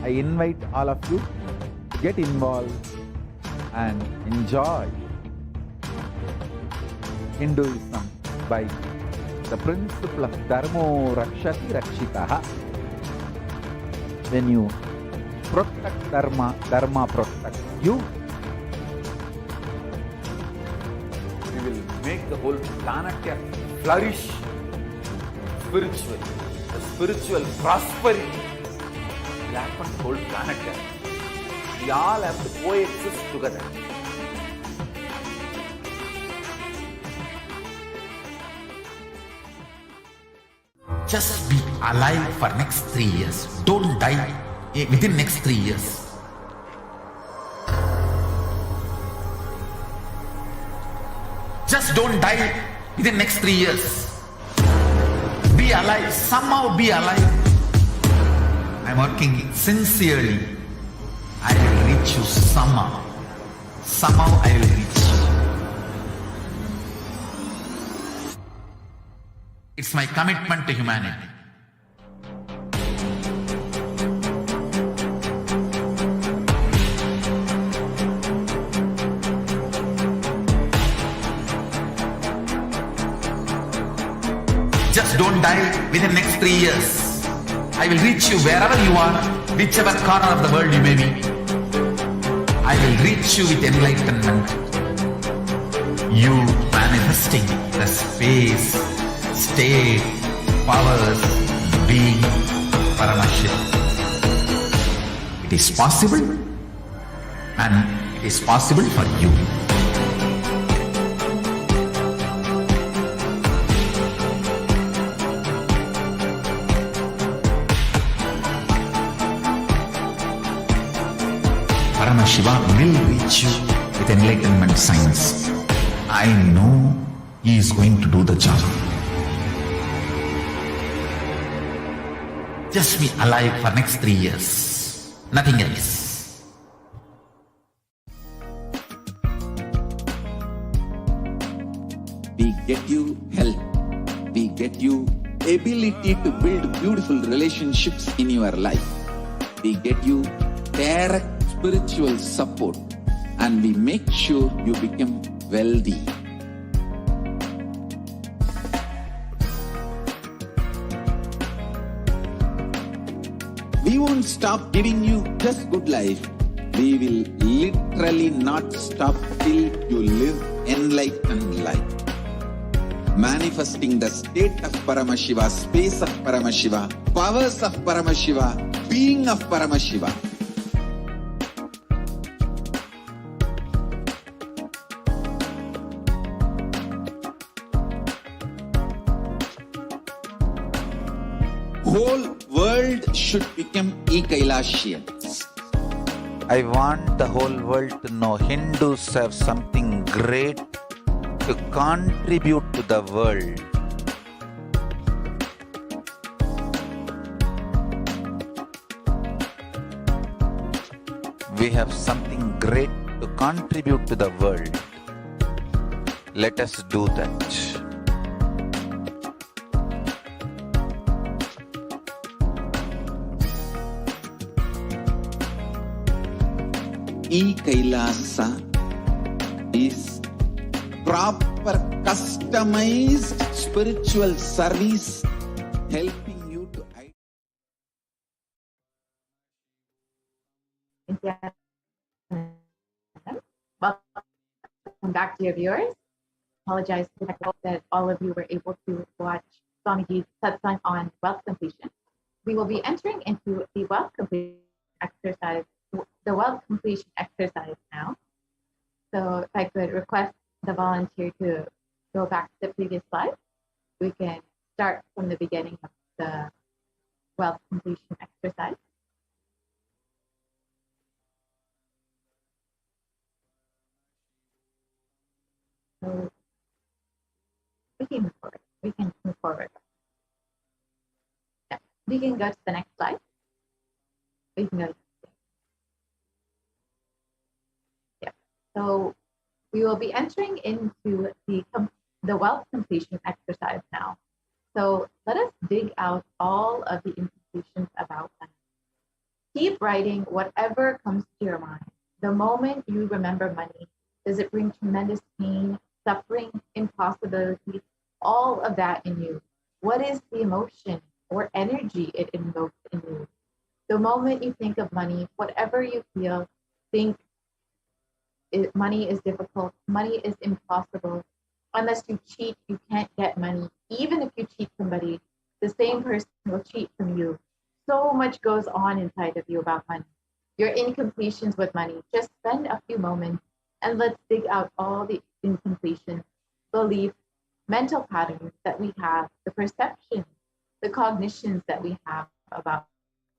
I invite all of you to get involved and enjoy Hinduism by the principle of Dharmo Rakshati Rakshitaha. When you protect Dharma, Dharma protects you. We will make the whole planet flourish spiritually. The spiritual prosperity will happen to the whole planet. We all have to coexist together. Just be alive for next 3 years. Don't die within next 3 years. Just don't die within next 3 years. Be alive. Somehow be alive. I'm working sincerely. I will reach you somehow. Somehow I will reach you. It's my commitment to humanity. Just don't die within the next 3 years. I will reach you wherever you are, whichever corner of the world you may be. I will reach you with enlightenment. You manifesting the space, state, powers, being Paramashivoham. It is possible, and it is possible for you. Paramashiva will reach you with enlightenment science. I know he is going to do the job. Just be alive for next 3 years. Nothing else. We get you health. We get you ability to build beautiful relationships in your life. We get you direct spiritual support, and we make sure you become wealthy. We won't stop giving you just good life. We will literally not stop till you live enlightened life. Manifesting the state of Paramashiva, space of Paramashiva, powers of Paramashiva, being of Paramashiva. Whole world should become Ekailashians. I want the whole world to know Hindus have something great to contribute to the world. We have something great to contribute to the world. Let us do that. E-Kailasa is proper customized spiritual service helping you to Welcome back, dear viewers. Apologize for the fact that all of you were able to watch Swamiji's satsang on wealth completion. We will be entering into the wealth completion exercise. The wealth completion exercise now. So if I could request the volunteer to go back to the previous slide, we can start from the beginning of the wealth completion exercise. So we can move forward. We can move forward. Yeah, we can go to the next slide. We can go to So we will be entering into the wealth completion exercise now. So let us dig out all of the implications about money. Keep writing whatever comes to your mind. The moment you remember money, does it bring tremendous pain, suffering, impossibility, all of that in you? What is the emotion or energy it invokes in you? The moment you think of money, whatever you feel, think money is difficult, money is impossible. Unless you cheat, you can't get money. Even if you cheat somebody, the same person will cheat from you. So much goes on inside of you about money. Your incompletions with money. Just spend a few moments and let's dig out all the incompletions, beliefs, mental patterns that we have, the perceptions, the cognitions that we have about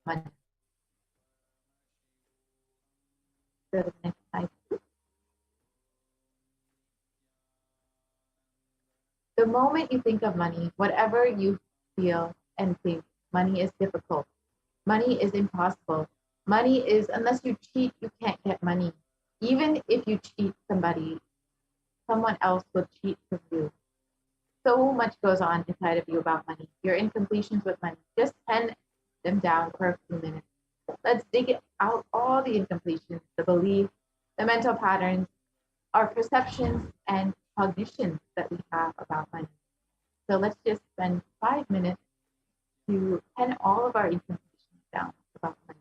money. So the next slide. The moment you think of money, whatever you feel and think, money is difficult, money is impossible, money is, unless you cheat, you can't get money. Even if you cheat somebody, someone else will cheat from you. So much goes on inside of you about money. Your incompletions with money. Just pen them down for a few minutes. Let's dig out all the incompletions, the beliefs, the mental patterns, our perceptions and cognitions that we have about money. So let's just spend 5 minutes to pen all of our information down about money.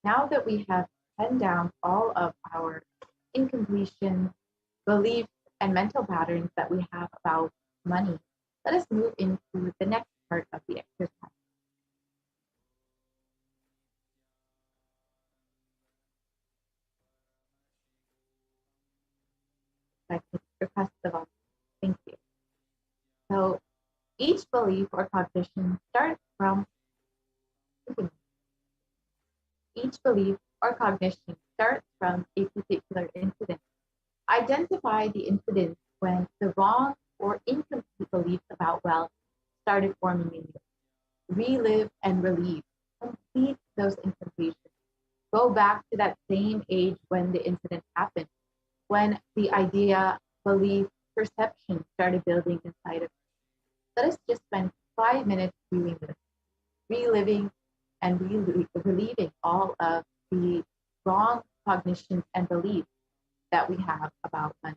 Now that we have penned down all of our incompletions, beliefs, and mental patterns that we have about money, let us move into the next part of the exercise. I could request the vote. Thank you. So each belief or cognition starts from each belief or cognition starts from a particular incident. Identify the incidents when the wrong or incomplete beliefs about wealth started forming in you. Relive and relieve. Complete those incompletions. Go back to that same age when the incident happened, when the idea, belief, perception started building inside of you. Let us just spend 5 minutes doing this, reliving and relieving all of the wrong cognitions and beliefs that we have about money.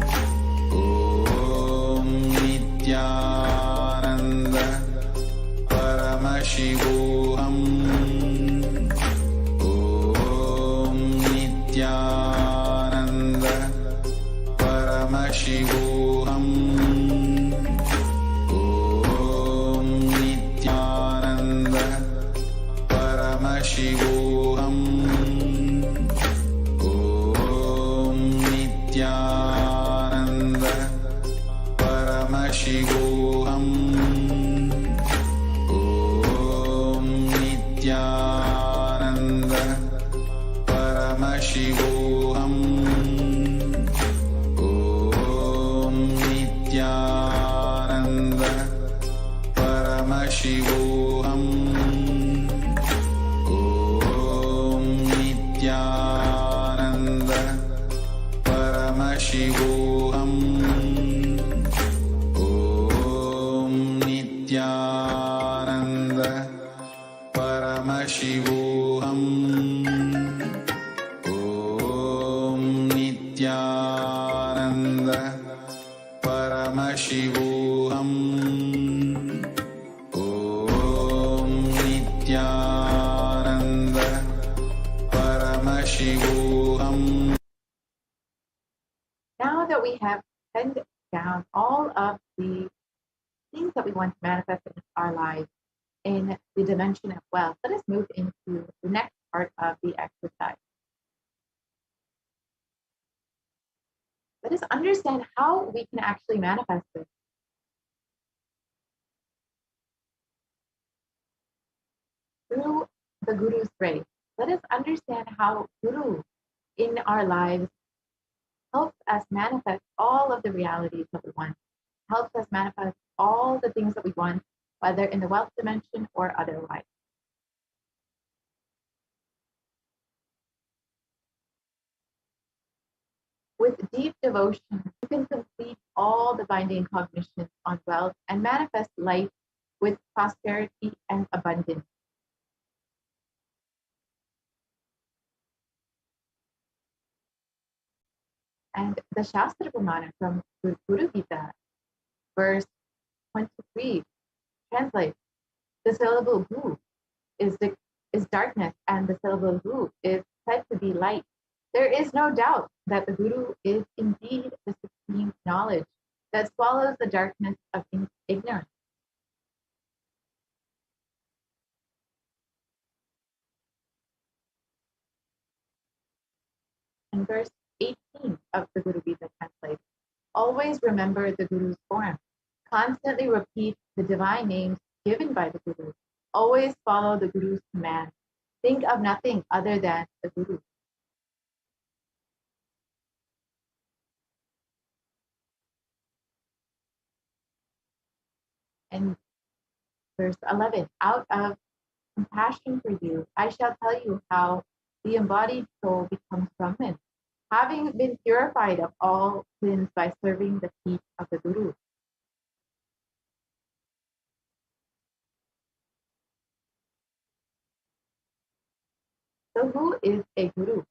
Paramashivoham. Om Nithyananda Paramashivoham. Om Nithyananda Paramashivoham. Om Nithyananda Paramashivoham. Om Nithyananda Paramashivoham. Om Nithyananda Paramashivoham. Om Nithyananda Paramashivoham. Om Nithyananda Paramashivoham. Now that we have penned down all of the things that we want to manifest in our lives in the dimension of wealth, let us move into the next part of the exercise. Let us understand how we can actually manifest this. Through the Guru's grace, let us understand how Guru in our lives helps us manifest all of the realities that we want, helps us manifest all the things that we want, whether in the wealth dimension or otherwise. With deep devotion, you can complete all the binding cognitions on wealth and manifest life with prosperity and abundance. And the Shastra Pramana from Guru Gita, verse 23, translates, the syllable Gu is darkness, and the syllable Gu is said to be light. There is no doubt that the Guru is indeed the supreme knowledge that swallows the darkness of ignorance. And verse 18 of the Guru Gita translates, always remember the Guru's form. Constantly repeat the divine names given by the Guru. Always follow the Guru's command. Think of nothing other than the Guru. And verse 11, out of compassion for you, I shall tell you how the embodied soul becomes Brahman, having been purified of all sins by serving the feet of the Guru. So who is a Guru?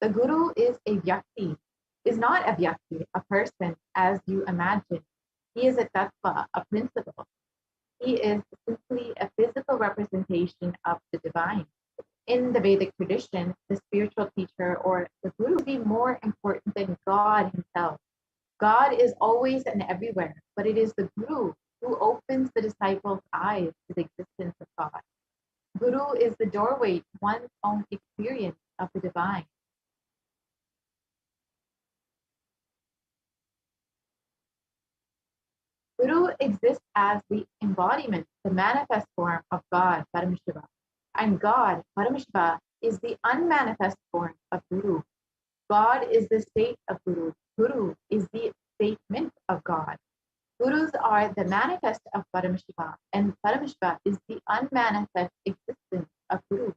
The Guru is a Vyakti, is not a Vyakti, a person as you imagine. He is a Tattva, a principle. He is simply a physical representation of the divine. In the Vedic tradition, the spiritual teacher or the Guru would be more important than God himself. God is always and everywhere, but it is the Guru who opens the disciples' eyes to the existence of God. Guru is the doorway to one's own experience of the divine. Guru exists as the embodiment, the manifest form of God, Paramashiva. And God, Paramashiva, is the unmanifest form of Guru. God is the state of Guru. Guru is the statement of God. Gurus are the manifest of Paramashiva, and Paramashiva is the unmanifest existence of Guru.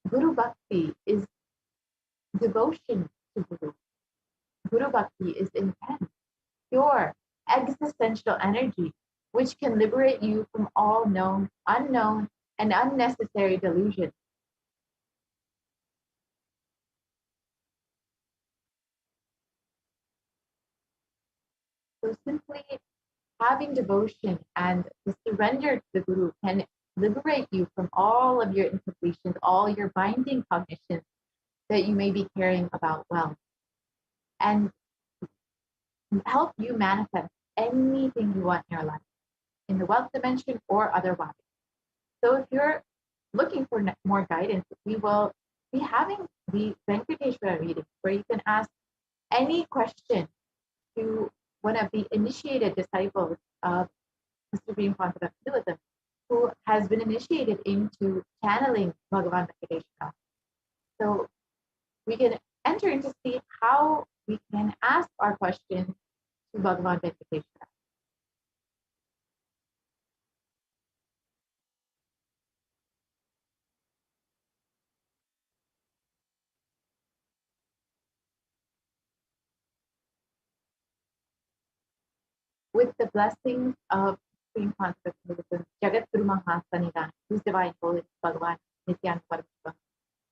Guru Bhakti is devotion to Guru. Guru Bhakti is intense, pure, existential energy, which can liberate you from all known, unknown, and unnecessary delusion. So simply having devotion and the surrender to the Guru can liberate you from all of your incompletions, all your binding cognitions that you may be carrying about wealth, and help you manifest anything you want in your life, in the wealth dimension or otherwise. So if you're looking for more guidance, we will be having the Venkateshwara reading where you can ask any question to one of the initiated disciples of the Supreme Concept of Hinduism who has been initiated into channeling Bhagavan Venkateshwara. So we can enter in to see how we can ask our questions to Bhagavan Venkateshwara. With the blessings of Supreme Concept Hinduism, Jagat Guru Mahasanidan, whose divine holiness Bhagavan Nithyananda Paramashivam,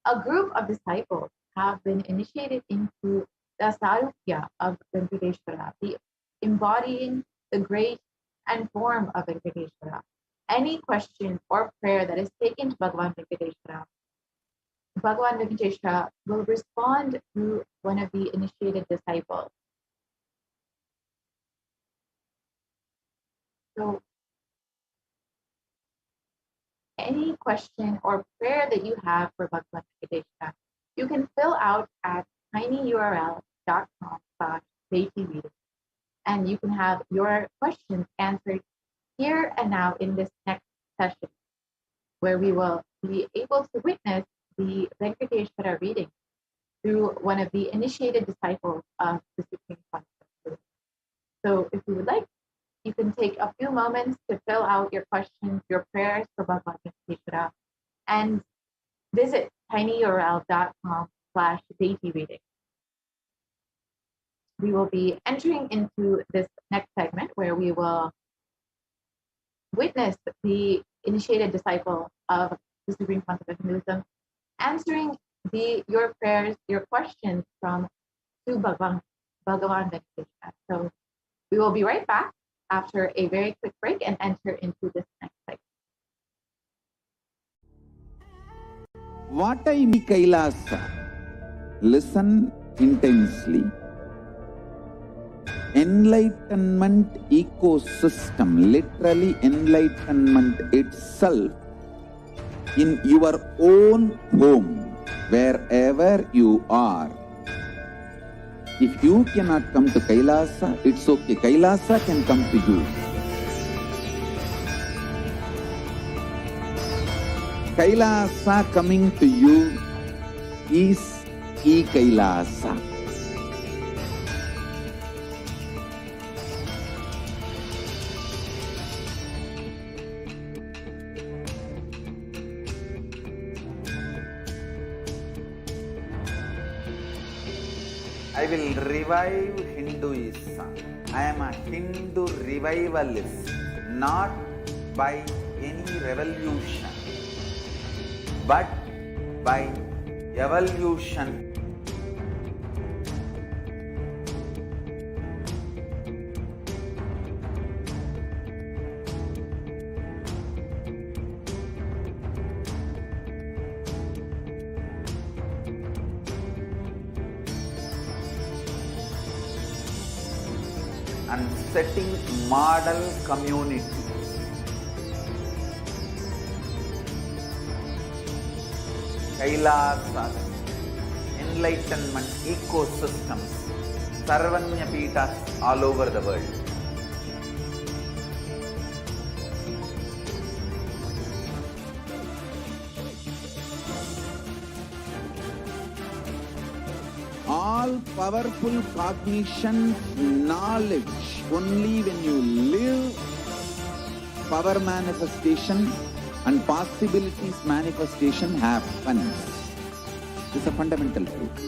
a group of disciples have been initiated into the Sarupya of Venkateshwara, the embodying the grace and form of Venkateshwara. Any question or prayer that is taken to Bhagavan Venkateshwara, Bhagavan Venkateshwara will respond through one of the initiated disciples. So any question or prayer that you have for Bhagavan Venkateshwara, you can fill out at tinyurl.com/reading, and you can have your questions answered here and now in this next session, where we will be able to witness the Venkateshwara reading through one of the initiated disciples of the Supreme Concept. So if you would like, you can take a few moments to fill out your questions, your prayers for Bhagavan Venkateshwara, and visit tinyurl.com/reading. We will be entering into this next segment where we will witness the initiated disciple of the Supreme Concept of Hinduism answering your prayers, your questions to Bhagavan Venkateshwara. So we will be right back after a very quick break and enter into this next segment. What I mean Kailasa? Listen intensely. Enlightenment ecosystem, literally enlightenment itself, in your own home, wherever you are. If you cannot come to Kailasa, it's okay. Kailasa can come to you. Kailasa coming to you is e-Kailasa. I will revive Hinduism. I am a Hindu revivalist, not by any revolution, but by evolution. And setting model community. Kailasas, enlightenment ecosystems, Sarvanya Pitas all over the world. All powerful cognition, knowledge, only when you live, power manifestation and possibilities manifestation happens. This is a fundamental truth.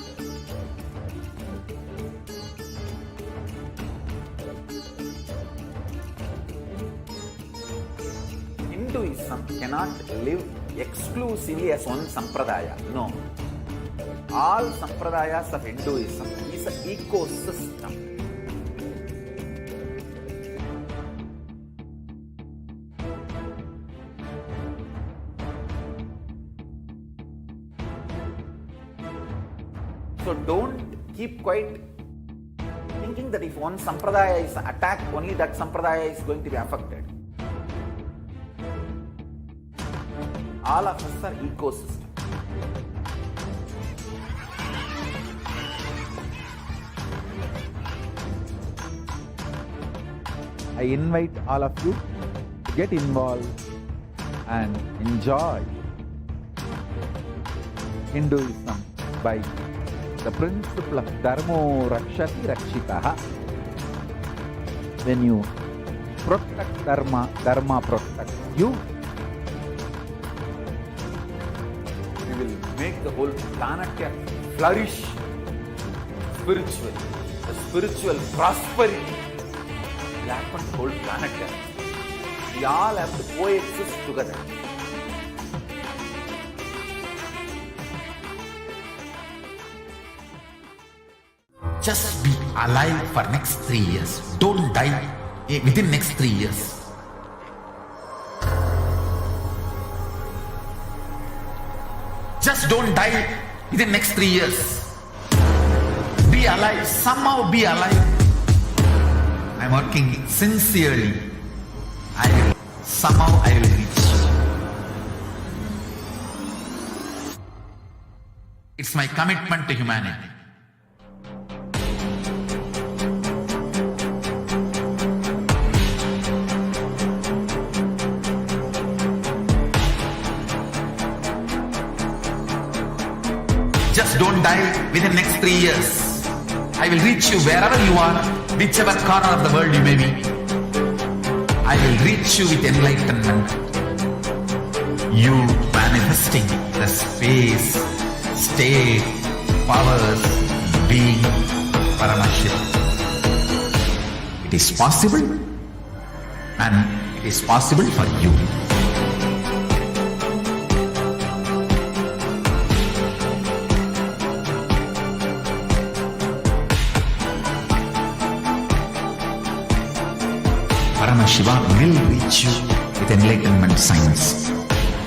Hinduism cannot live exclusively as one sampradaya. No. All sampradayas of Hinduism is an ecosystem. So don't keep quiet thinking that if one sampradaya is attacked, only that sampradaya is going to be affected. All of us are ecosystem. I invite all of you to get involved and enjoy Hinduism by the principle of Dharmo Rakshati Rakshitaha. When you protect Dharma, Dharma protects you. We will make the whole planet flourish spiritually. The spiritual prosperity will happen to the whole planet. We all have to coexist together. Just be alive for next 3 years. Don't die within next 3 years. Just don't die within next 3 years. Be alive. Somehow be alive. I'm working sincerely. Somehow I will reach. It's my commitment to humanity. Just don't die within next 3 years. I will reach you wherever you are, whichever corner of the world you may be. I will reach you with enlightenment. You manifesting the space, state, powers, being Paramashivoham. It is possible, and it is possible for you. Paramashiva will reach you with enlightenment science.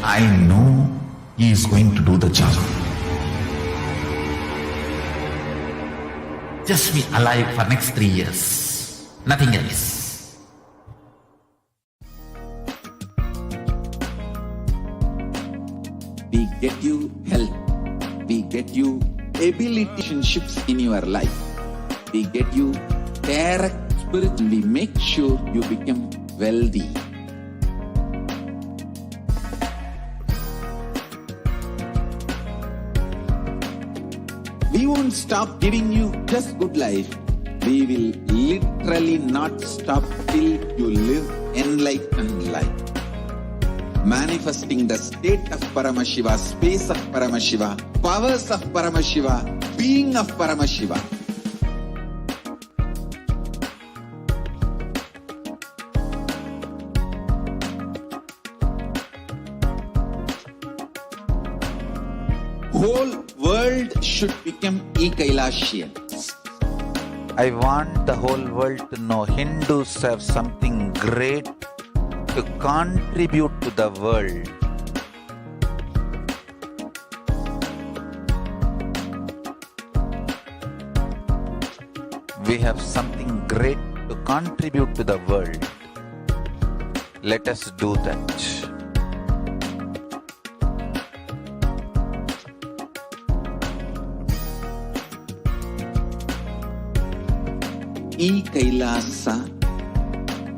I know he is going to do the job. Just be alive for next 3 years. Nothing else. We get you health. We get you ability relationships in your life. We get you direct spiritually. Make sure you become wealthy. We won't stop giving you just good life. We will literally not stop till you live enlightened life. Manifesting the state of Paramashiva, space of Paramashiva, powers of Paramashiva, being of Paramashiva. Whole world should become Ekailashians. I want the whole world to know Hindus have something great to contribute to the world. We have something great to contribute to the world. Let us do that. E-Kailasa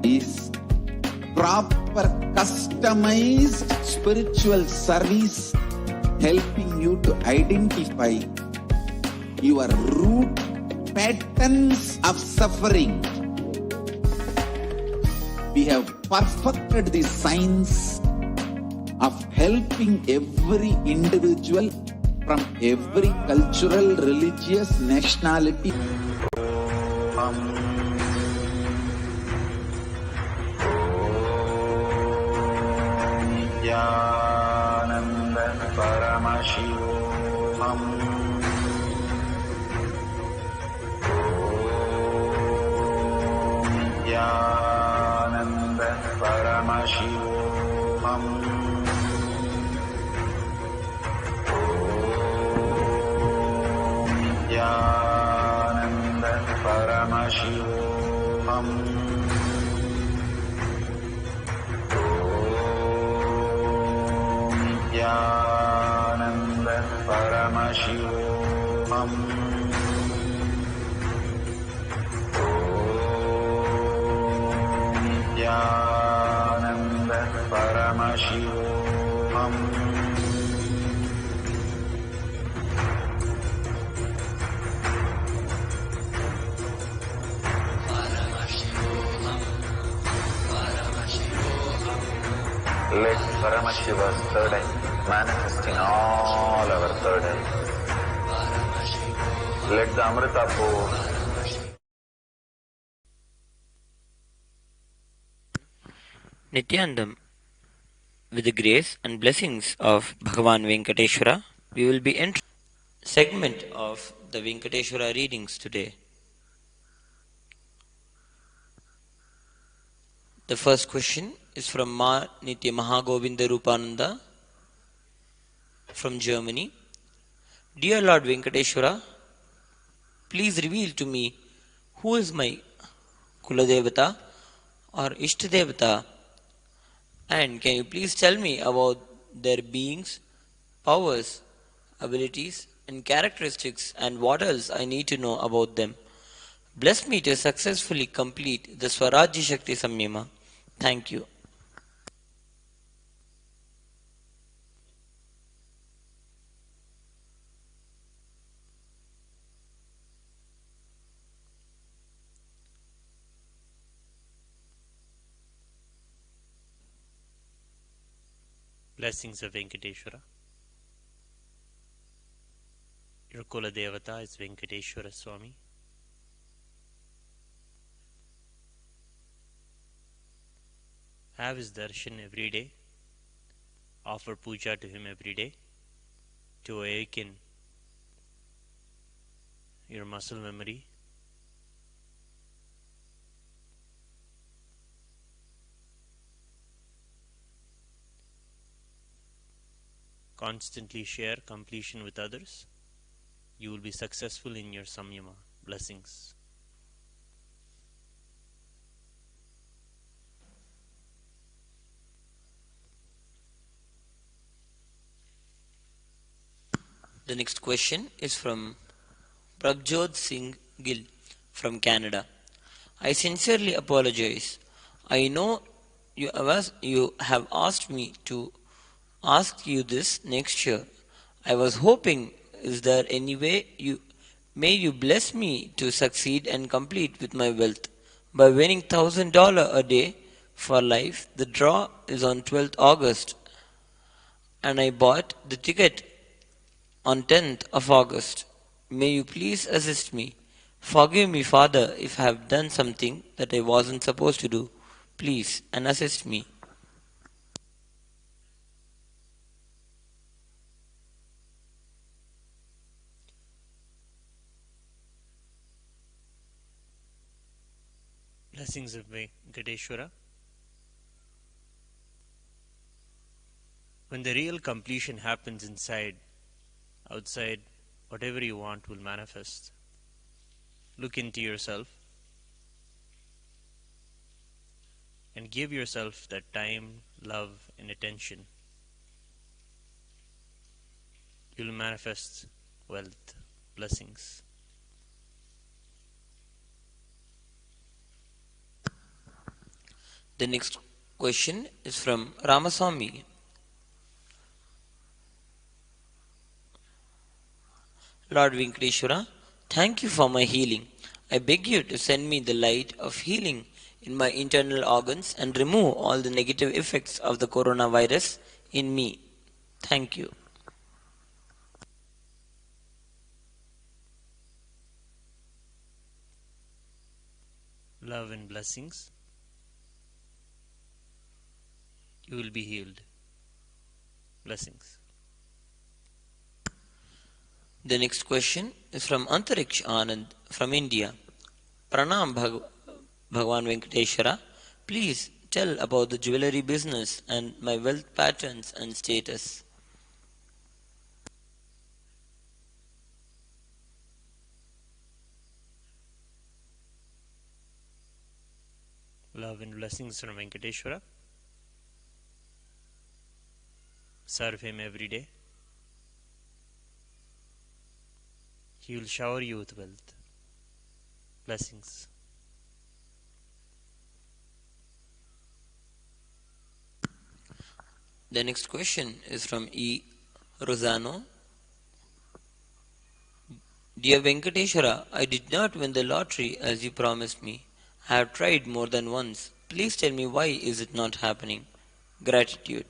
is proper customized spiritual service helping you to identify your root patterns of suffering. We have perfected the science of helping every individual from every cultural, religious, nationality. Nithyananda Paramashivoham. Nithyananda Paramashivoham. Nithyananda Paramashivoham. Nithyananda Paramashivoham. Let Paramashiva's third eye manifest in all our third eyes. Let the Amrita pour. Nityanandam, with the grace and blessings of Bhagavan Venkateshwara, we will be entering segment of the Venkateshwara readings today. The first question is from Ma Nitya Mahagovinda Rupananda from Germany. Dear Lord Venkateshwara, please reveal to me who is my Kuladevata or Ishtadevata, and can you please tell me about their beings, powers, abilities, and characteristics, and what else I need to know about them. Bless me to successfully complete the Swarajya Shakti Samyama. Thank you. Blessings of Venkateshwara. Your Kula Devata is Venkateshwara Swami. Have his darshan every day. Offer puja to him every day to awaken your muscle memory. Constantly share completion with others. You will be successful in your samyama. Blessings. The next question is from Prabjot Singh Gill from Canada. I sincerely apologize. I know you have asked me to ask you this next year. I was hoping, is there any way may you bless me to succeed and complete with my wealth by winning $1,000 a day for life. The draw is on 12th August and I bought the ticket on 10th of August. May you please assist me. Forgive me, Father, if I have done something that I wasn't supposed to do. Please, and assist me. Blessings of Venkateshwara. When the real completion happens inside, outside, whatever you want will manifest. Look into yourself and give yourself that time, love, and attention. You will manifest wealth, blessings. The next question is from Ramaswamy. Lord Venkateshwara, thank you for my healing. I beg you to send me the light of healing in my internal organs and remove all the negative effects of the coronavirus in me. Thank you. Love and blessings. You will be healed. Blessings. The next question is from Antariksh Anand from India. Pranam Bhagavan Venkateshwara. Please tell about the jewelry business and my wealth patterns and status. Love and blessings from Venkateshwara. Serve him every day. He will shower you with wealth. Blessings. The next question is from E. Rosano. Dear Venkateshwara, I did not win the lottery as you promised me. I have tried more than once. Please tell me why is it not happening? Gratitude.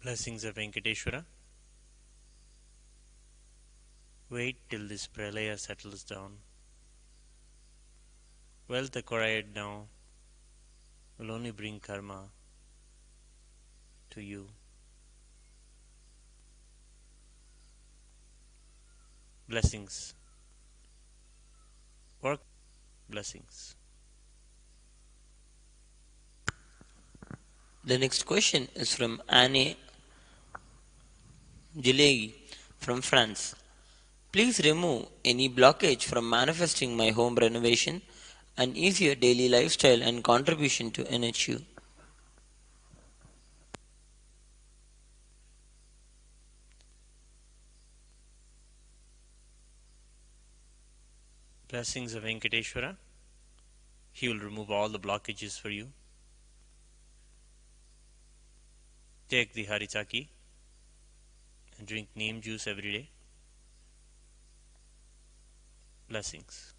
Blessings of Venkateshwara. Wait till this pralaya settles down. Wealth acquired now will only bring karma to you. Blessings. Work. Blessings. The next question is from Anne Gilegi from France. Please remove any blockage from manifesting my home renovation and easier daily lifestyle and contribution to NHU. Blessings of Venkateshwara. He will remove all the blockages for you. Take the haritaki and drink neem juice every day. Blessings.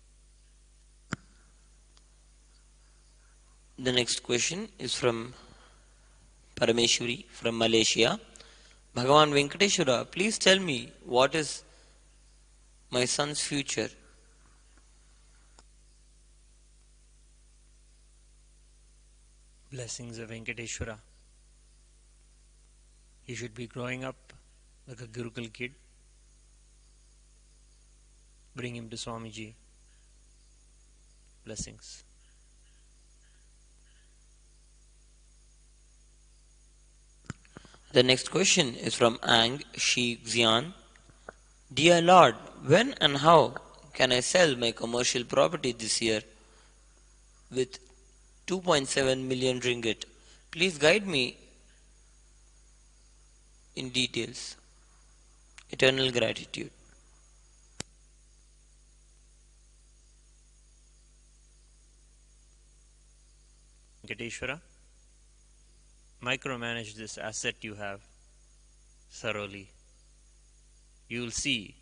The next question is from Parameshwari from Malaysia. Bhagavan Venkateshwara, please tell me what is my son's future? Blessings of Venkateshwara. He should be growing up like a Gurukul kid. Bring him to Swamiji. Blessings. The next question is from Ang Shi Xian. Dear Lord, when and how can I sell my commercial property this year with 2.7 million ringgit? Please guide me in details. Eternal gratitude. Venkateshwara, micromanage this asset you have thoroughly. You will see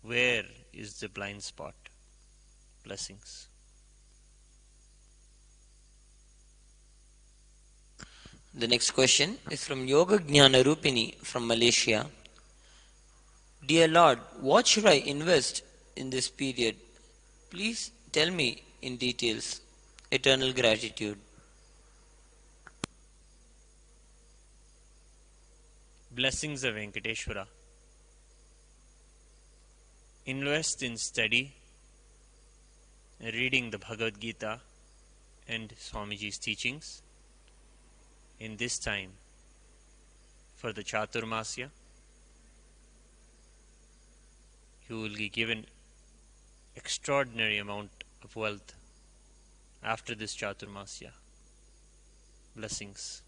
where is the blind spot. Blessings. The next question is from Yoga Jnana Rupini from Malaysia. Dear Lord, what should I invest in this period? Please tell me in details. Eternal gratitude. Blessings of Venkateshwara. Invest in study, reading the Bhagavad Gita and Swamiji's teachings in this time for the Chaturmasya. You will be given extraordinary amount of wealth after this Chaturmasya. Blessings.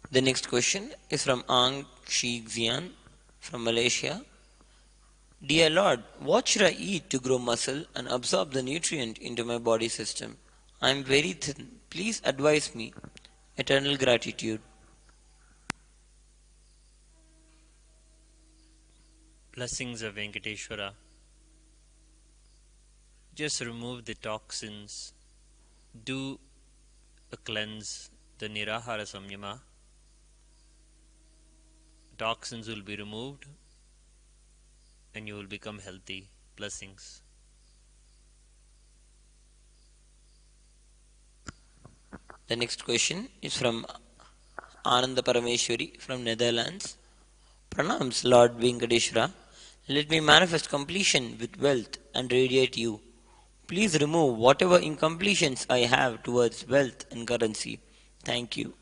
The next question is from Ang Shi Xian from Malaysia. Dear Lord, what should I eat to grow muscle and absorb the nutrient into my body system? I am very thin. Please advise me. Eternal gratitude. Blessings of Venkateshwara. Just remove the toxins. Do a cleanse, the Nirahara Samyama. Toxins will be removed and you will become healthy. Blessings. The next question is from Ananda Parameshwari from Netherlands. Pranams Lord Venkateshwara. Let me manifest completion with wealth and radiate you. Please remove whatever incompletions I have towards wealth and currency. Thank you.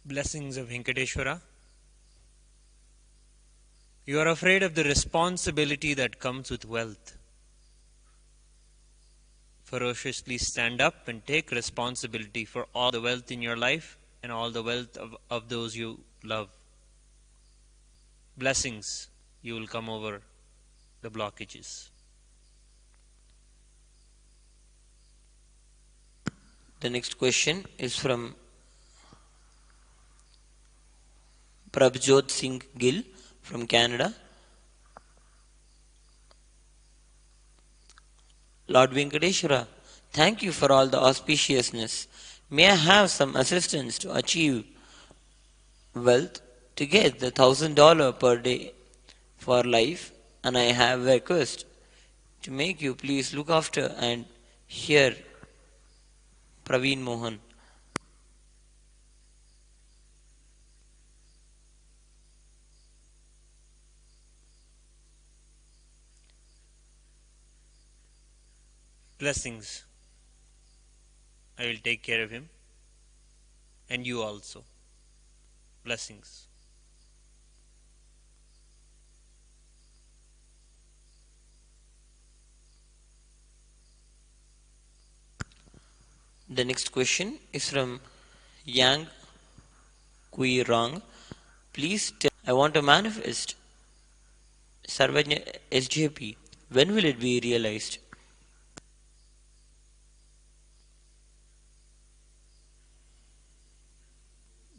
Blessings of Venkateshwara. You are afraid of the responsibility that comes with wealth. ferociously stand up and take responsibility for all the wealth in your life and all the wealth of those you love. Blessings, you will come over the blockages. The next question is from Prabjot Singh Gill from Canada. Lord Venkateshwara, thank you for all the auspiciousness. May I have some assistance to achieve wealth to get the $1,000 per day for life, and I have a request to make you please look after and hear Praveen Mohan. Blessings. I will take care of him and you also. Blessings. The next question is from Yang Kui Rang. Please tell, I want to manifest Sarvajna SJP. When will it be realized?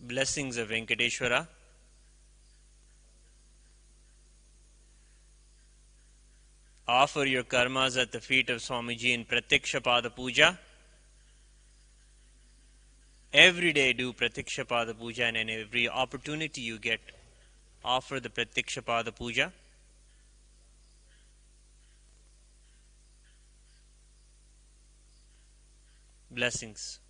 Blessings of Venkateshwara. Offer your karmas at the feet of Swamiji in Pratiksha Pada Puja. Every day do Pratiksha Pada Puja, and in every opportunity you get, offer the Pratiksha Pada Puja. Blessings.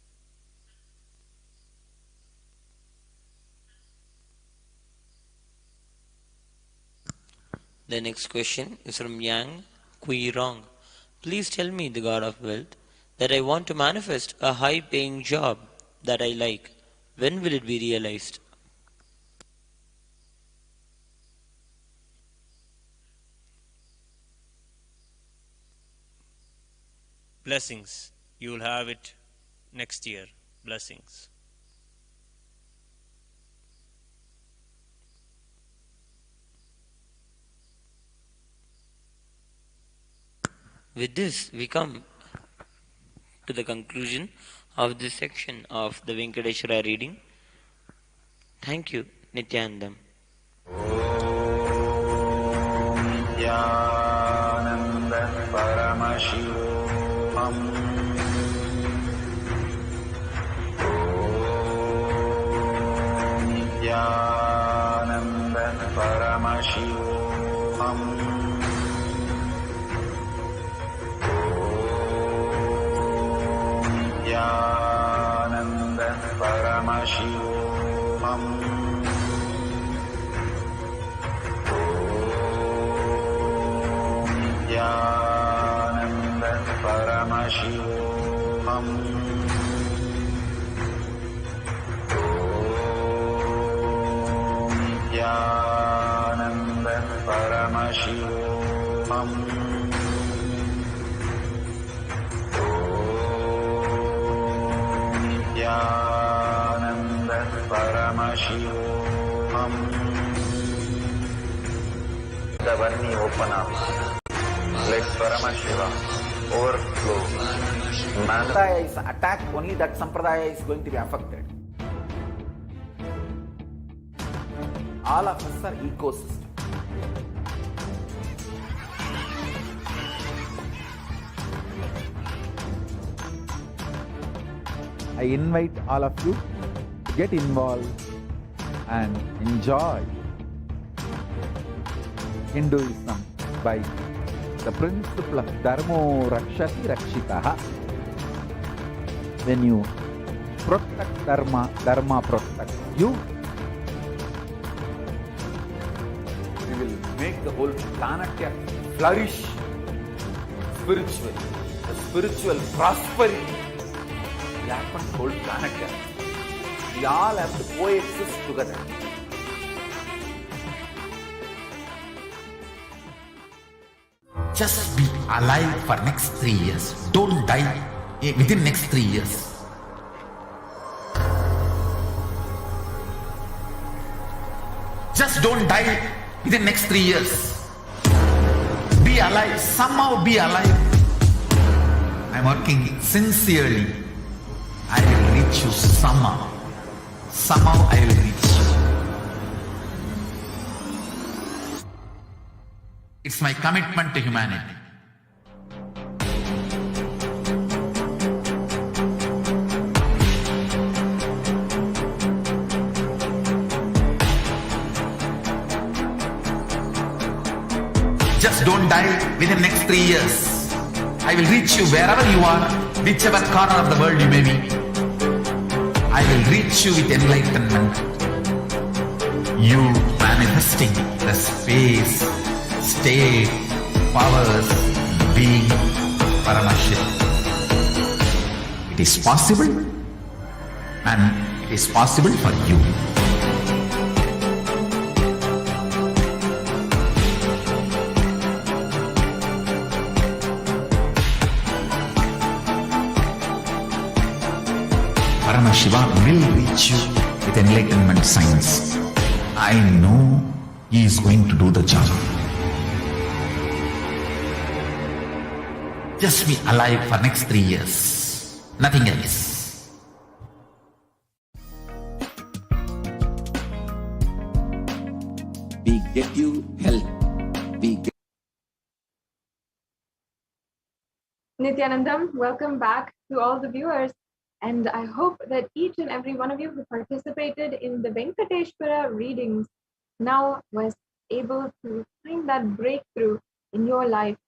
The next question is from Yang Kui Rong. Please tell me, the God of wealth, that I want to manifest a high paying job that I like. When will it be realized? Blessings. You will have it next year. Blessings. With this, we come to the conclusion of this section of the Venkateshwara reading. Thank you, Nithyanandam. Nithyananda Paramashivoham. Nithyananda Paramashivoham. Nithyananda Paramashivoham. Nithyananda Paramashivoham. Nithyananda Paramashivoham. Nithyananda Paramashivoham. The Varni open up. Let Paramashiva overflow. Sampradaya is attacked, only that Sampradaya is going to be affected. All of us are ecosystem. I invite all of you to get involved and enjoy Hinduism by the principle of Dharmo Rakshati Rakshitaha. When you protect Dharma, Dharma protects you. We will make the whole planet flourish spiritually. The spiritual prosperity will happen to the whole planet. We all have to coexist together. Just be alive for next 3 years. Don't die within next 3 years. Just don't die within next 3 years. Be alive. Somehow be alive. I'm working sincerely. I will reach you somehow. Somehow I will reach you. It's my commitment to humanity. Just don't die within next 3 years. I will reach you wherever you are, whichever corner of the world you may be. I will reach you with enlightenment. You manifesting the space, state, powers, being Paramashivoham. It is possible, and it is possible for you. Paramashivoham will reach you with enlightenment science. I know he is going to do the job. Just be alive for next 3 years. Nothing else. We get you help. We get Nithyanandam, welcome back to all the viewers. And I hope that each and every one of you who participated in the Venkateshwara readings now was able to find that breakthrough in your life.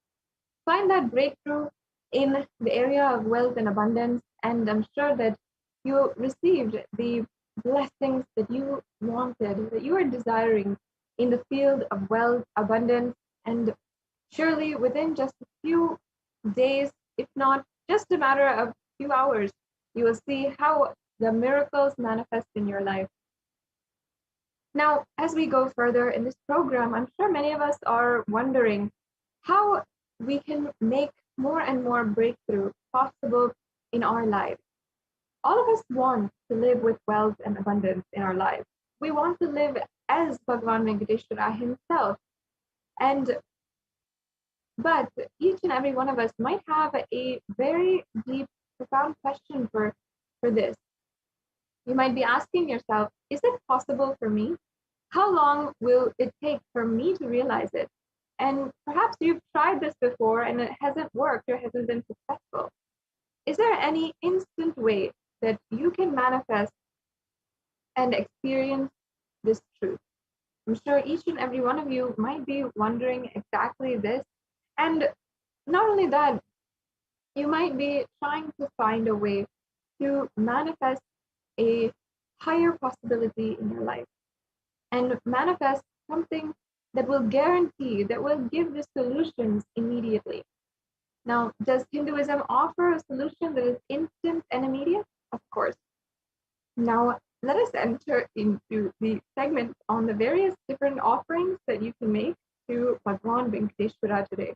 Find that breakthrough in the area of wealth and abundance. And I'm sure that you received the blessings that you wanted, that you were desiring in the field of wealth, abundance, and surely within just a few days, if not just a matter of few hours, you will see how the miracles manifest in your life. Now, as we go further in this program, I'm sure many of us are wondering how we can make more and more breakthrough possible in our lives. All of us want to live with wealth and abundance in our lives. We want to live as Bhagavan Venkateshwara himself. But each and every one of us might have a very deep, profound question for this. You might be asking yourself, is it possible for me? How long will it take for me to realize it? And perhaps you've tried this before and it hasn't worked or hasn't been successful. Is there any instant way that you can manifest and experience this truth? I'm sure each and every one of you might be wondering exactly this. And not only that, you might be trying to find a way to manifest a higher possibility in your life and manifest something that will guarantee, that will give the solutions immediately. Now, does Hinduism offer a solution that is instant and immediate? Of course. Now, let us enter into the segment on the various different offerings that you can make to Bhagavan Venkateshwara today.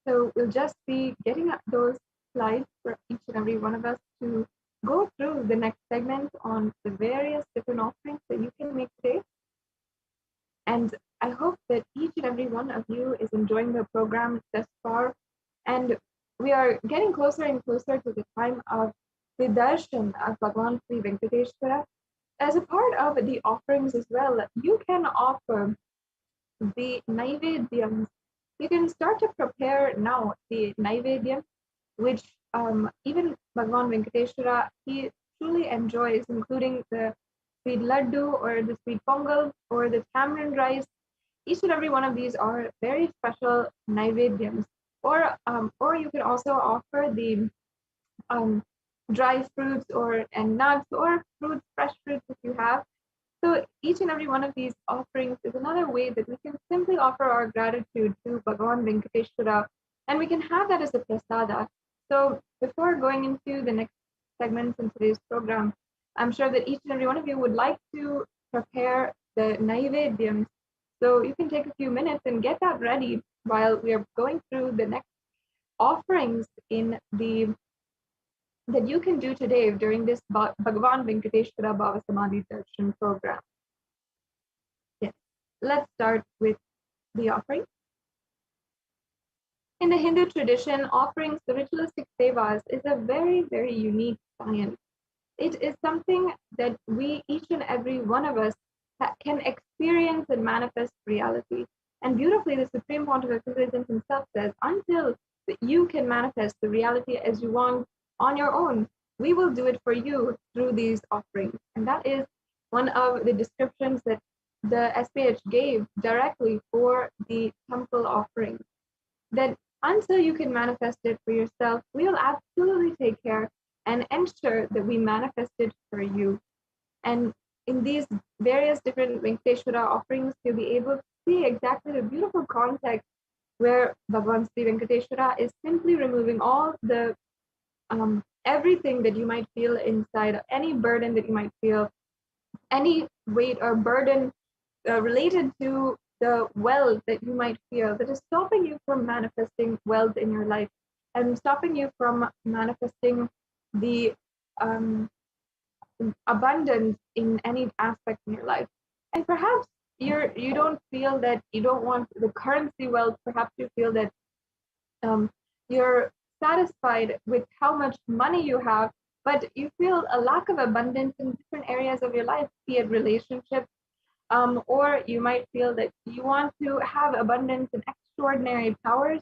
So we'll just be getting up those slides for each and every one of us to go through the next segment on the various different offerings that you can make today. And I hope that each and every one of you is enjoying the program thus far. And we are getting closer and closer to the time of the Darshan of Bhagavan Sri Venkateshwara. As a part of the offerings as well, you can offer the Naivedyams. You can start to prepare now the Naivedyam, which even Bhagavan Venkateshwara, he truly enjoys, including the sweet laddu or the sweet pongal or the tamarind rice. Each and every one of these are very special Naivedyams. Or you can also offer the dry fruits and nuts or fruits, fresh fruits if you have. So each and every one of these offerings is another way that we can simply offer our gratitude to Bhagavan Venkateshwara, and we can have that as a prasada. So before going into the next segments in today's program, I'm sure that each and every one of you would like to prepare the Naivedyams So you can take a few minutes and get that ready while we are going through the next offerings in the that you can do today during this Bhagavan Venkateshwara Bhava Samadhi Darshan program. Yes, let's start with the offering. In the Hindu tradition, offering ritualistic sevas is a very, very unique science. It is something that we, each and every one of us, can experience and manifest reality. And beautifully, the Supreme Pontiff of Hinduism himself says, until you can manifest the reality as you want on your own, we will do it for you through these offerings. And that is one of the descriptions that the SPH gave directly for the temple offerings. That until you can manifest it for yourself, we will absolutely take care and ensure that we manifest it for you. And in these various different Venkateshwara offerings, you'll be able to see exactly the beautiful context where Bhagavan Sri Venkateshwara is simply removing all the everything that you might feel inside, any burden that you might feel, any weight or burden related to the wealth that you might feel that is stopping you from manifesting wealth in your life and stopping you from manifesting the abundance in any aspect in your life. And perhaps you don't feel that you don't want the currency wealth. Perhaps you feel that you're satisfied with how much money you have, but you feel a lack of abundance in different areas of your life, be it relationships, or you might feel that you want to have abundance and extraordinary powers,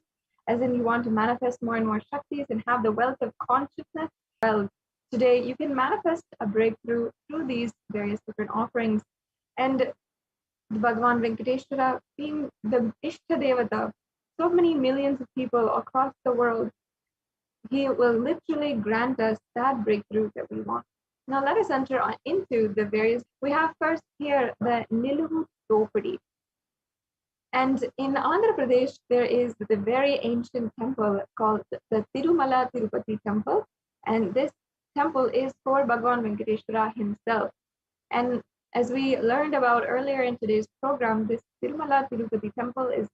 as in you want to manifest more and more Shaktis and have the wealth of consciousness. Well, today you can manifest a breakthrough through these various different offerings. And the Bhagavan Venkateshwara, being the Ishta Devata, so many millions of people across the world, he will literally grant us that breakthrough that we want. Now let us enter into the various. We have first here the Niluvu Dopadi. And in Andhra Pradesh, there is the very ancient temple called the Tirumala Tirupati temple. And this temple is for Bhagavan Venkateshwara himself. And as we learned about earlier in today's program, this Tirumala Tirupati temple is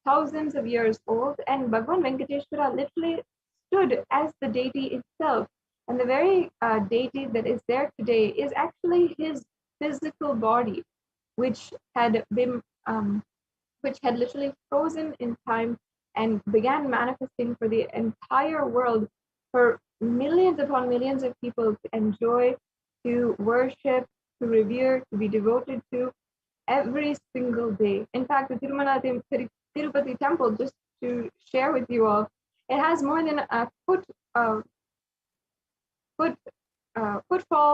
thousands of years old, and Bhagavan Venkateshwara literally stood as the deity itself. And the very deity that is there today is actually his physical body, which had been, which had literally frozen in time and began manifesting for the entire world for millions upon millions of people to enjoy, to worship, to revere, to be devoted to every single day. In fact, the Tirumala Tirupati temple, just to share with you all, it has more than a footfall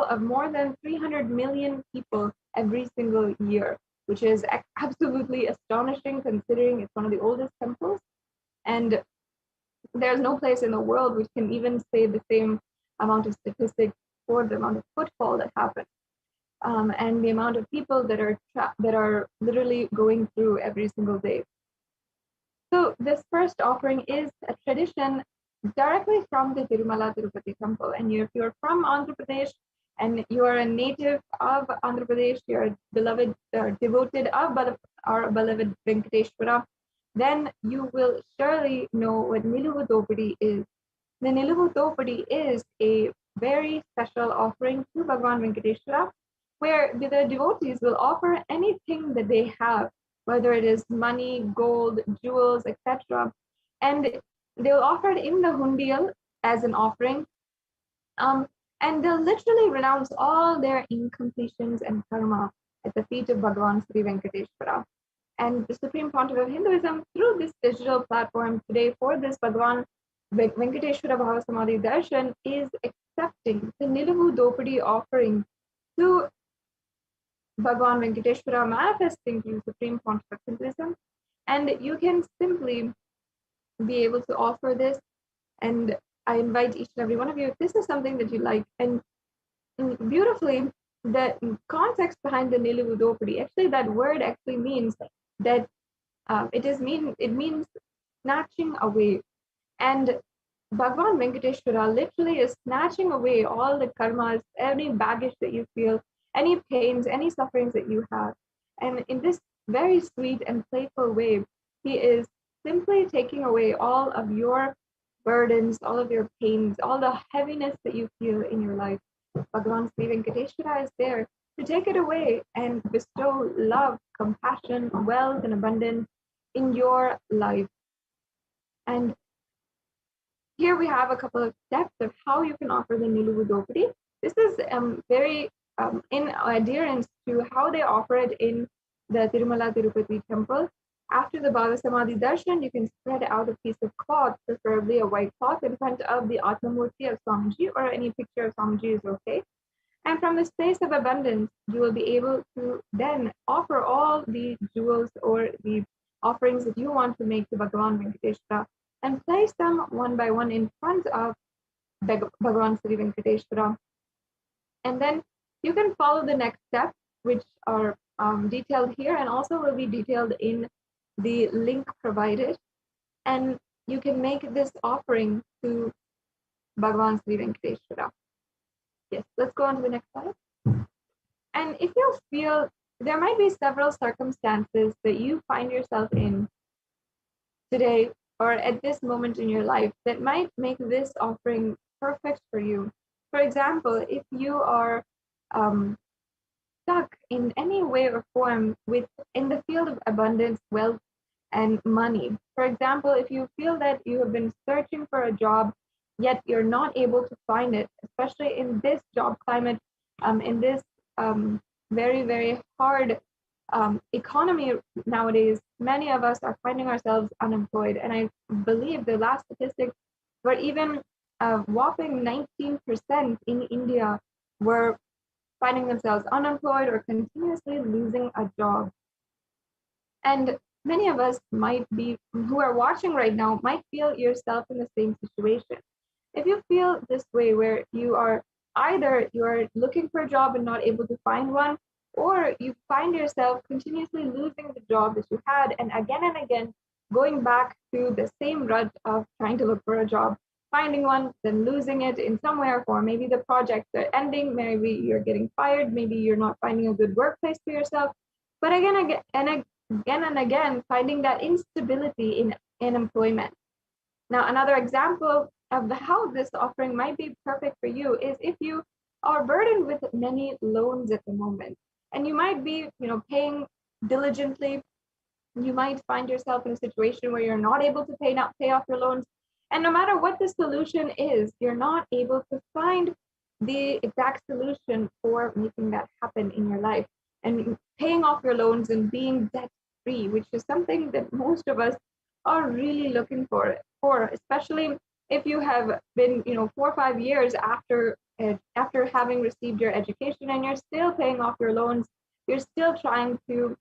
of more than 300 million people every single year, which is absolutely astonishing considering it's one of the oldest temples. And there's no place in the world which can even say the same amount of statistics for the amount of footfall that happens. And the amount of people that are literally going through every single day. So this first offering is a tradition directly from the Tirumala Tirupati temple. And if you're from Andhra Pradesh and you are a native of Andhra Pradesh, you're a beloved, devoted of our beloved Venkateshwara, then you will surely know what Niluvu Dopadi is. The Niluvu Dopadi is a very special offering to Bhagavan Venkateshwara, where the devotees will offer anything that they have, whether it is money, gold, jewels, etc. And they'll offer it in the hundial as an offering. And they'll literally renounce all their incompletions and karma at the feet of Bhagavan Sri Venkateshwara. And the Supreme Pontiff of Hinduism, through this digital platform today for this Bhagavan Venkateshwara Bhava Samadhi Darshan, is accepting the Niluvu Dopadi offering to Bhagavan Venkateshwara, manifesting to Supreme Pontiff of Hinduism. And you can simply be able to offer this. And I invite each and every one of you, if this is something that you like, and beautifully, the context behind the Niluvu Dopadi, actually that word actually means that it means snatching away. And Bhagavan Venkateshwara literally is snatching away all the karmas, any baggage that you feel, any pains, any sufferings that you have. And in this very sweet and playful way, he is simply taking away all of your burdens, all of your pains, all the heaviness that you feel in your life. Bhagavan Sri Venkateshwara is there to take it away and bestow love, compassion, wealth, and abundance in your life. And here we have a couple of steps of how you can offer the Niluvu Dopadi. This is very in adherence to how they offer it in the Tirumala Tirupati temple. After the Bhava Samadhi Darshan, you can spread out a piece of cloth, preferably a white cloth, in front of the Atmamurti of Swamiji, or any picture of Swamiji is okay. And from the space of abundance, you will be able to then offer all the jewels or the offerings that you want to make to Bhagavan Venkateshwara and place them one by one in front of Bhagavan Sri Venkateshwara. And then you can follow the next steps, which are detailed here and also will be detailed in the link provided. And you can make this offering to Bhagavan Sri Venkateshwara. Yes, let's go on to the next slide. And if you feel there might be several circumstances that you find yourself in today or at this moment in your life that might make this offering perfect for you. For example, if you are stuck in any way or form in the field of abundance, wealth, and money. For example, if you feel that you have been searching for a job, yet you're not able to find it, especially in this job climate, in this very, very hard economy nowadays, many of us are finding ourselves unemployed. And I believe the last statistics were even a whopping 19% in India were finding themselves unemployed or continuously losing a job. And many of us might be, who are watching right now, might feel yourself in the same situation. If you feel this way, where you are either you are looking for a job and not able to find one, or you find yourself continuously losing the job that you had and again going back to the same rut of trying to look for a job, finding one, then losing it in some way or form. Maybe the projects are ending, maybe you're getting fired, maybe you're not finding a good workplace for yourself. But again and again, finding that instability in employment. Now, another example of how this offering might be perfect for you is if you are burdened with many loans at the moment, and you might be, paying diligently. You might find yourself in a situation where you're not able to pay off your loans. And no matter what the solution is, you're not able to find the exact solution for making that happen in your life. And paying off your loans and being debt free, which is something that most of us are really looking for, especially if you have been, 4 or 5 years after having received your education and you're still paying off your loans, you're still trying to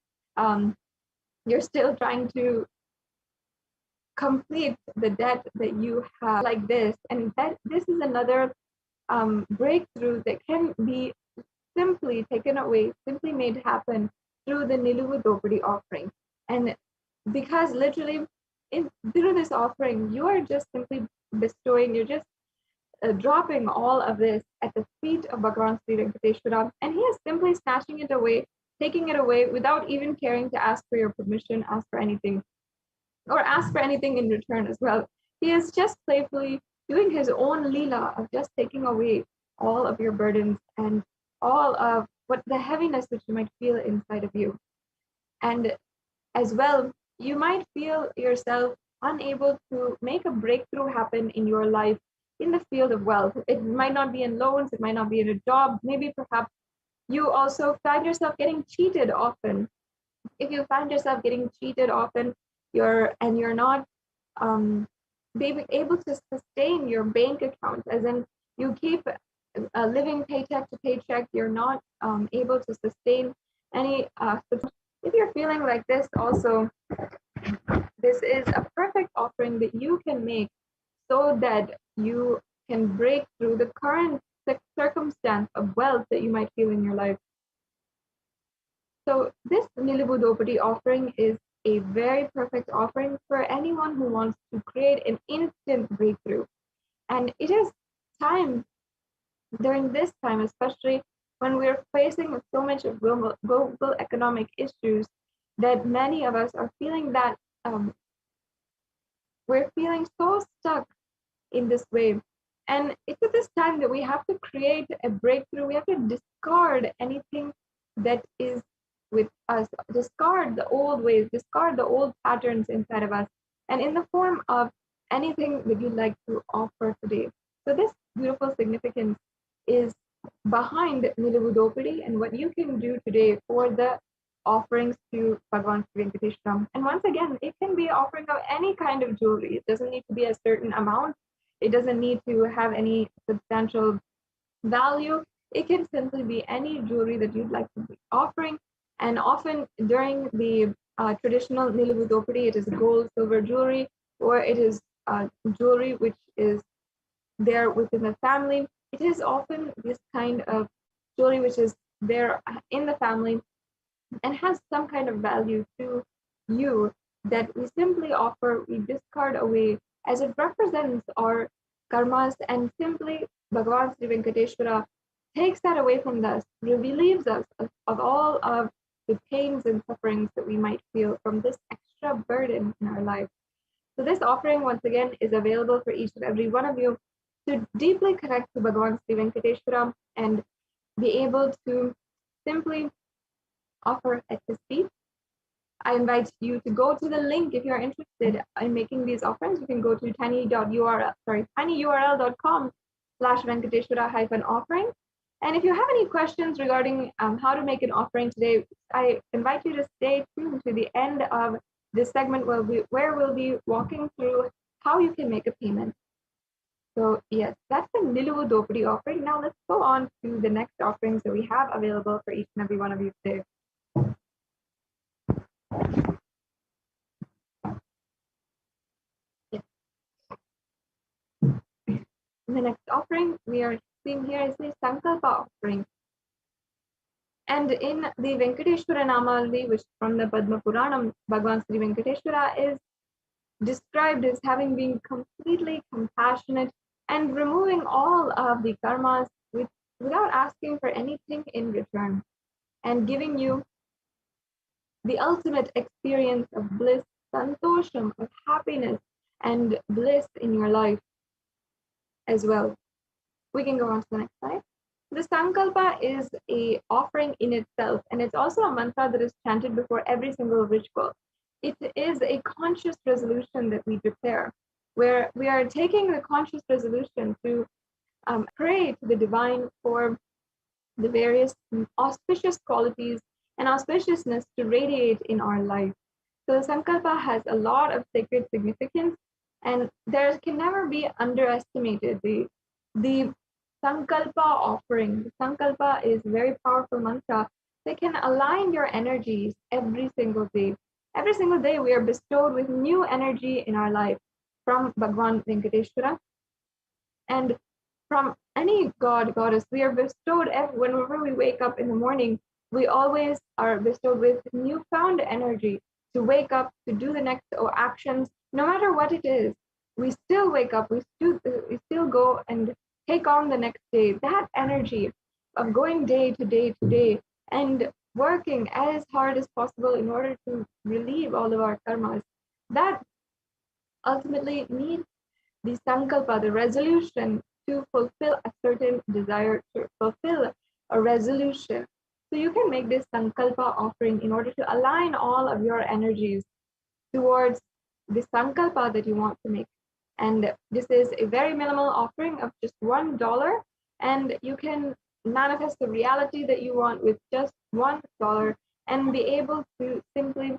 complete the debt that you have like this. And that this is another breakthrough that can be simply taken away, simply made happen through the Niluvu Dopadi offering. And because literally through this offering, you are just simply bestowing, you're just dropping all of this at the feet of Bhagavan Sri Venkateshwara, and he is simply snatching it away, taking it away without even caring to ask for your permission, ask for anything, or ask for anything in return as well. He is just playfully doing his own leela of just taking away all of your burdens and all of what the heaviness which you might feel inside of you. And as well, you might feel yourself unable to make a breakthrough happen in your life in the field of wealth. It might not be in loans, it might not be in a job, maybe perhaps you also find yourself getting cheated often. If you find yourself getting cheated often, you're not able to sustain your bank account, as in you keep living paycheck to paycheck, you're not able to sustain any if you're feeling like this also, this is a perfect offering that you can make so that you can break through the current circumstance of wealth that you might feel in your life. So this Niluvu Dopadi offering is a very perfect offering for anyone who wants to create an instant breakthrough. And it is time, during this time, especially when we're facing so much of global economic issues, that many of us are feeling that we're feeling so stuck in this way. And it's at this time that we have to create a breakthrough. We have to discard anything that is with us, discard the old ways, discard the old patterns inside of us, and in the form of anything that you'd like to offer today. So this beautiful significance is behind Niluvudopadi and what you can do today for the offerings to Bhagavan Venkateshwara. And once again, it can be offering of any kind of jewelry. It doesn't need to be a certain amount. It doesn't need to have any substantial value. It can simply be any jewelry that you'd like to be offering. And often during the traditional Niluvudopadi, it is gold, silver jewelry, or it is jewelry which is there within the family. It is often this kind of jewelry which is there in the family and has some kind of value to you that we simply offer, we discard away as it represents our karmas, and simply Bhagavan Sri Venkateshwara takes that away from us, relieves us of all of the pains and sufferings that we might feel from this extra burden in our life. So this offering, once again, is available for each and every one of you to deeply connect to Bhagavan Sri Venkateshwara and be able to simply offer at his feet. I invite you to go to the link if you're interested in making these offerings. You can go to tinyurl.com/Venkateshwara-offering. And if you have any questions regarding how to make an offering today, I invite you to stay tuned to the end of this segment where we'll be walking through how you can make a payment. So yes, that's the Niluvudopadi offering. Now let's go on to the next offerings that we have available for each and every one of you today. The next offering we are seeing here is the Sankalpa offering. And in the Venkateshwara Namavali, which from the Padma Puranam, Bhagavan Sri Venkateshwara is described as having been completely compassionate and removing all of the karmas without asking for anything in return, and giving you the ultimate experience of bliss, santosham, of happiness and bliss in your life as well. We can go on to the next slide. The Sankalpa is a offering in itself, and it's also a mantra that is chanted before every single ritual. It is a conscious resolution that we declare, where we are taking the conscious resolution to pray to the divine for the various auspicious qualities and auspiciousness to radiate in our life. So the Sankalpa has a lot of sacred significance, and there can never be underestimated. The Sankalpa offering, the Sankalpa is a very powerful mantra that can align your energies every single day. Every single day we are bestowed with new energy in our life from Bhagavan Venkateshwara and from any god, goddess. We are bestowed whenever we wake up in the morning. We always are bestowed with newfound energy to wake up, to do the next actions, no matter what it is. We still wake up, we still go and take on the next day. That energy of going day to day to day and working as hard as possible in order to relieve all of our karmas, that ultimately needs the sankalpa, the resolution to fulfill a certain desire, to fulfill a resolution. So you can make this sankalpa offering in order to align all of your energies towards the sankalpa that you want to make. And this is a very minimal offering of just $1, and you can manifest the reality that you want with just $1 and be able to simply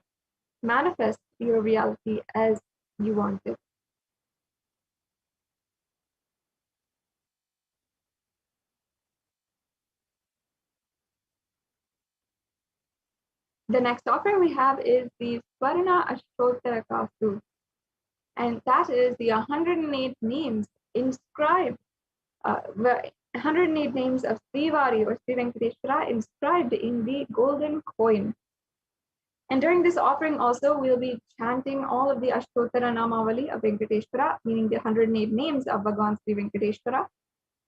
manifest your reality as you want it. The next offering we have is the Swarna Ashtottara Kasu, and that is the 108 names inscribed, 108 names of Srivari or Sri Venkateshwara inscribed in the golden coin. And during this offering also, we'll be chanting all of the Ashtottara Namavali of Venkateshwara, meaning the 108 names of Bhagavan Sri Venkateshwara.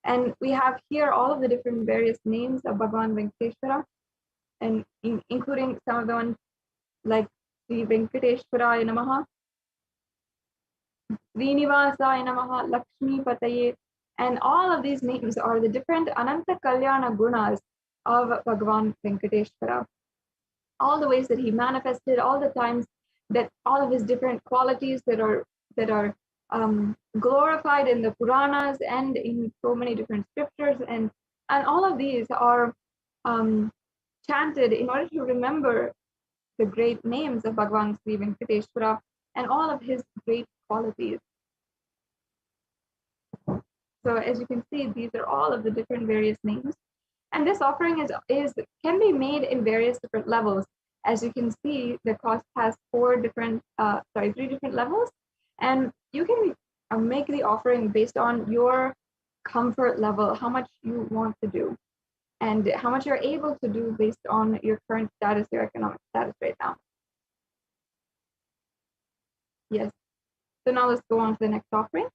And we have here all of the different various names of Bhagavan Venkateshwara, and including some of the ones like Sri Venkateshwara Namaha, Srinivasaya Namaha, Lakshmi Pataye, and all of these names are the different Ananta Kalyana Gunas of Bhagavan Venkateshwara. All the ways that he manifested, all the times that all of his different qualities that are glorified in the Puranas and in so many different scriptures, and all of these are chanted in order to remember the great names of Bhagavan Sri Venkateshwara and all of his great qualities. So as you can see, these are all of the different various names. And this offering can be made in various different levels. As you can see, the cost has three different levels. And you can make the offering based on your comfort level, how much you want to do, and how much you're able to do based on your current status, your economic status right now. Yes. So now let's go on to the next offering.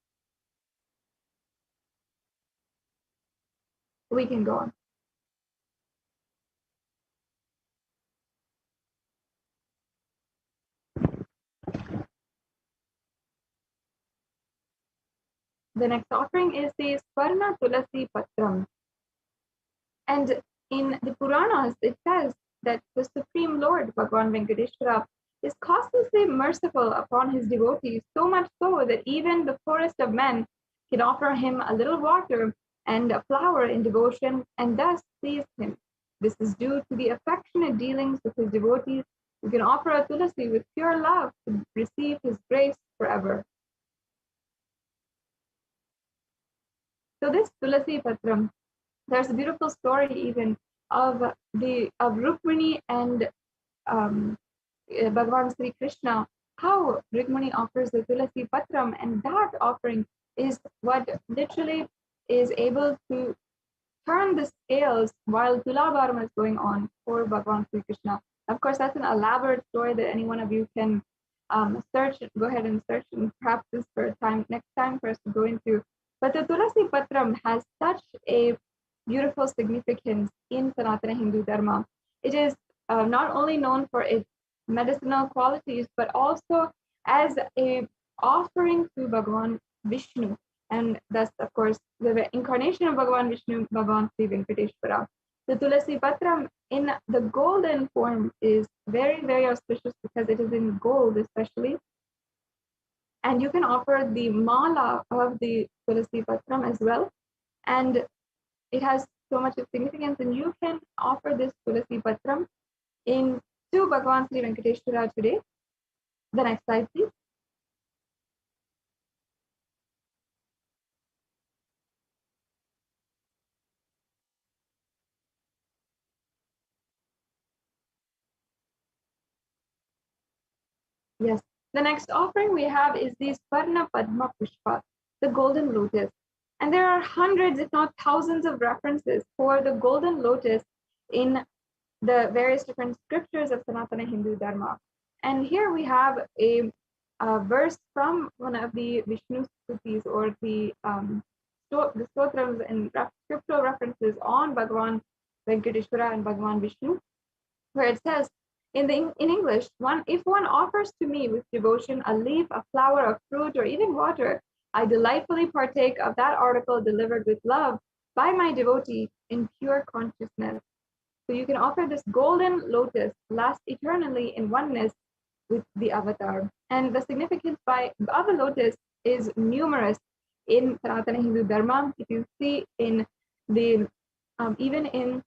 We can go on. The next offering is the Swarna Tulasi Patram. And in the Puranas, it says that the Supreme Lord, Bhagavan Venkateshwara, is causelessly merciful upon his devotees, so much so that even the poorest of men can offer him a little water and a flower in devotion and thus please him. This is due to the affectionate dealings with his devotees who can offer a tulasi with pure love to receive his grace forever. So this Tulasi Patram, there's a beautiful story even of Rukmini and Bhagavan Sri Krishna, how Rukmini offers the Tulasi Patram, and that offering is what literally is able to turn the scales while Tulabharam is going on for Bhagavan Sri Krishna. Of course, that's an elaborate story that any one of you can go ahead and search, and perhaps this for next time for us to go into. But the Tulasi Patram has such a beautiful significance in Sanatana Hindu Dharma. It is not only known for its medicinal qualities, but also as a offering to Bhagavan Vishnu. And thus, of course, the incarnation of Bhagavan Vishnu, Bhagavan Sri Venkateshwara. The Tulasi Patram in the golden form is very, very auspicious because it is in gold especially. And you can offer the mala of the Tulasi Patram as well. And it has so much of significance, and you can offer this Tulasi Patram to Bhagavan Sri Venkateshwara today. The next slide, please. Yes, the next offering we have is the Swarna Padma Pushpa, the golden lotus. And there are hundreds, if not thousands, of references for the golden lotus in the various different scriptures of Sanatana Hindu Dharma. And here we have a verse from one of the Vishnu Stutis, or the stotrams and scriptural references on Bhagavan Venkateshwara and Bhagavan Vishnu, where it says, in English, if one offers to me with devotion a leaf, a flower, a fruit, or even water, I delightfully partake of that article delivered with love by my devotee in pure consciousness. So you can offer this golden lotus, last eternally in oneness with the avatar. And the significance of a lotus is numerous in Sanatana Hindu Dharma. If you see in the even in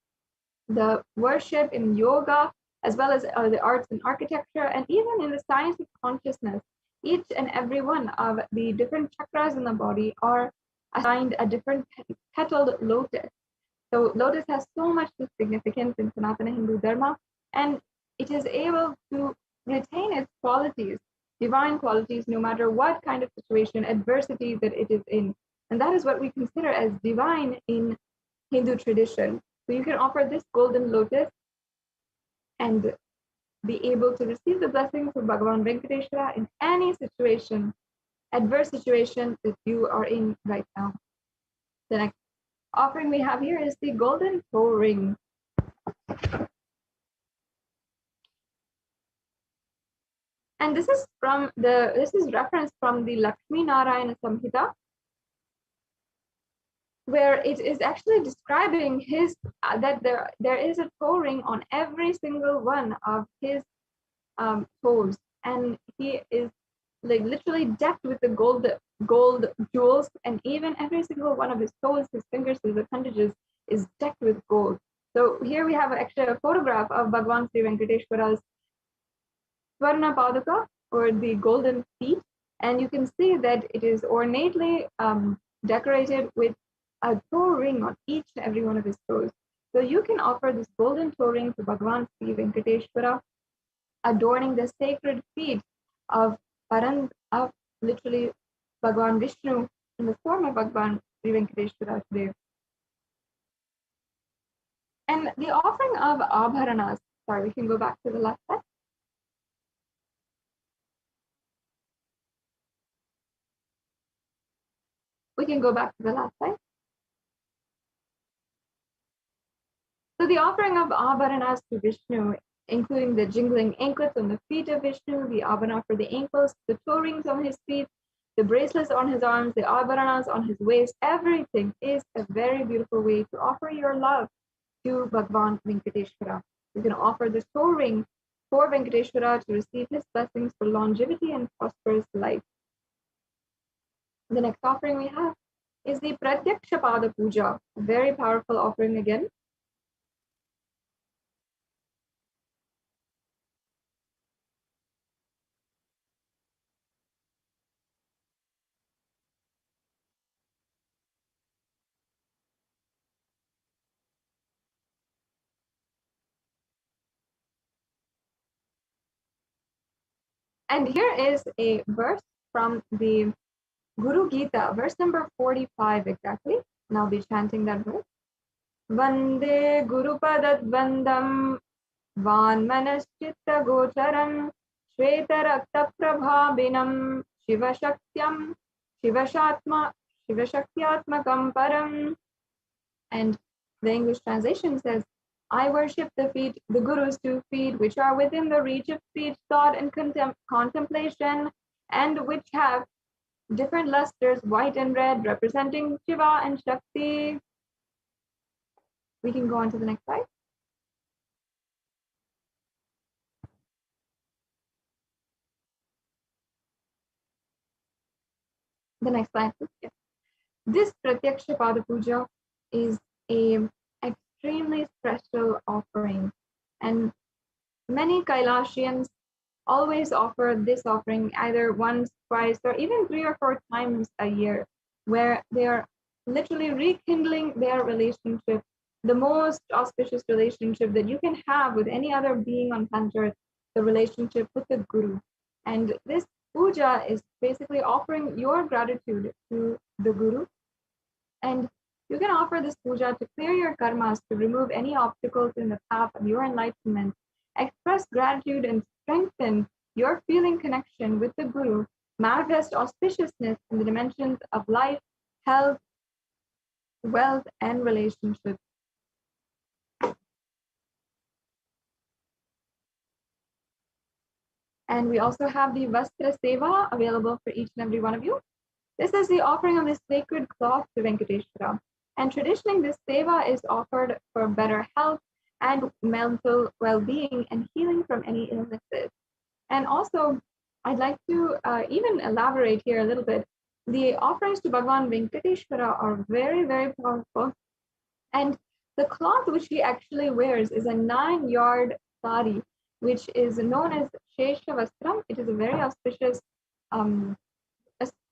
the worship, in yoga, as well as the arts and architecture, and even in the science of consciousness, each and every one of the different chakras in the body are assigned a different petaled lotus. So lotus has so much significance in Sanatana Hindu Dharma, and it is able to retain its qualities, divine qualities, no matter what kind of situation, adversity that it is in. And that is what we consider as divine in Hindu tradition. So you can offer this golden lotus and be able to receive the blessings of Bhagavan Venkateshwara in any situation, adverse situation that you are in right now. The next offering we have here is the golden toe ring. And this is referenced from the Lakshmi Narayana Samhita, where it is actually describing his that there is a toe ring on every single one of his toes, and he is like literally decked with the gold jewels, and even every single one of his toes, his fingers, his appendages is decked with gold. So here we have actually a photograph of Bhagavan Sri Venkateshwara's Swarna Padaka, or the golden feet, and you can see that it is ornately decorated with a toe ring on each and every one of his toes. So you can offer this golden toe ring to Bhagavan Sri Venkateshwara, adorning the sacred feet of literally Bhagavan Vishnu in the form of Bhagavan Sri Venkateshwara today. And the offering of abharanas, sorry, we can go back to the last slide. We can go back to the last slide. So the offering of abharanas to Vishnu, including the jingling anklets on the feet of Vishnu, the abharana for the ankles, the toe rings on his feet, the bracelets on his arms, the abharanas on his waist, everything is a very beautiful way to offer your love to Bhagavan Venkateshwara. You can offer the toe ring for Venkateshwara to receive his blessings for longevity and prosperous life. The next offering we have is the Pratyaksha Pada Puja, a very powerful offering again. And here is a verse from the Guru Gita, verse number 45 exactly, and I'll be chanting that verse. Vande Guru Padat Vandam Van Manaschitta Gocharam Shveta Rakta Prabhabinam Shiva Shaktyam Shivashakyatmakam Param. And the English translation says, I worship the feet, the Guru's 2 feet, which are within the reach of speech, thought, and contemplation, and which have different lusters, white and red, representing Shiva and Shakti. We can go on to the next slide. The next slide, please. Yeah. This Pratyaksha Pada Puja is a extremely special offering, and many Kailashians always offer this offering either once, twice, or even 3 or 4 times a year, where they are literally rekindling their relationship, the most auspicious relationship that you can have with any other being on planet Earth, the relationship with the Guru. And this puja is basically offering your gratitude to the Guru. And you can offer this puja to clear your karmas, to remove any obstacles in the path of your enlightenment, express gratitude and strengthen your feeling connection with the Guru, manifest auspiciousness in the dimensions of life, health, wealth, and relationships. And we also have the Vastra Seva available for each and every one of you. This is the offering of the sacred cloth to Venkateshwara. And traditionally, this seva is offered for better health and mental well-being and healing from any illnesses. And also, I'd like to even elaborate here a little bit. The offerings to Bhagavan Venkateshwara are very, very powerful. And the cloth which he actually wears is a 9-yard sari, which is known as Shesha Vastram. It is a very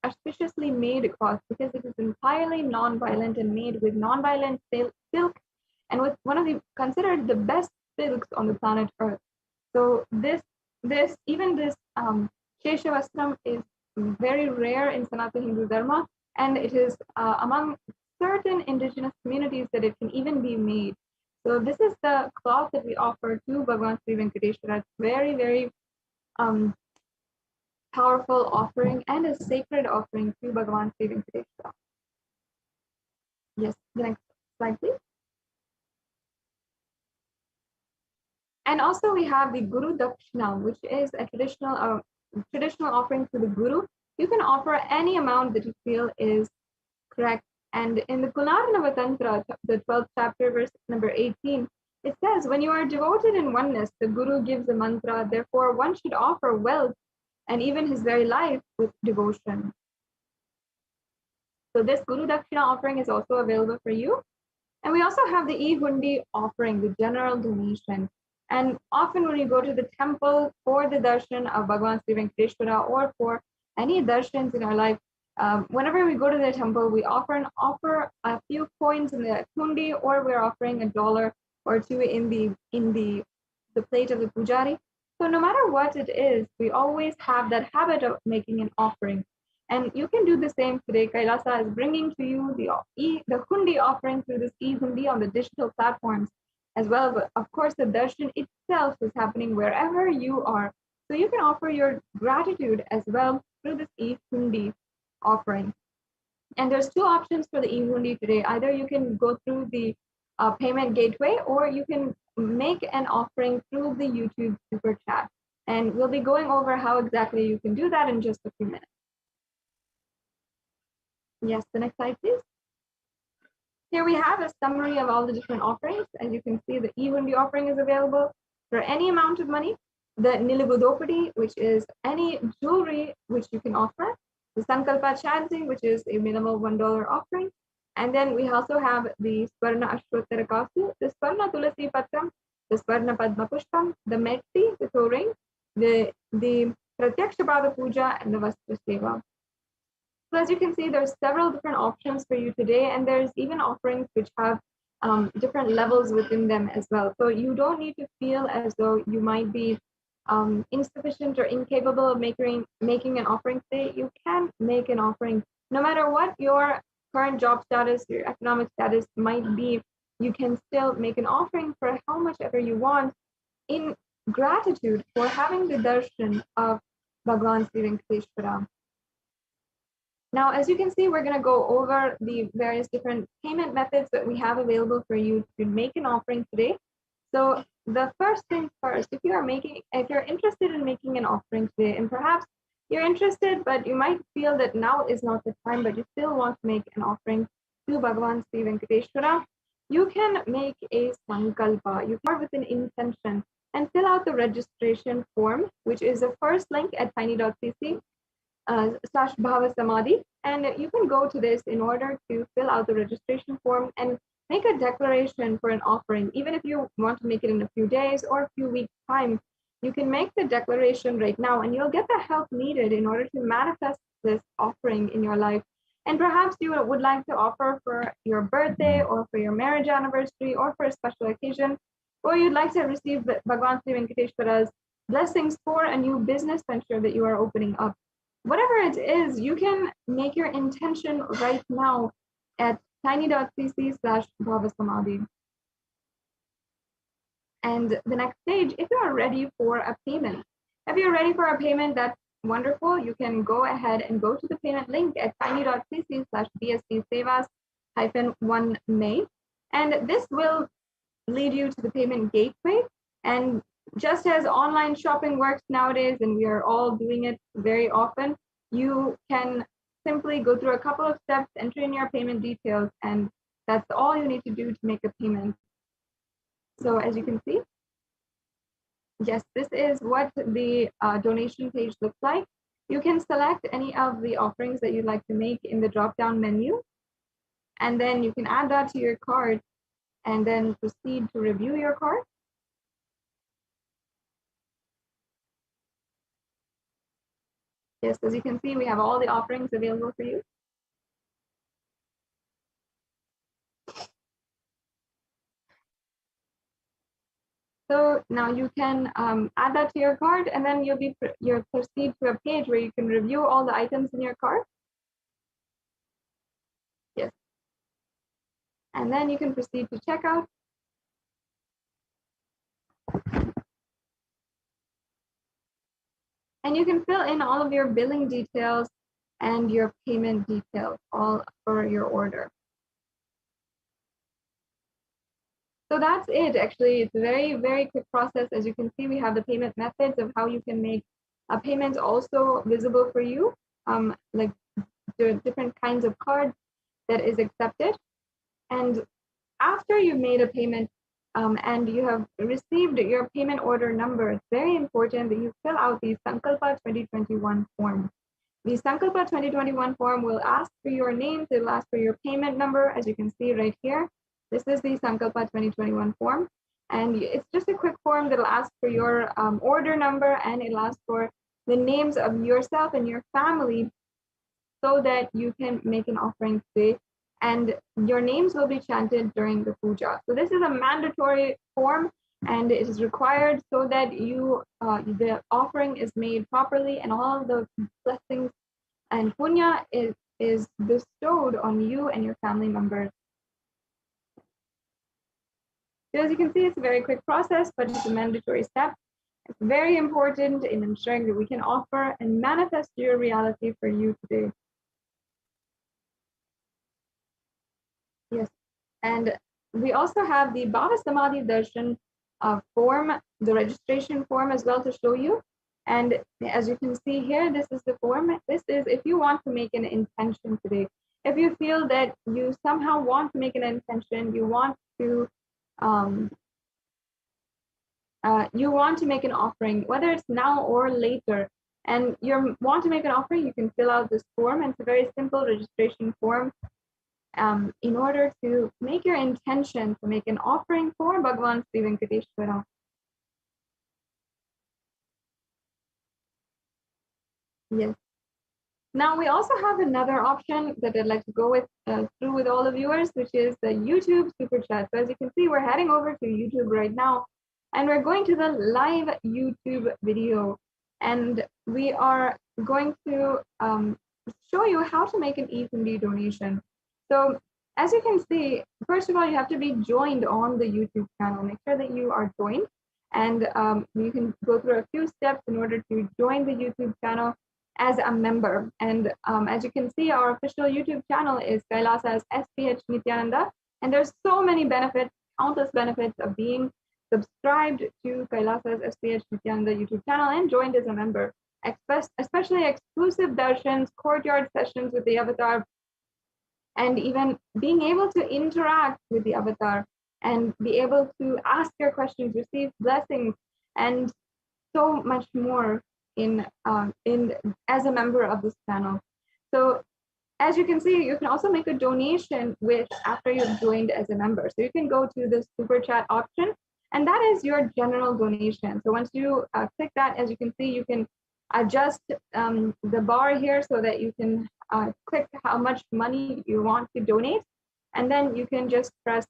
auspiciously made cloth because it is entirely non-violent and made with non-violent silk and with one of the considered the best silks on the planet Earth. So this Shesha Vastram is very rare in Sanatana Hindu Dharma, and it is among certain indigenous communities that it can even be made. So this is the cloth that we offer to Bhagavan Sri Venkateshwara. It's very, very powerful offering and a sacred offering to Bhagavan Sri Venkateshwara. Yes, the next slide, please. And also we have the Guru Dakshina, which is a traditional traditional offering to the Guru, you can offer any amount that you feel is correct. And in the Kunarnava Tantra, the 12th chapter, verse number 18, it says, when you are devoted in oneness, the Guru gives a mantra, therefore one should offer wealth and even his very life with devotion. So this Guru Dakshina offering is also available for you. And we also have the e-hundi offering, the general donation. And often when you go to the temple for the darshan of Bhagavan Sri Venkateshwara or for any darshans in our life, whenever we go to the temple, we offer a few coins in the hundi, or we're offering $1 or $2 in the plate of the pujari. So no matter what it is, we always have that habit of making an offering. And you can do the same today. Kailasa is bringing to you the hundi offering through this e-hundi on the digital platforms as well. But of course, the darshan itself is happening wherever you are. So you can offer your gratitude as well through this e-hundi offering. And there's two options for the e-hundi today. Either you can go through the payment gateway, or you can make an offering through the YouTube super chat. And we'll be going over how exactly you can do that in just a few minutes. Yes, the next slide, please. Here we have a summary of all the different offerings. As you can see, the e-hundi offering is available for any amount of money. The Nilibudopadi, which is any jewelry which you can offer. The Sankalpa chanting, which is a minimal $1 offering. And then we also have the Swarna Ashrottara Kasu, the Swarna Tulasi Patram, the Swarna Padma Pushpam, the Metti, the Thoring, the Pratyaksha Bhava Puja, and the Vastra Seva. So as you can see, there's several different options for you today, and there's even offerings which have different levels within them as well. So you don't need to feel as though you might be insufficient or incapable of making an offering today. You can make an offering no matter what your current job status, your economic status might be. You can still make an offering for how much ever you want in gratitude for having the darshan of Bhagavan Sri Venkateshwara. Now, as you can see, we're going to go over the various different payment methods that we have available for you to make an offering today. So the first thing first, if you're interested in making an offering today, and perhaps you're interested, but you might feel that now is not the time, but you still want to make an offering to Bhagavan Sri Venkateshwara, you can make a sankalpa. You can with an intention and fill out the registration form, which is the first link at tiny.cc. /Bhava Samadhi, and you can go to this in order to fill out the registration form and make a declaration for an offering. Even if you want to make it in a few days or a few weeks time, you can make the declaration right now, and you'll get the help needed in order to manifest this offering in your life. And perhaps you would like to offer for your birthday or for your marriage anniversary or for a special occasion, or you'd like to receive Bhagavan Sri Venkateshwara's blessings for a new business venture that you are opening up. Whatever it is, you can make your intention right now at tiny.cc/Bhava Samadhi. And the next stage, if you are ready for a payment, that's wonderful. You can go ahead and go to the payment link at tiny.cc/bscsevas-1May. And this will lead you to the payment gateway. And just as online shopping works nowadays, and we are all doing it very often, you can simply go through a couple of steps, enter in your payment details, and that's all you need to do to make a payment. So as you can see, yes, this is what the donation page looks like. You can select any of the offerings that you'd like to make in the drop-down menu, and then you can add that to your card and then proceed to review your card. Yes, as you can see, we have all the offerings available for you. So now you can add that to your card, and then you'll proceed to a page where you can review all the items in your cart. Yes. And then you can proceed to checkout. And you can fill in all of your billing details and your payment details, all for your order. So that's it, actually. It's a very, very quick process. As you can see, we have the payment methods of how you can make payments also visible for you, like the different kinds of cards that is accepted. And after you've made a payment and you have received your payment order number, it's very important that you fill out the Sankalpa 2021 form. The Sankalpa 2021 form will ask for your names, it will ask for your payment number, as you can see right here. This is the Sankalpa 2021 form. And it's just a quick form that will ask for your order number, and it'll ask for the names of yourself and your family so that you can make an offering today. And your names will be chanted during the puja. So this is a mandatory form, and it is required so that you the offering is made properly, and all the blessings and punya is bestowed on you and your family members. So as you can see, it's a very quick process, but it's a mandatory step. It's very important in ensuring that we can offer and manifest your reality for you today. Yes, and we also have the Bhava Samadhi Darshan form, the registration form as well to show you. And as you can see here, this is the form. This is if you want to make an intention today. If you feel that you somehow want to make an intention, you want to make an offering, whether it's now or later, and you want to make an offering, you can fill out this form. And it's a very simple registration form in order to make your intention to make an offering for Bhagavan Sri Venkateshwara. Yes. Now we also have another option that I'd like to go through with all the viewers, which is the YouTube Super Chat. So as you can see, we're heading over to YouTube right now, and we're going to the live YouTube video, and we are going to show you how to make an e-hundi donation. So as you can see, first of all, you have to be joined on the YouTube channel. Make sure that you are joined, and you can go through a few steps in order to join the YouTube channel as a member. And as you can see, our official YouTube channel is Kailasa's HDH Nithyananda, and there's so many benefits, countless benefits of being subscribed to Kailasa's HDH Nithyananda YouTube channel and joined as a member, especially exclusive darshans, courtyard sessions with the avatar, and even being able to interact with the avatar and be able to ask your questions, receive blessings, and so much more in as a member of this channel. So as you can see, you can also make a donation after you've joined as a member. So you can go to the super chat option, and that is your general donation. So once you click that, as you can see, you can adjust the bar here so that you can click how much money you want to donate, and then you can just press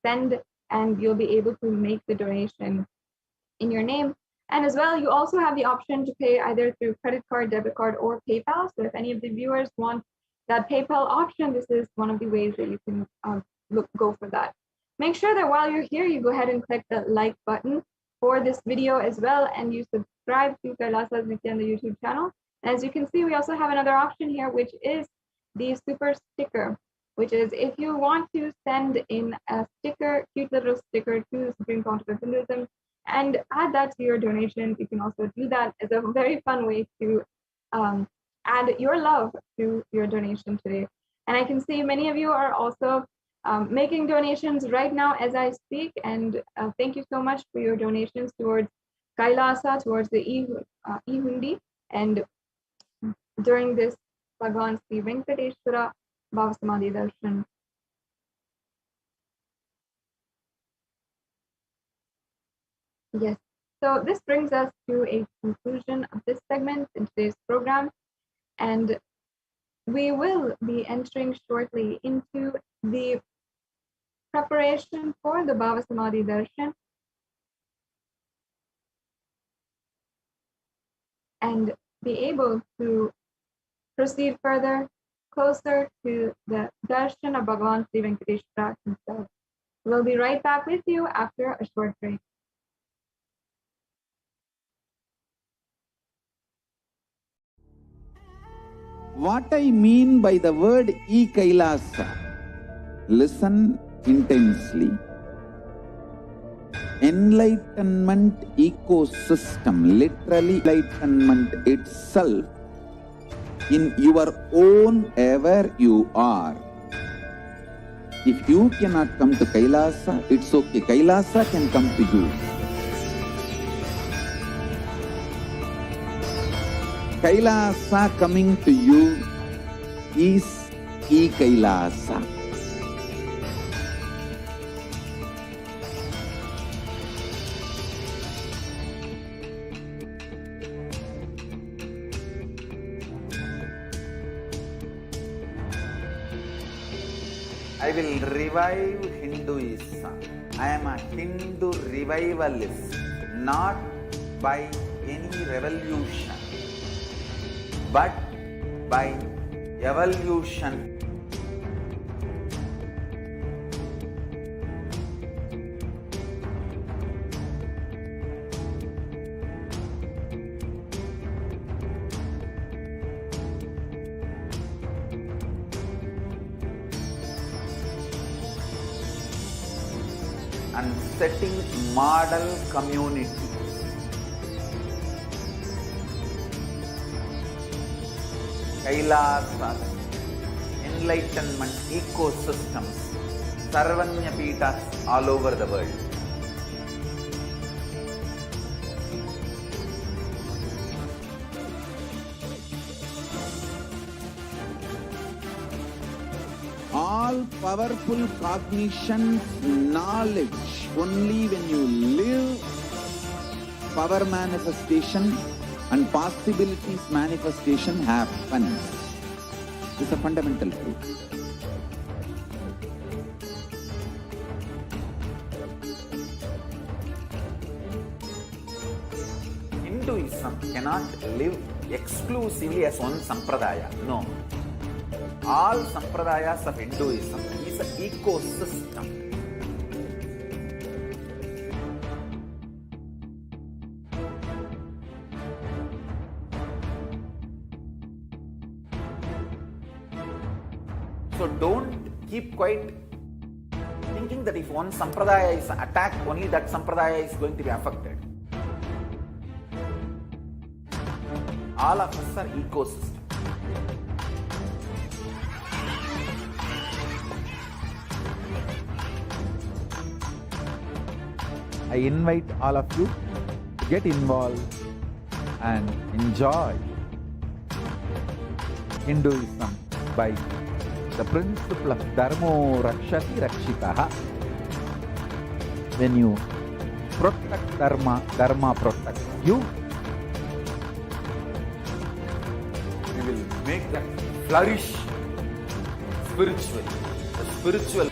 send, and you'll be able to make the donation in your name. And as well, you also have the option to pay either through credit card, debit card, or PayPal. So if any of the viewers want that PayPal option, this is one of the ways that you can go for that. Make sure that while you're here, you go ahead and click the like button for this video as well, and you subscribe to Kailasa's Nithyananda YouTube channel. And as you can see, we also have another option here, which is the super sticker, which is if you want to send in a sticker, cute little sticker to Supreme Council of Hinduism, and add that to your donation. You can also do that as a very fun way to add your love to your donation today. And I can see many of you are also making donations right now as I speak, and thank you so much for your donations towards Kailasa, towards the e-hundi, and during this Bhagavan Sri Venkateshwara Bhava Samadhi Darshan. Yes, so this brings us to a conclusion of this segment in today's program, and we will be entering shortly into the preparation for the Bhava Samadhi Darshan, and be able to proceed further, closer to the Darshan of Bhagavan Sri Venkateshwara himself. We'll be right back with you after a short break. What I mean by the word e-Kailasa, listen intensely. enlightenment ecosystem, literally enlightenment itself, in your own wherever you are. If you cannot come to Kailasa, it's okay. Kailasa can come to you. Kailasa coming to you is e-Kailasa. I will revive Hinduism. I am a Hindu revivalist, not by any revolution, but by evolution. And setting model community. Kailasa, enlightenment ecosystems, Sarvanya Pitas all over the world. All powerful cognition, knowledge, only when you live power manifestation and possibilities manifestation happens. It's a fundamental truth. Hinduism cannot live exclusively as one sampradaya. No. All sampradayas of Hinduism is an ecosystem. So don't keep quiet thinking that if one sampradaya is attacked, only that sampradaya is going to be affected. All of us are ecosystems. I invite all of you to get involved and enjoy Hinduism by the principle of Dharmo Rakshati Rakshitaha. When you protect Dharma, Dharma protects you. We will make that flourish spiritually. The spiritual.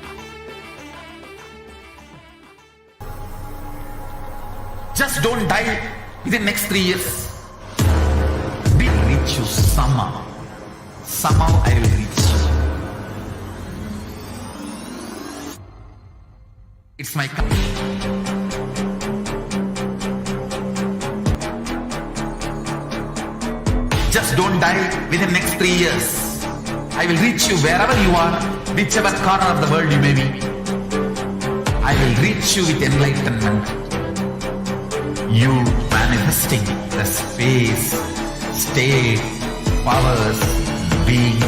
Just don't die within the next 3 years. We'll reach you somehow. Somehow I will reach you. It's my commitment. Just don't die within the next 3 years. I will reach you wherever you are, whichever corner of the world you may be. I will reach you with enlightenment. You manifesting the space, state, powers, being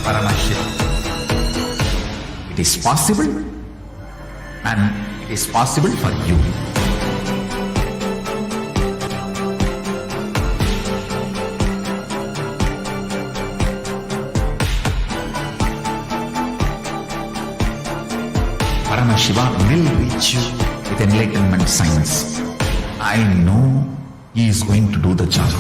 Paramashivoham. It is possible, and it is possible for you. Paramashivoham will reach you with enlightenment science. I know he is going to do the job.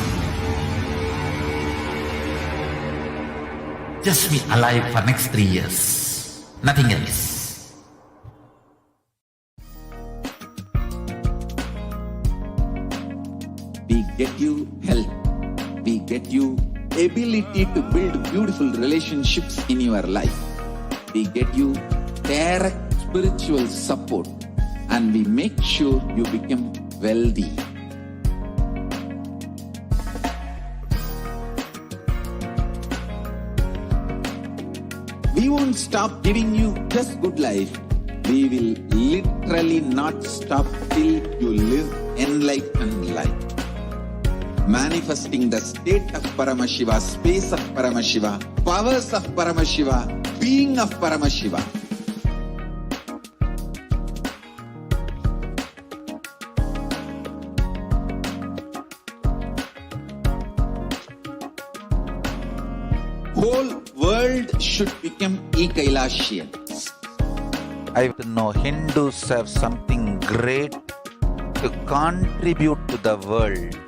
Just be alive for next 3 years. Nothing else. We get you health. We get you ability to build beautiful relationships in your life. We get you direct spiritual support, and we make sure you become wealthy. We won't stop giving you just good life. we will literally not stop till you live enlightened life. Manifesting the state of Paramashiva, space of Paramashiva, powers of Paramashiva, being of Paramashiva. Whole world should become e-Kailashians. I want to know Hindus have something great to contribute to the world.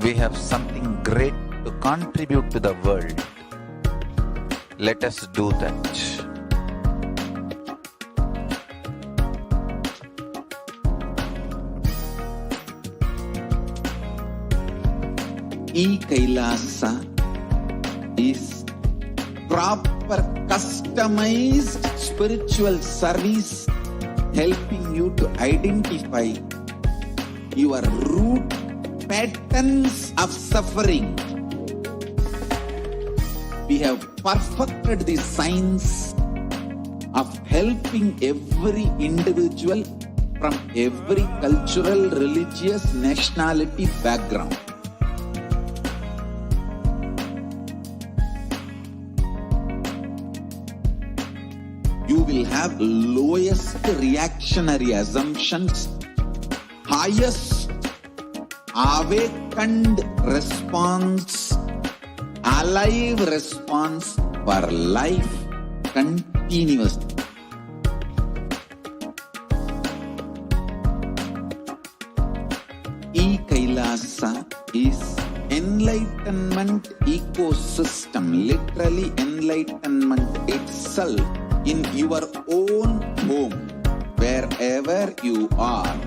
We have something great to contribute to the world. Let us do that. E-Kailasa is proper customized spiritual service helping you to identify your root patterns of suffering. We have perfected the science of helping every individual from every cultural, religious, nationality background. You will have lowest reactionary assumptions, highest awakened response, alive response for life continuously. E-Kailasa is enlightenment ecosystem, literally enlightenment itself in your own home, wherever you are.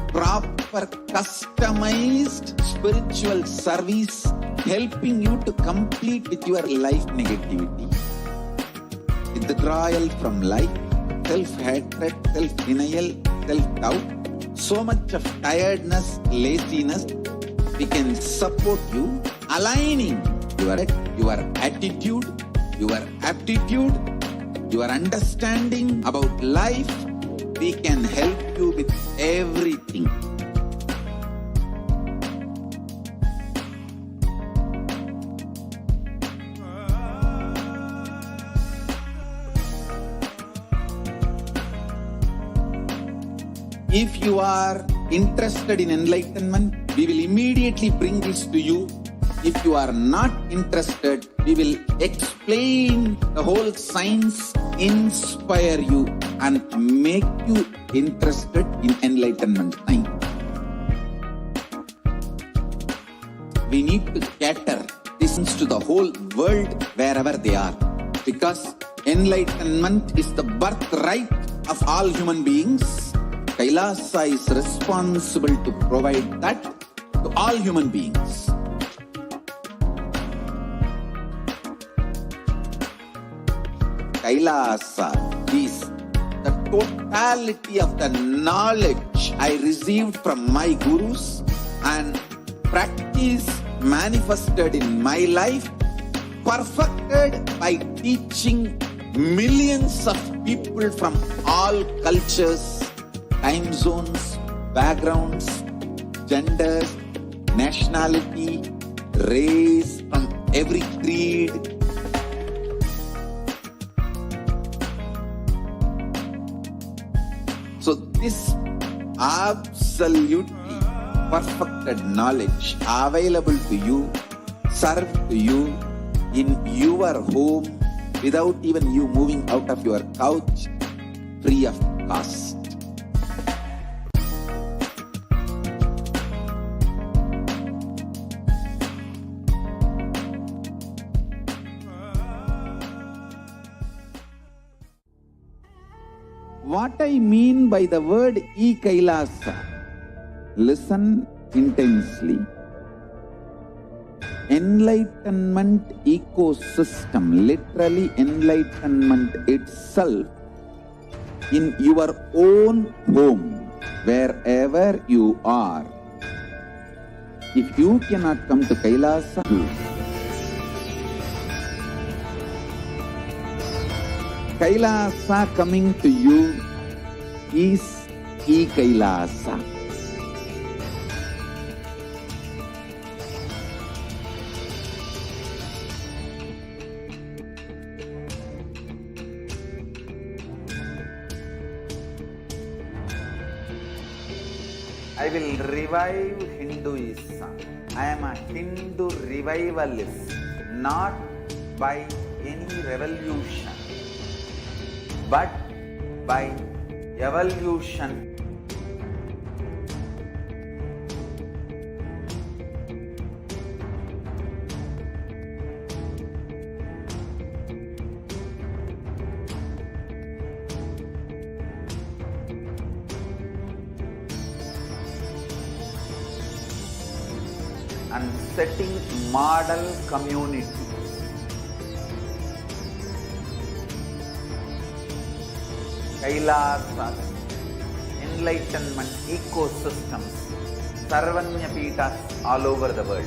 Proper customized spiritual service helping you to complete with your life negativity. Withdrawal from life, self-hatred, self-denial, self-doubt, so much of tiredness, laziness, we can support you aligning your attitude, your aptitude, your understanding about life. We can help you with everything. If you are interested in enlightenment, we will immediately bring this to you. If you are not interested, we will explain the whole science, inspire you and make you interested in enlightenment time. We need to cater this to the whole world wherever they are, because enlightenment is the birthright of all human beings. Kailasa is responsible to provide that to all human beings. Kailasa is the totality of the knowledge I received from my gurus and practice manifested in my life, perfected by teaching millions of people from all cultures, time zones, backgrounds, genders, nationality, race, from every creed. So this absolutely perfected knowledge available to you, served to you in your home without even you moving out of your couch, free of cost. What I mean by the word e-Kailasa, listen intensely. Enlightenment ecosystem, literally enlightenment itself in your own home, wherever you are. If you cannot come to Kailasa, Kailasa coming to you is E-Kailasa. I will revive Hinduism. I am a Hindu revivalist, not by any revolution, but by evolution. And setting model community. Kailasa, enlightenment ecosystems, Sarvanya Pitas all over the world.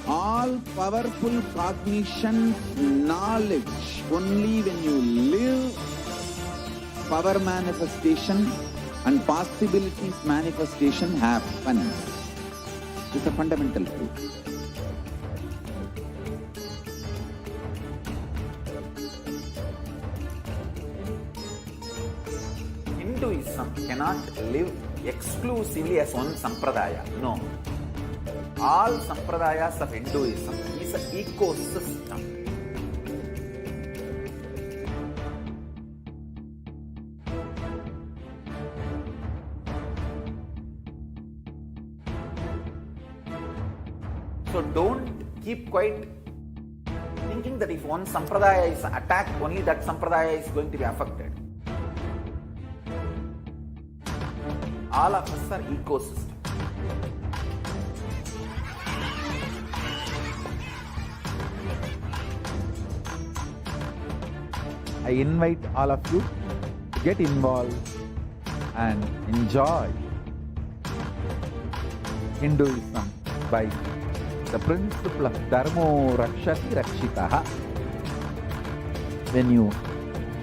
All powerful cognition, knowledge, only when you live power manifestation and possibilities manifestation happens. It's a fundamental truth. Hinduism cannot live exclusively as one sampradaya. No. All sampradayas of Hinduism is an ecosystem. So don't keep quiet thinking that if one sampradaya is attacked, only that sampradaya is going to be affected. All of us are ecosystem. I invite all of you to get involved and enjoy Hinduism by the principle of Dharmo Rakshati Rakshitaha. When you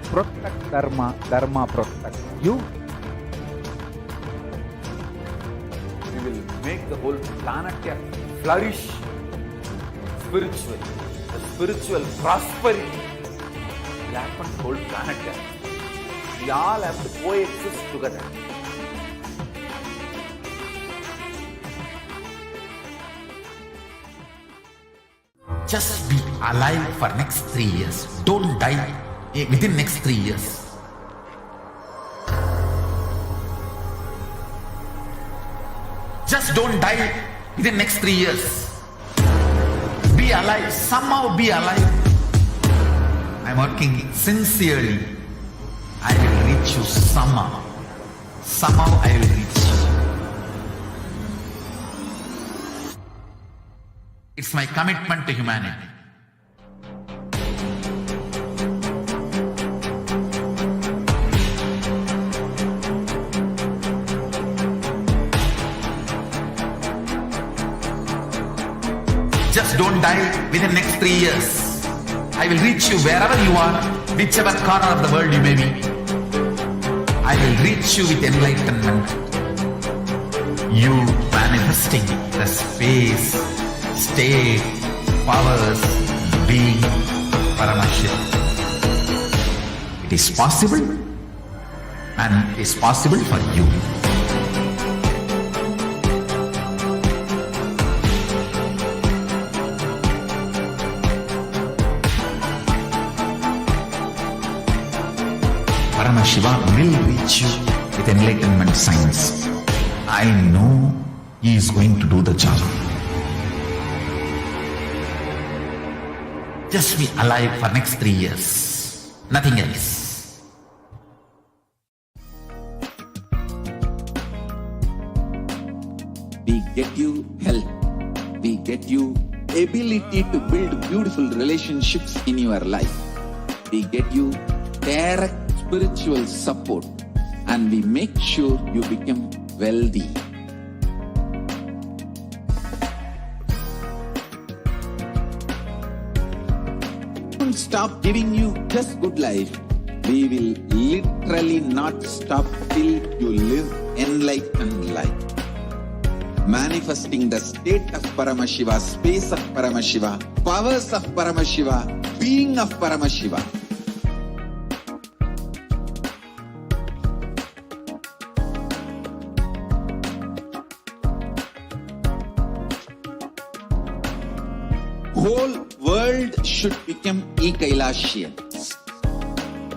protect Dharma, Dharma protects you. We will make the whole planet flourish spiritually. The spiritual prosperity will happen to the whole planet. We all have to coexist together. Just be alive for next 3 years. Don't die within next 3 years. Just don't die within next 3 years. Be alive. Somehow be alive. I'm working sincerely. I will reach you somehow. Somehow I will reach you. It's my commitment to humanity. Just don't die within next 3 years. I will reach you wherever you are, whichever corner of the world you may be. I will reach you with enlightenment. You manifesting the space, state, powers, being Paramashivoham. It is possible, and it is possible for you. Paramashiva will reach you with enlightenment science. I know he is going to do the job. Just be alive for next 3 years. Nothing else. We get you health. We get you ability to build beautiful relationships in your life. We get you direct spiritual support and we make sure you become wealthy. We won't stop giving you just good life. We will literally not stop till you live enlightened life. Manifesting the state of Paramashiva, space of Paramashiva, powers of Paramashiva, being of Paramashiva. Whole world should become e-Kailashians.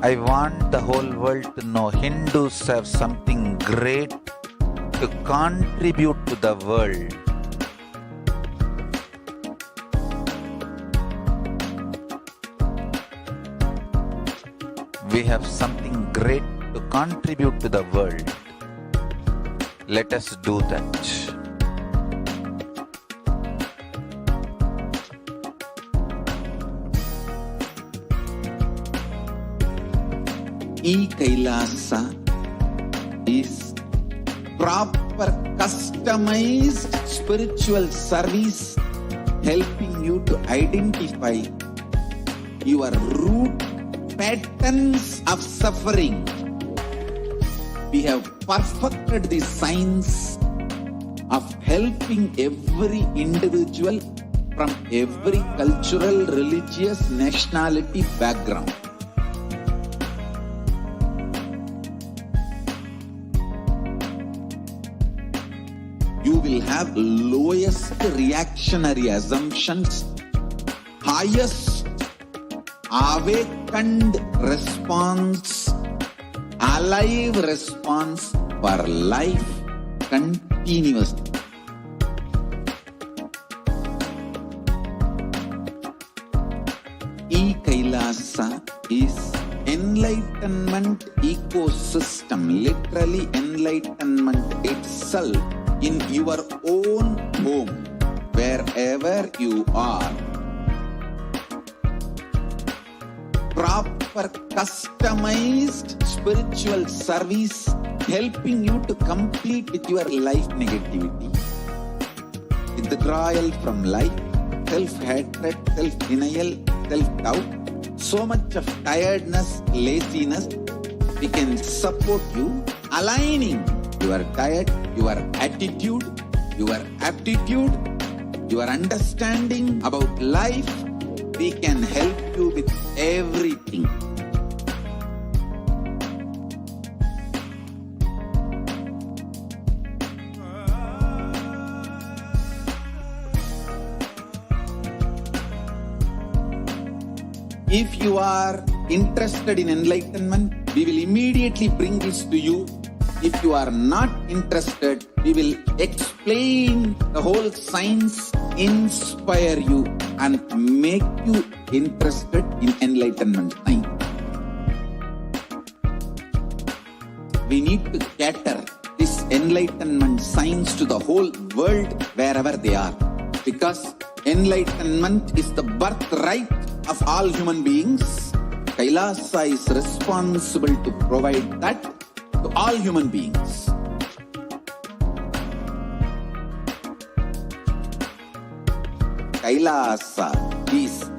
I want the whole world to know Hindus have something great to contribute to the world. We have something great to contribute to the world. Let us do that. E-Kailasa is proper customized spiritual service helping you to identify your root patterns of suffering. We have perfected the science of helping every individual from every cultural, religious, nationality background. You will have lowest reactionary assumptions, highest awakened response, alive response for life continuously. E-Kailasa is enlightenment ecosystem, literally enlightenment itself in your own home, wherever you are. Proper customized spiritual service helping you to complete with your life negativity, withdrawal from life, self-hatred, self-denial, self-doubt, so much of tiredness, laziness. We can support you aligning your diet, your attitude, your aptitude, your understanding about life. We can help you with everything. If you are interested in enlightenment, we will immediately bring this to you. If you are not interested, we will explain the whole science, inspire you and make you interested in enlightenment science. We need to cater this enlightenment science to the whole world wherever they are, because enlightenment is the birthright of all human beings. Kailasa is responsible to provide that to all human beings. Kailasa is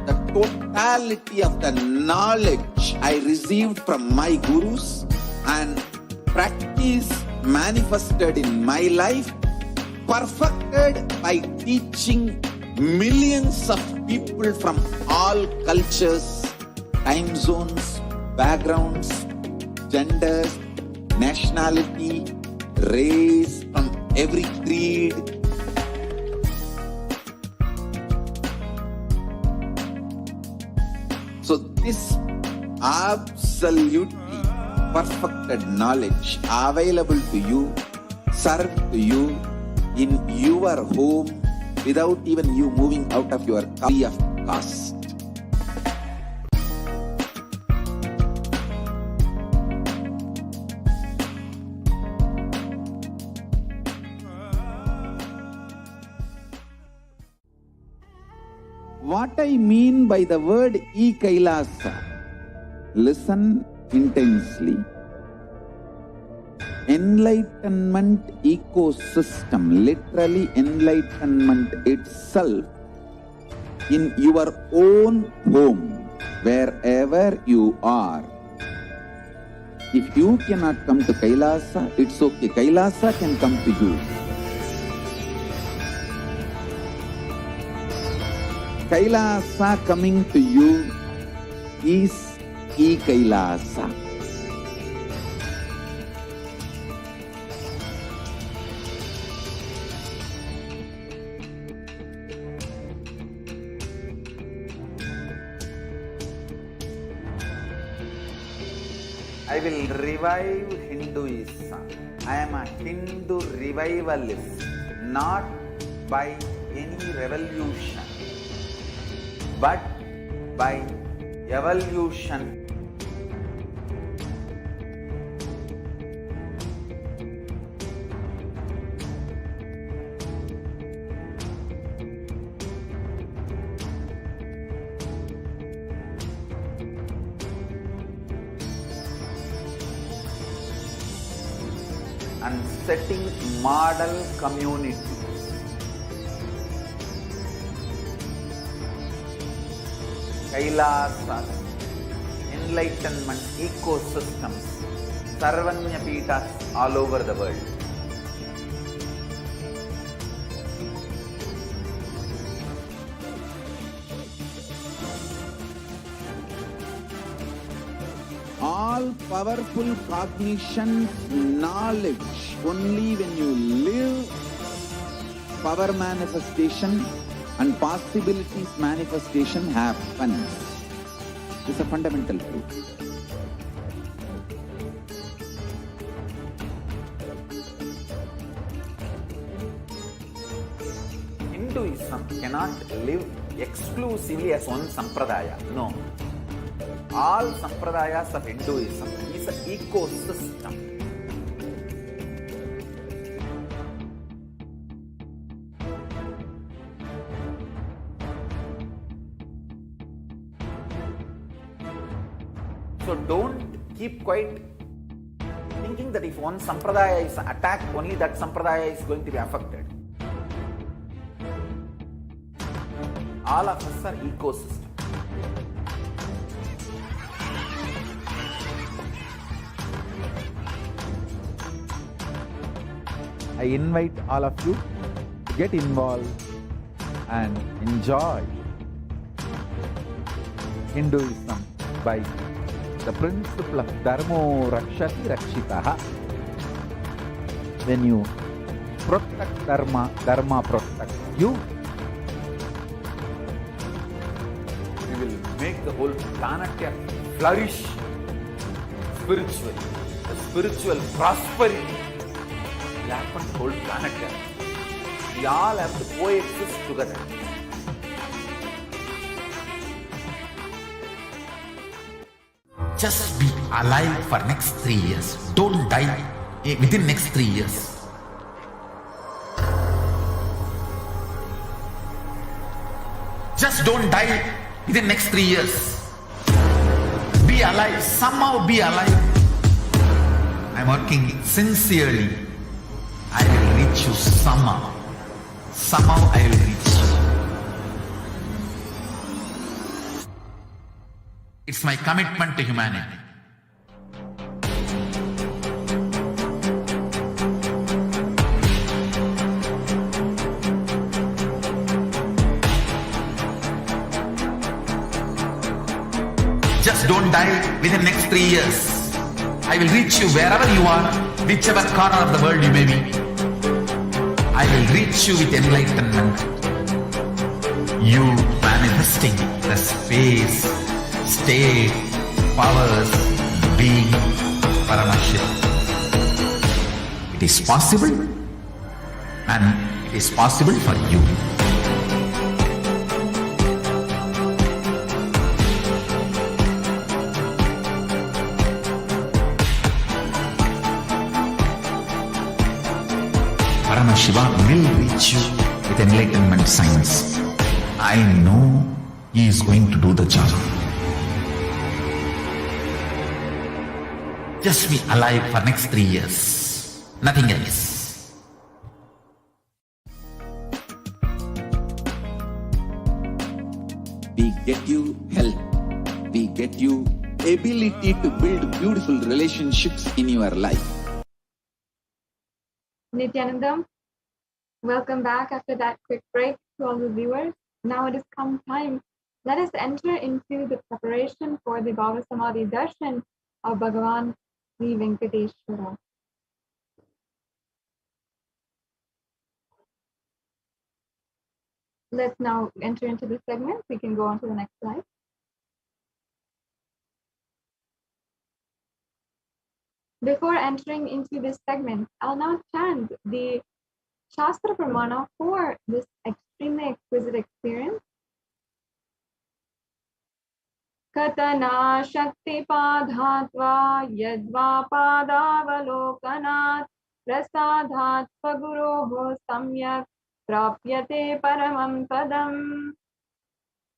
the totality of the knowledge I received from my gurus and practice manifested in my life, perfected by teaching millions of people from all cultures, time zones, backgrounds, genders, nationality, race, from every creed. So this absolutely perfected knowledge available to you, served to you in your home without even you moving out of your free of cost. What I mean by the word e-Kailasa, listen intensely. Enlightenment ecosystem, literally enlightenment itself, in your own home, wherever you are. If you cannot come to Kailasa, it's okay. Kailasa can come to you. Kailasa coming to you is e-Kailasa. I will revive Hinduism. I am a Hindu revivalist, not by any revolution, but by evolution. And setting model communities. Kailasas, enlightenment ecosystems, Sarvanya Pitas all over the world. All powerful cognition, knowledge, only when you live, power manifestation and possibilities manifestation happens. This is a fundamental truth. Hinduism cannot live exclusively as one sampradaya. No. All sampradayas of Hinduism is an ecosystem. So don't keep quiet thinking that if one sampradaya is attacked, only that sampradaya is going to be affected. All of us are ecosystem. I invite all of you to get involved and enjoy Hinduism by the principle of Dharmo Rakshati Rakshitaha. When you protect Dharma, Dharma protects you. We will make the whole planet flourish spiritually. The spiritual prosperity will happen to the whole planet. We all have to coexist together. Just be alive for next 3 years. Don't die within next 3 years. Just don't die within next 3 years. Be alive. Somehow be alive. I'm working sincerely. I will reach you somehow. Somehow I will reach you. It's my commitment to humanity. Just don't die within next 3 years. I will reach you wherever you are, whichever corner of the world you may be. I will reach you with enlightenment. You manifesting the space, state, powers, being Paramashivoham. It is possible, and it is possible for you. Paramashivoham will reach you with enlightenment science. I know he is going to do the job. Just be alive for next 3 years. Nothing else. We get you health. We get you ability to build beautiful relationships in your life. Nithyanandam, welcome back after that quick break to all the viewers. Now it has come time. Let us enter into the preparation for the Bhava Samadhi Darshan of Bhagavan Sri Venkateshwara. Let's now enter into the segment. We can go on to the next slide. Before entering into this segment, I'll now chant the Shastra Pramana for this extremely exquisite experience. Katana Shakti Padhatva Yadva Padavalokanat Prasadhat Paguroho Samyak Prapyate Paramam Padam.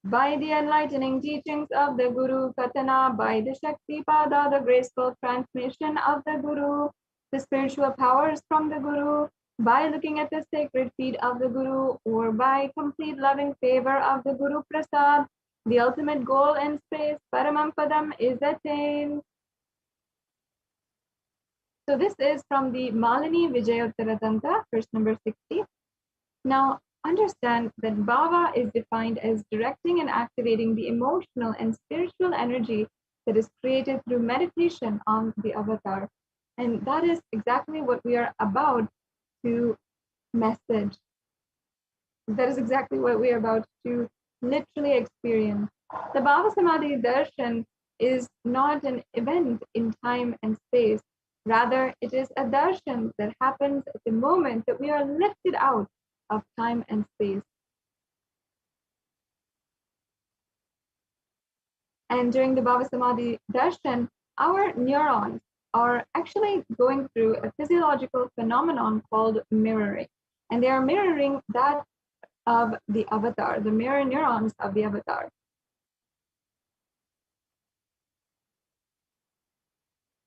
By the enlightening teachings of the Guru, Katana, by the Shakti Pada, the graceful transmission of the Guru, the spiritual powers from the Guru, by looking at the sacred feet of the Guru, or by complete loving favor of the Guru Prasad, the ultimate goal in space, Paramam Padam, is attained. So this is from the Malini Vijayottara Tantra, verse number 60. Now, understand that Bhava is defined as directing and activating the emotional and spiritual energy that is created through meditation on the avatar. And that is exactly what we are about to message. That is exactly what we are about to literally experience. The Bhava Samadhi Darshan is not an event in time and space. Rather, it is a darshan that happens at the moment that we are lifted out of time and space. And during the Bhava Samadhi Darshan, our neurons are actually going through a physiological phenomenon called mirroring. And they are mirroring that of the avatar, the mirror neurons of the avatar.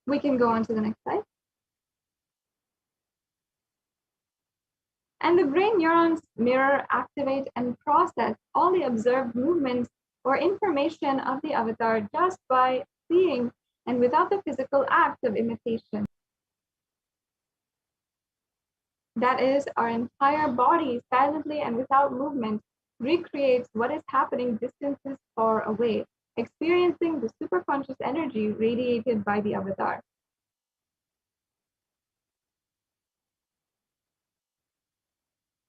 We can go on to the next slide. And the brain neurons mirror, activate, and process all the observed movements or information of the avatar just by seeing and without the physical act of imitation. That is, our entire body, silently and without movement, recreates what is happening distances far away, experiencing the superconscious energy radiated by the avatar.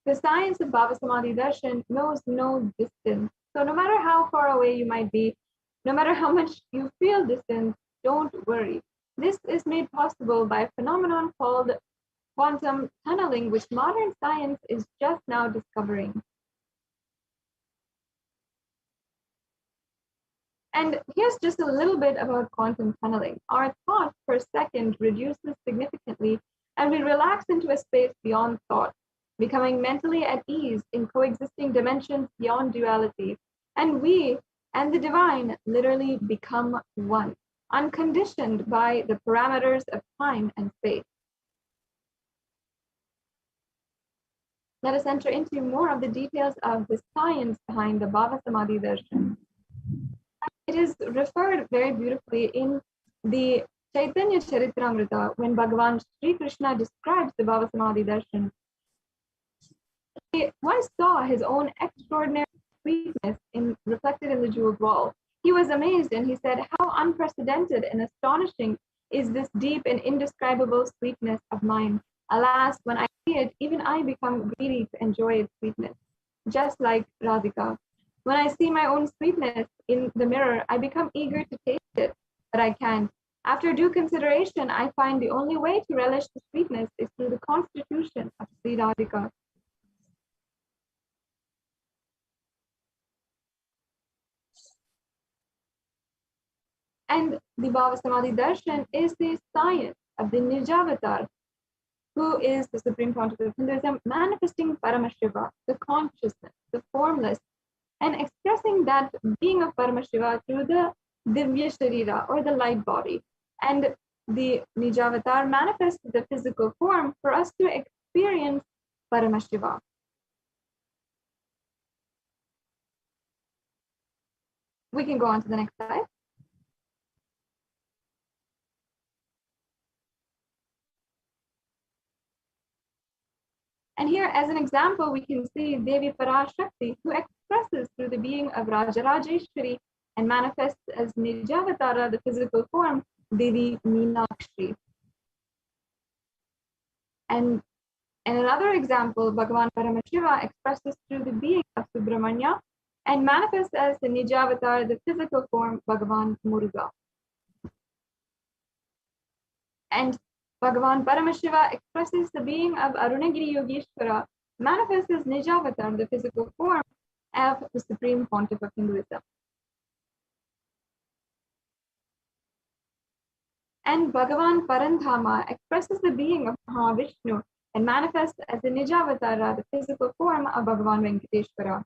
The science of Bhava Samadhi Darshan knows no distance. So no matter how far away you might be, no matter how much you feel distant, don't worry. This is made possible by a phenomenon called quantum tunneling, which modern science is just now discovering. And here's just a little bit about quantum tunneling. Our thought per second reduces significantly, and we relax into a space beyond thought, becoming mentally at ease in coexisting dimensions beyond duality. And we and the divine literally become one, unconditioned by the parameters of time and space. Let us enter into more of the details of the science behind the Bhava Samadhi Darshan. It is referred very beautifully in the Chaitanya Charitamrita when Bhagavan Sri Krishna describes the Bhava Samadhi Darshan. He once saw his own extraordinary sweetness reflected in the jeweled wall. He was amazed and he said, "How unprecedented and astonishing is this deep and indescribable sweetness of mine. Alas, when I see it, even I become greedy to enjoy its sweetness, just like Radhika. When I see my own sweetness in the mirror, I become eager to taste it, but I can't. After due consideration, I find the only way to relish the sweetness is through the constitution of Sri Radhika." And the Bhava Samadhi Darshan is the science of the Nijavatar, who is the supreme pontiff of Hinduism, manifesting Paramashiva, the consciousness, the formless, and expressing that being of Paramashiva through the Divya Sharira or the light body. And the Nijavatar manifests the physical form for us to experience Paramashiva. We can go on to the next slide. And here, as an example, we can see Devi Parashakti, who expresses through the being of Rajarajeshwari and manifests as Nijavatara, the physical form, Devi Meenakshi. And in another example, Bhagavan Paramashiva expresses through the being of Subramanya and manifests as the Nijavatar, the physical form, Bhagavan Muruga. And Bhagavan Paramashiva expresses the being of Arunagiri Yogeshwara, manifests as Nijavatar, the physical form of the Supreme Pontiff of Hinduism. And Bhagavan Parandhama expresses the being of Mahavishnu and manifests as the Nijavatara, the physical form of Bhagavan Venkateshwara.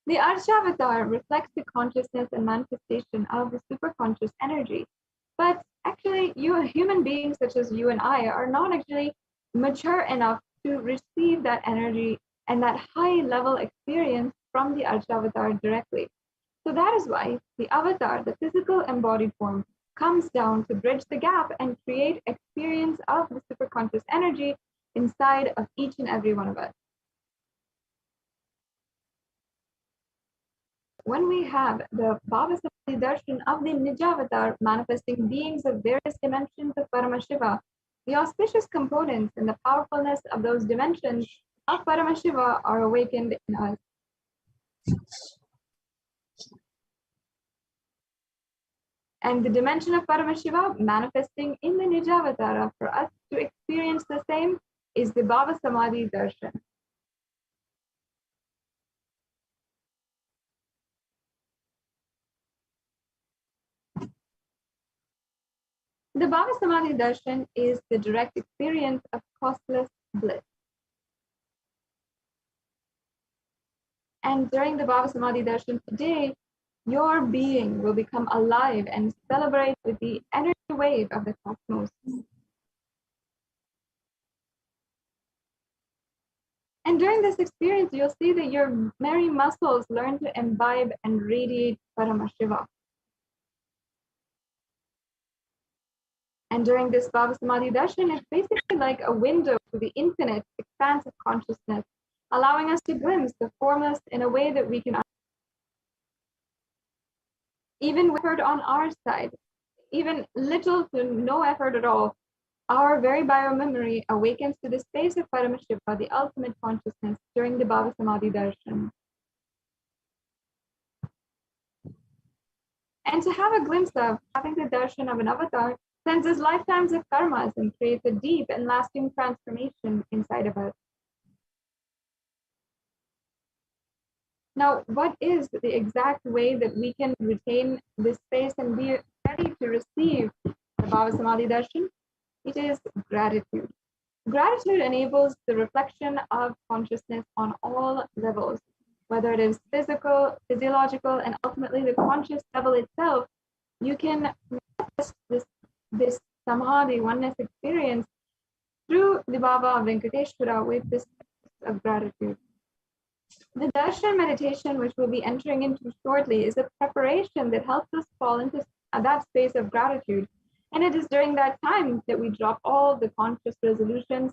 The Archavatar reflects the consciousness and manifestation of the superconscious energy. But actually, human beings such as you and I are not actually mature enough to receive that energy and that high level experience from the Archavatar directly. So that is why the avatar, the physical embodied form, comes down to bridge the gap and create experience of the superconscious energy inside of each and every one of us. When we have the Bhava Samadhi Darshan of the Nijavatar manifesting beings of various dimensions of Paramashiva, the auspicious components and the powerfulness of those dimensions of Paramashiva are awakened in us. And the dimension of Paramashiva manifesting in the Nijavatara for us to experience the same is the Bhava Samadhi Darshan. The Bhava Samadhi Darshan is the direct experience of costless bliss. And during the Bhava Samadhi Darshan today, your being will become alive and celebrate with the energy wave of the cosmos. And during this experience, you'll see that your merry muscles learn to imbibe and radiate Paramashiva. And during this Bhava Samadhi Darshan, it's basically like a window to the infinite expanse of consciousness, allowing us to glimpse the formless in a way that we can even with effort on our side, even little to no effort at all, our very biomemory awakens to the space of Paramashiva, the ultimate consciousness, during the Bhava Samadhi Darshan. And to have a glimpse of having the darshan of an avatar cleanses lifetimes of karmas and creates a deep and lasting transformation inside of us. Now, what is the exact way that we can retain this space and be ready to receive the Bhava Samadhi Darshan? It is gratitude. Gratitude enables the reflection of consciousness on all levels, whether it is physical, physiological, and ultimately the conscious level itself. You can manifest this Samadhi oneness experience through the Bhava of Venkateshwara with this of gratitude. The darshan meditation, which we'll be entering into shortly, is a preparation that helps us fall into that space of gratitude. And it is during that time that we drop all the conscious resolutions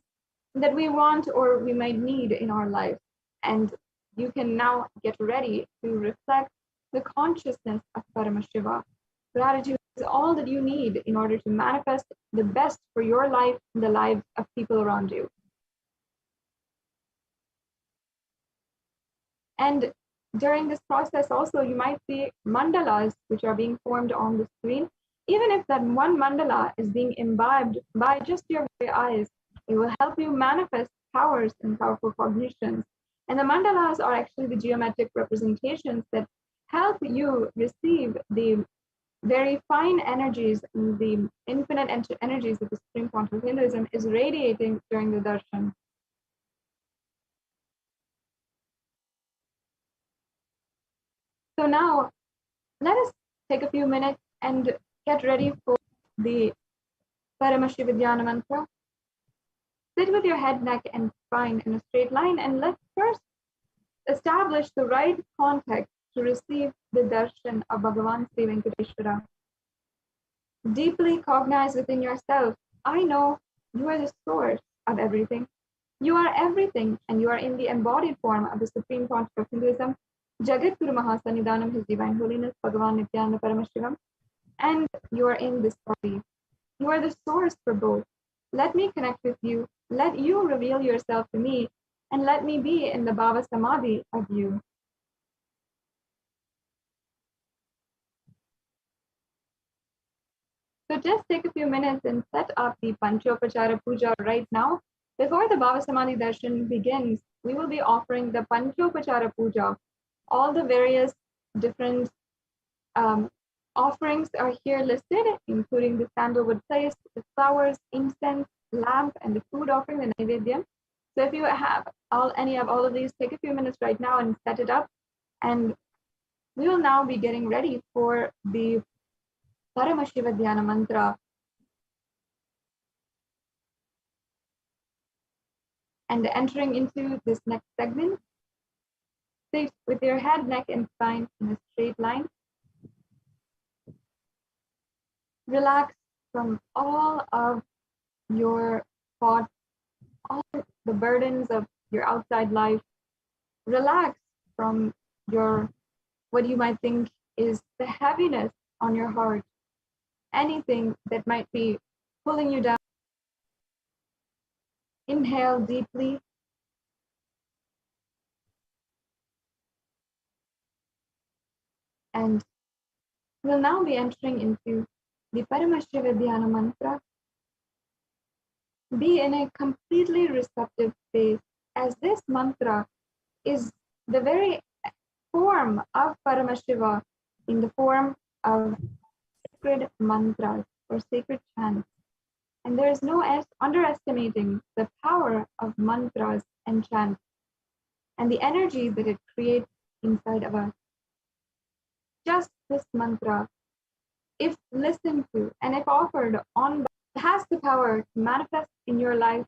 that we want or we might need in our life. And you can now get ready to reflect the consciousness of Paramashiva. Gratitude is all that you need in order to manifest the best for your life and the lives of people around you. And during this process also, you might see mandalas which are being formed on the screen. Even if that one mandala is being imbibed by just your very eyes, it will help you manifest powers and powerful cognitions. And the mandalas are actually the geometric representations that help you receive the very fine energies, the infinite energies that the Supreme Pontiff of Hinduism is radiating during the darshan. So now let us take a few minutes and get ready for the Paramashivoham mantra. Sit with your head, neck, and spine in a straight line, and let's first establish the right context to receive the darshan of Bhagavan Sri Venkateshwara. Deeply cognize within yourself, I know you are the source of everything. You are everything, and you are in the embodied form of the Supreme Concept of Hinduism, Jagat Guru Mahasannidhanam, His Divine Holiness, Bhagavan Nithyananda Paramashivam, and you are in this body. You are the source for both. Let me connect with you. Let you reveal yourself to me, and let me be in the Bhava Samadhi of you. So just take a few minutes and set up the Panchopachara Puja right now. Before the Bhava Samadhi Darshan begins, we will be offering the Panchopachara Puja. All the various different offerings are here listed, including the sandalwood paste, the flowers, incense, lamp, and the food offering, the Naivedyam. So if you have any of all of these, take a few minutes right now and set it up. And we will now be getting ready for the Paramashivoham mantra. And entering into this next segment, sit with your head, neck, and spine in a straight line. Relax from all of your thoughts, all the burdens of your outside life. Relax from what you might think is the heaviness on your heart, anything that might be pulling you down. Inhale deeply. And we'll now be entering into the Paramashivoham mantra. Be in a completely receptive space, as this mantra is the very form of Paramashiva in the form of sacred mantras or sacred chants. And there is no underestimating the power of mantras and chants and the energy that it creates inside of us. Just this mantra, if listened to and if offered on, has the power to manifest in your life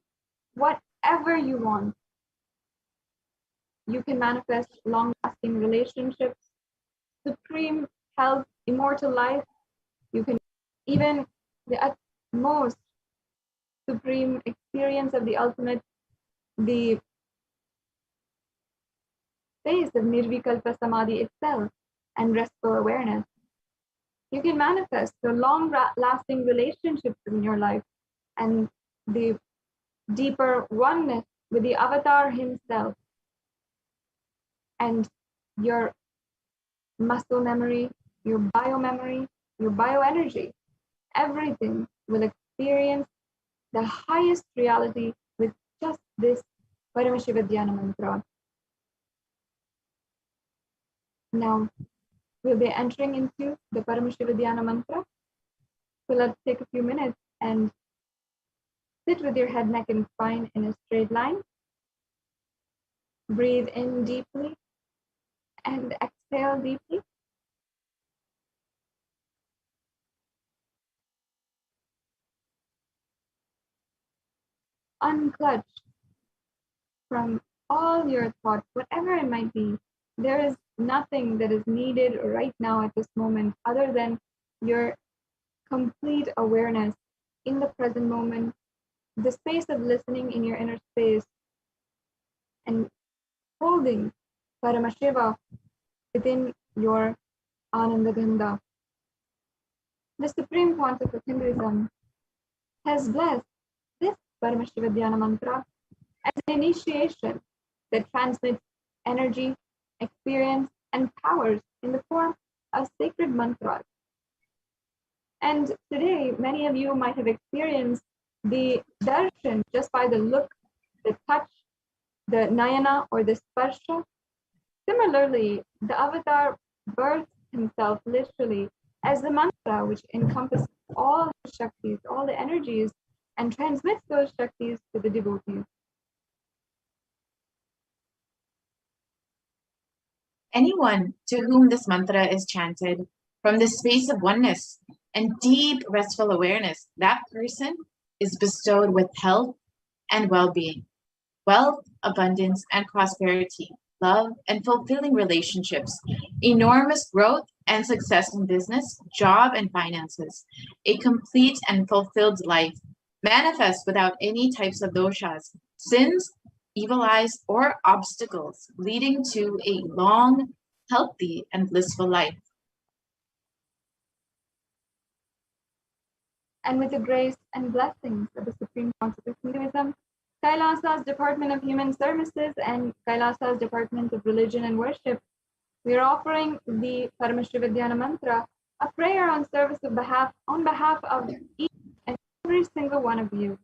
whatever you want. You can manifest long-lasting relationships, supreme health, immortal life. You can even the utmost supreme experience of the ultimate, the space of Nirvikalpa Samadhi itself and restful awareness. You can manifest the long-lasting relationships in your life and the deeper oneness with the avatar himself. And your muscle memory, your biomemory, your bioenergy, everything will experience the highest reality with just this Paramashivoham mantra. Now, we'll be entering into the Paramashivoham mantra. So let's take a few minutes and sit with your head, neck, and spine in a straight line. Breathe in deeply and exhale deeply. Unclutch from all your thoughts, whatever it might be. There is nothing that is needed right now at this moment other than your complete awareness in the present moment, the space of listening in your inner space, and holding Paramashiva within your Anandagandha. The Supreme Concept of Hinduism has blessed this Paramashivoham mantra as an initiation that transmits energy, experience, and powers in the form of sacred mantras. And today, many of you might have experienced the darshan just by the look, the touch, the nayana, or the sparsha. Similarly, the avatar births himself literally as the mantra, which encompasses all the shaktis, all the energies, and transmits those shaktis to the devotees. Anyone to whom this mantra is chanted from the space of oneness and deep restful awareness, that person is bestowed with health and well-being, wealth, abundance, and prosperity, love, and fulfilling relationships, enormous growth and success in business, job, and finances, a complete and fulfilled life, manifest without any types of doshas, sins, evil eyes, or obstacles, leading to a long, healthy, and blissful life. And with the grace and blessings of the Supreme Council of Hinduism, Kailasa's Department of Human Services, and Kailasa's Department of Religion and Worship, we are offering the Paramashivoham mantra, a prayer on service on behalf of each and every single one of you.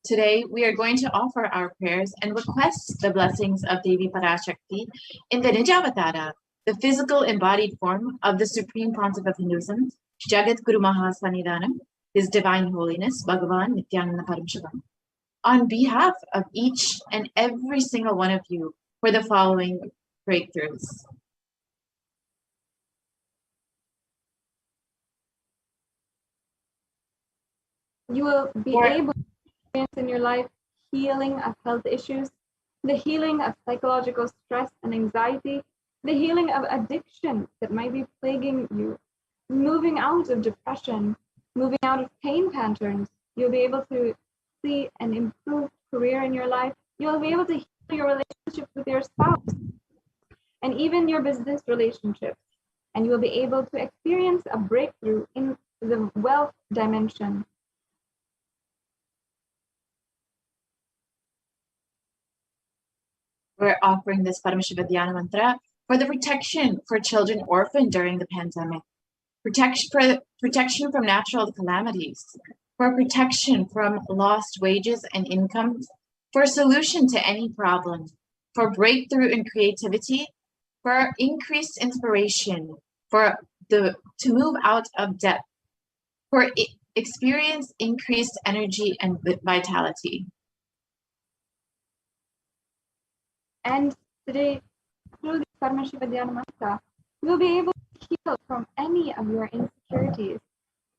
Today, we are going to offer our prayers and request the blessings of Devi Parashakti in the Nijavatara, the physical embodied form of the Supreme Pontiff of Hinduism, Jagat Guru Mahasannidhanam, His Divine Holiness, Bhagavan Nithyananda Paramashivam, on behalf of each and every single one of you for the following breakthroughs. You will be able to experience in your life healing of health issues, the healing of psychological stress and anxiety, the healing of addiction that might be plaguing you, moving out of depression, moving out of pain patterns. You'll be able to see an improved career in your life. You'll be able to heal your relationships with your spouse and even your business relationships. And you'll be able to experience a breakthrough in the wealth dimension. We're offering this Paramashivoham mantra for the protection for children orphaned during the pandemic, protection from natural calamities, for protection from lost wages and incomes, for solution to any problem, for breakthrough in creativity, for increased inspiration, to move out of debt, for experience increased energy and vitality. And today, through the Paramashivoham mantra, you'll be able to heal from any of your insecurities,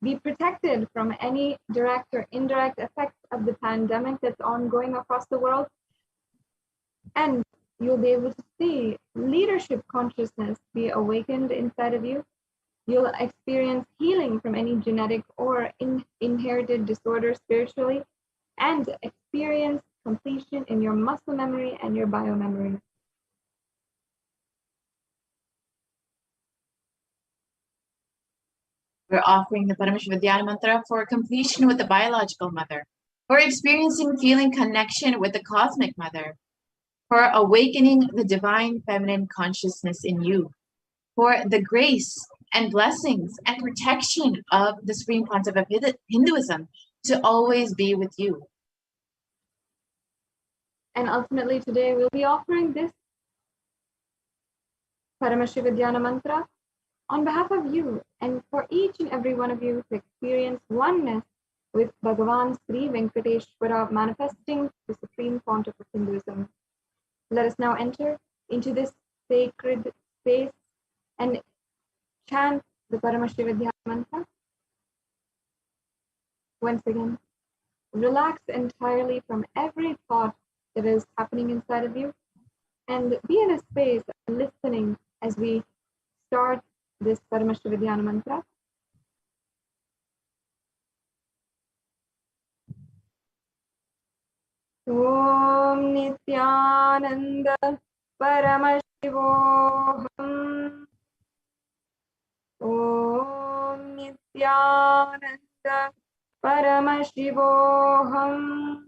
be protected from any direct or indirect effects of the pandemic that's ongoing across the world, and you'll be able to see leadership consciousness be awakened inside of you. You'll experience healing from any genetic or inherited disorder spiritually, and experience completion in your muscle memory and your biomemory. We're offering the Paramashivoham mantra for completion with the biological mother, for experiencing feeling connection with the cosmic mother, for awakening the divine feminine consciousness in you, for the grace and blessings and protection of the Supreme Pontiff of Hinduism to always be with you. And ultimately today we'll be offering this Paramashivoham mantra on behalf of you and for each and every one of you to experience oneness with Bhagavan Sri Venkateshwara manifesting the Supreme Pontiff of Hinduism. Let us now enter into this sacred space and chant the Paramashivoham mantra. Once again, relax entirely from every thought that is happening inside of you and be in a space of listening as we start this Paramashivoham mantra. Om Nithyananda Paramashivoham. Om Nithyananda Paramashivoham.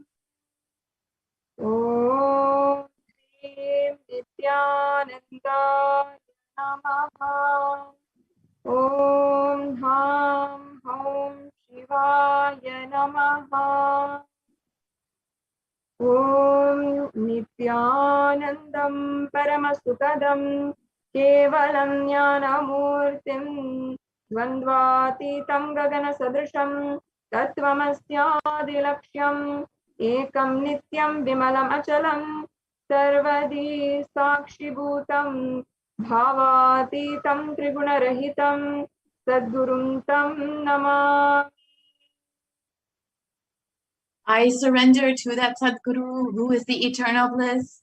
Om Shri Nithyananda Namaha. Om Ham Om Shivaya Namaha. Om Nithyanandam Paramasukadam Kevalam Jnanamurtim Dvandvatitam Gagana Sadrisham Tattvamasyadilaksham एकं नित्यं विमलम् अचलं सर्वदी साक्षिभूतं भावातीतं त्रिगुणरहितं सद्गुरुं तं Namami. I surrender to that Sadguru who is the eternal bliss,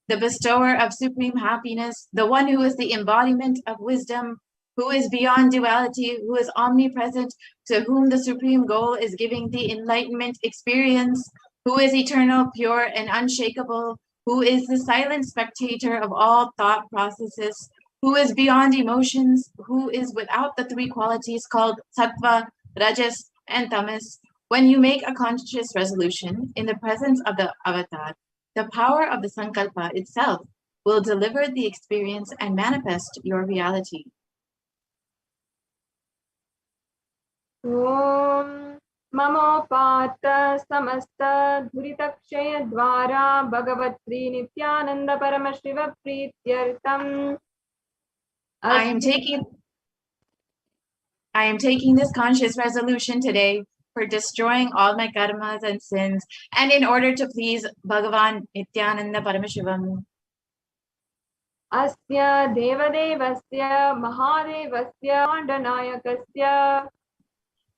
the bestower of supreme happiness, the one who is the embodiment of wisdom, who is beyond duality, who is omnipresent, to whom the supreme goal is giving the enlightenment experience, who is eternal, pure, and unshakable, who is the silent spectator of all thought processes, who is beyond emotions, who is without the three qualities called sattva, rajas, and tamas. When you make a conscious resolution in the presence of the avatar, the power of the sankalpa itself will deliver the experience and manifest your reality. ॐ ममोपात्त समस्त धुरितक्षय द्वारा भगवत्री Nityanand Paramshiva प्रीत्यर्थम् I am taking this conscious resolution today for destroying all my karmas and sins, and in order to please Bhagavan Nithyananda Paramashivam. अस्य देवदेवस्य महादेवस्य पाण्डनायकस्य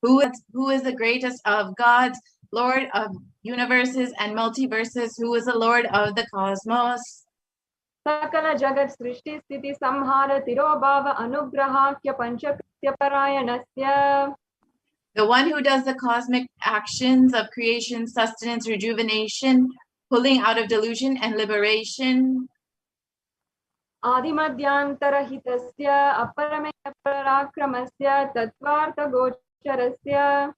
Who is the greatest of gods, Lord of universes and multiverses, who is the Lord of the cosmos. सकल जगत् सृष्टि स्थिति संहार तिरोभाव अनुग्रहाख्य पंचकृत्य परायणस्य The one who does the cosmic actions of creation, sustenance, rejuvenation, pulling out of delusion and liberation. आदिमध्यान्तरहितस्य अपरमेय पराक्रमस्य तत्त्वार्थगोचरस्य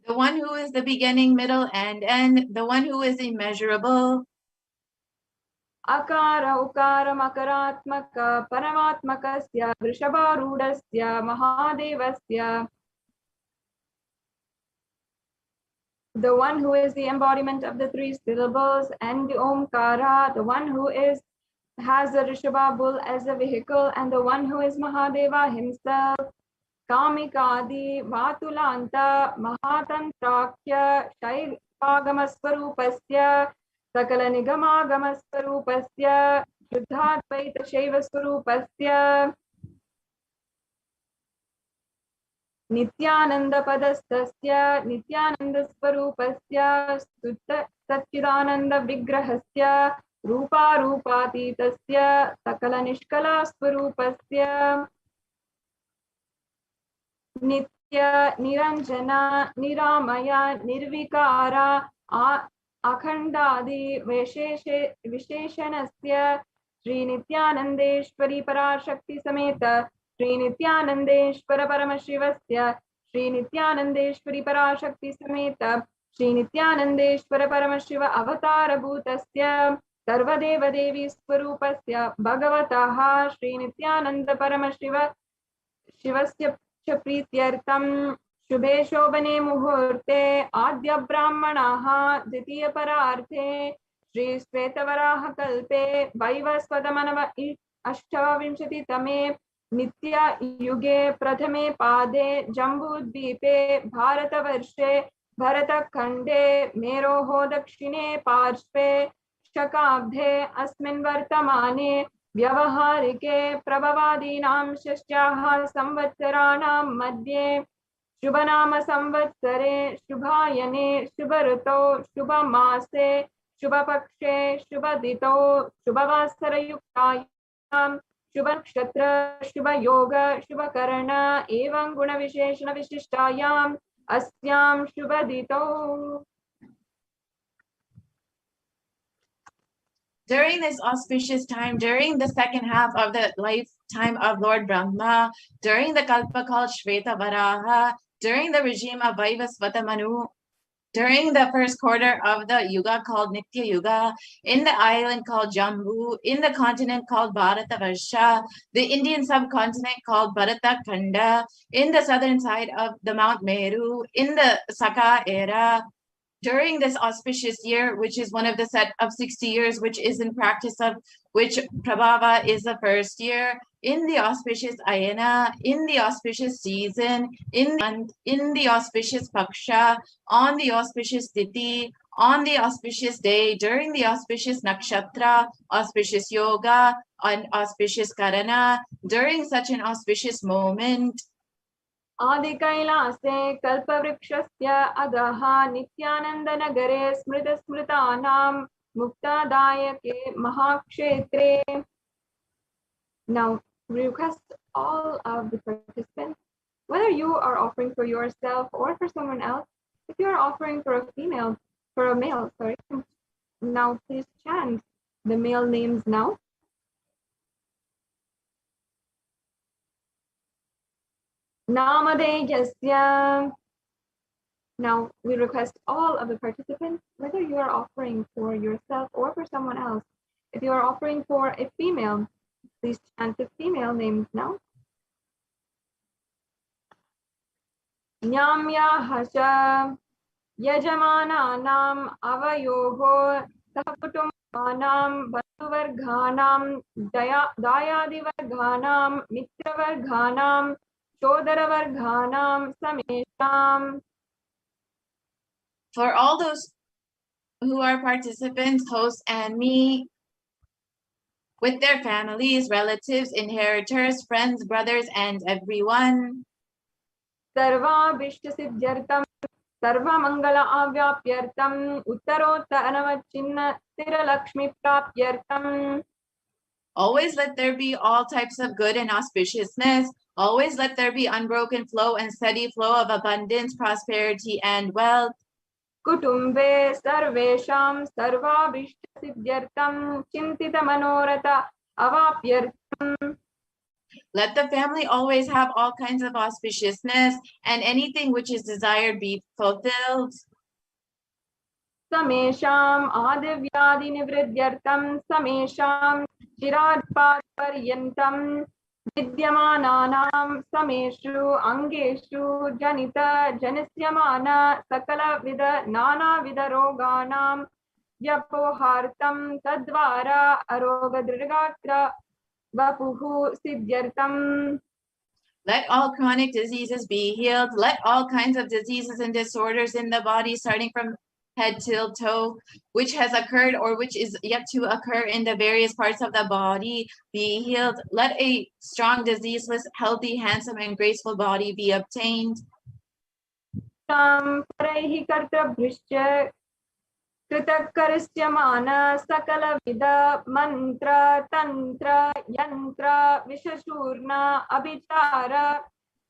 The one who is the beginning, middle, and end, the one who is immeasurable. अकार उकार मकरात्मक परमात्मकस्य वृषभारूढस्य महादेवस्य the one who is the embodiment of the three syllables and the Omkara, the one who has the Rishabha bull as a vehicle, and the one who is Mahadeva himself. Kamikadi Vatulanta Mahatantrakya Shaivagamasvarupasya Sakala Nigamagamasvarupasya Shuddhadvaita Shaivasvarupasya Nityananda Padastasya Nityananda Swarupasya Satchidananda Vigrahasya Rupa Rupatitasya Sakala Nishkala Swarupasya Nitya Niranjana Niramaya Nirvikara Akhandadi Visheshanasya Sri Nityanandeshwari Parashakti Sameta Sri Nithyanandeshwara Paramashivasya Sri Nithyanandeshwari Parashakti Sameta Sri Nithyanandeshwara Paramashiva Avatara Bhutasya Sarvadeva Devi Swarupasya Bhagavataha Sri Nithyananda Paramashiva Shivasya Prityartam Shubhe Shobhane Muhurte Adya Brahmanaha Ditiya Pararthe Sri Svetavaraha Kalpe Vaivasvadamanava Ashtavimshati Tame Nitya Yuge Prathame Pade Jambudvipe Bharatavarshhe Bharatakande Meroho Dakshine Parshve Shakabdhe Asmin Vartamane Vyavaharike Prabhavadinam Shashyaha Samvatsaranam Madhye Shubhanama Samvatsare Shubhayane Shubharuto Shubhamase Shubhapakshe Shubhadito Shubhavasarayuktayam Shubhakshatra Shubhayoga Shubhakarana Evam Guna Visheshana Vishishtayam Asyam Shubhadito. During this auspicious time, during the second half of the lifetime of Lord Brahma, during the Kalpa called Shveta Varaha, during the regime of Vaivasvata Manu, during the first quarter of the Yuga called Nitya Yuga, in the island called Jambu, in the continent called Bharatavarsha, the Indian subcontinent called Bharatakanda, in the southern side of the Mount Meru, in the Saka era, during this auspicious year, which is one of the set of 60 years, which is in practice of which Prabhava is the first year, in the auspicious Ayana, in the auspicious season, in the auspicious Paksha, on the auspicious Titi, on the auspicious day, during the auspicious Nakshatra, auspicious Yoga, and auspicious Karana, during such an auspicious moment. आदिकैलासे कल्पवृक्षस्य अधः नित्यानन्दनगरे स्मृतस्मृतानां मुक्तादायके महाक्षेत्रे. Now we request all of the participants, whether you are offering for yourself or for someone else, if you are offering for a male, now please chant the male names now. Namadejasya. Now we request all of the participants, whether you are offering for yourself or for someone else, if you are offering for a female, please chant the female names now. Nyamyahasha Yajamananam Avayoho Sahakutumbanam Bhanduvarghanam Dayadivarghanam Mitravarghanam Shodaravarghanam Samesham. For all those who are participants, hosts, and me, with their families, relatives, inheritors, friends, brothers, and everyone. Sarva Vishtasiddhyartam Sarva Mangala Avyapyartam Uttarota Anavachinna Tira Lakshmi Prapyartam. Always let there be all types of good and auspiciousness. Always let there be unbroken flow and steady flow of abundance, prosperity, and wealth. Kutumbe Sarvesham Sarva Vishtasiddhyartam Chintita Manorata Avapyartam. Let the family always have all kinds of auspiciousness, and anything which is desired be fulfilled. Samesham Adivyadi Nivridyartam Samesham Chiradpad Paryantam Vidyamananam Sameshu Angeshu Janita Janisyamana Sakala Vida Nana Vida Roganam Vyapohartam Tadvara Aroga Drirgatra Vapuhu Siddhyartam. Let all chronic diseases be healed. Let all kinds of diseases and disorders in the body, starting from head till toe, which has occurred or which is yet to occur in the various parts of the body, be healed. Let a strong, diseaseless, healthy, handsome, and graceful body be obtained. Paraihi Kartabhrishya Kritakarishtyamana Sakala Vida Mantra Tantra Yantra Vishashurna Abhichara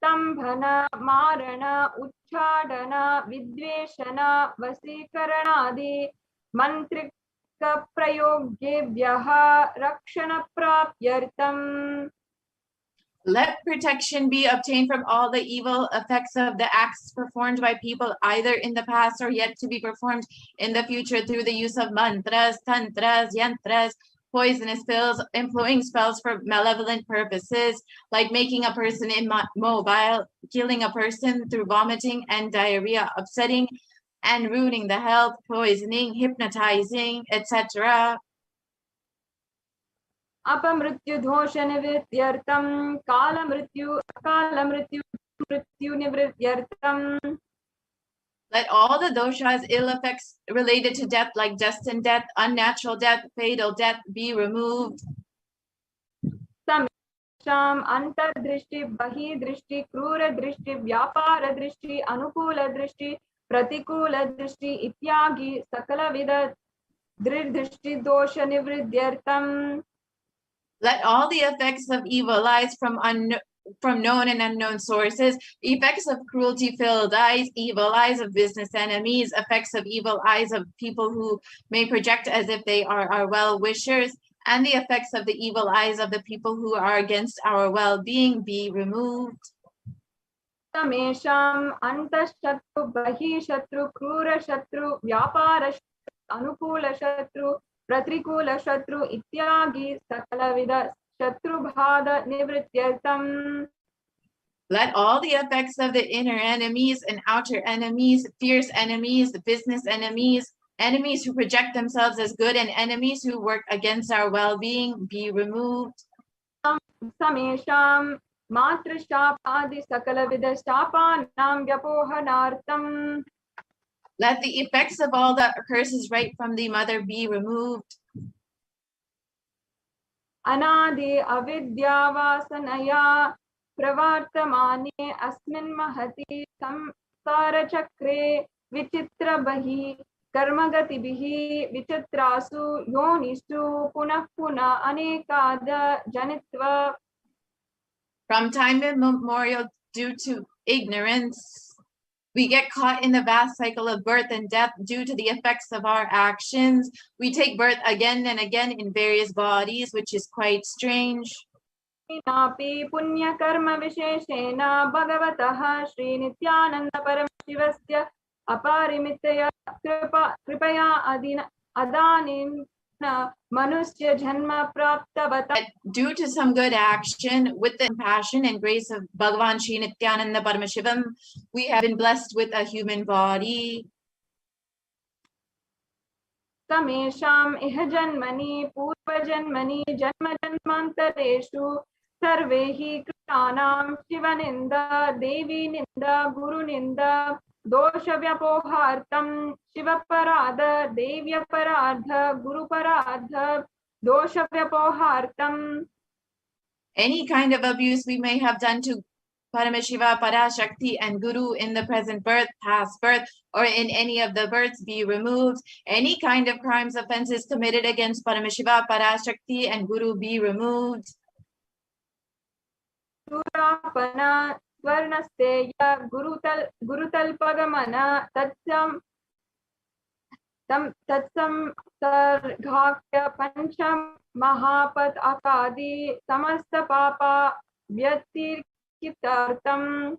Stambhana Marana Uchchadana Vidveshana Vasikaranadi Mantrika Prayogyebhyaha Rakshana Prapyartam. Let protection be obtained from all the evil effects of the acts performed by people either in the past or yet to be performed in the future through the use of mantras, tantras, yantras, poisonous pills, employing spells for malevolent purposes, like making a person immobile, killing a person through vomiting and diarrhea, upsetting and ruining the health, poisoning, hypnotizing, etc. अपमृत्यु दोष निवृत्त्यर्थम काल मृत्यु अकाल मृत्यु मृत्यु निवृत्त्यर्थम. Let all the doshas, ill effects related to death, like destined death, unnatural death, fatal death, be removed. Samesham antardrishti bahi drishti krura drishti vyapara drishti anukula drishti pratikula drishti ityagi sakala vida drishdrishti dosha nivridyartam. Let all the effects of evil eyes from known and unknown sources, effects of cruelty-filled eyes, evil eyes of business enemies, effects of evil eyes of people who may project as if they are our well-wishers, and the effects of the evil eyes of the people who are against our well-being be removed. Samesham antashatru bahi shatru krura shatru vyapara anukula shatru pratikula shatru ityagi sakala vida shatru bhada nivrityartam. Let all the effects of the inner enemies and outer enemies, fierce enemies, business enemies, Enemies who project themselves as good and enemies who work against our well-being be removed. Samesham Matrishapadi Sakalavidha Shapanam Vyapohanartam. Let the effects of all the curses right from the mother be removed. Anadi Avidyavasanaya Pravartamane Asmin Mahati Samsara Chakre Vichitra Bahi Karmagatibihi Vichitrasu Yonistu Punah Puna Anekada Janitva. From time immemorial, due to ignorance, we get caught in the vast cycle of birth and death due to the effects of our actions. We take birth again and again in various bodies, which is quite strange. Napi Punya Karma Visheshena Bhagavataha Sri Nithyananda Paramashivasya Aparimitaya Kripaya Adanin Manusya Janma Praptavata. Due to some good action, with the compassion and grace of Bhagavan Sri Nithyananda Paramashivam, we have been blessed with a human body. Samesham iha janmani purva janmani janma janmantareshu sarvehi kritanam shivaninda devi ninda guru ninda dosha vyapohartam shivaparada devyaparadha guru paradha dosha vyapohartam. Any kind of abuse we may have done to Paramashiva, Parashakti, and Guru in the present birth, past birth, or in any of the births be removed. Any kind of crimes, offenses committed against Paramashiva, Parashakti, and Guru be removed. Surapana Swarnasteya Gurutalpagamana Tatsam Sarghakya Pancham Mahapat Akadi Samasta Papa Vyatirkitartam.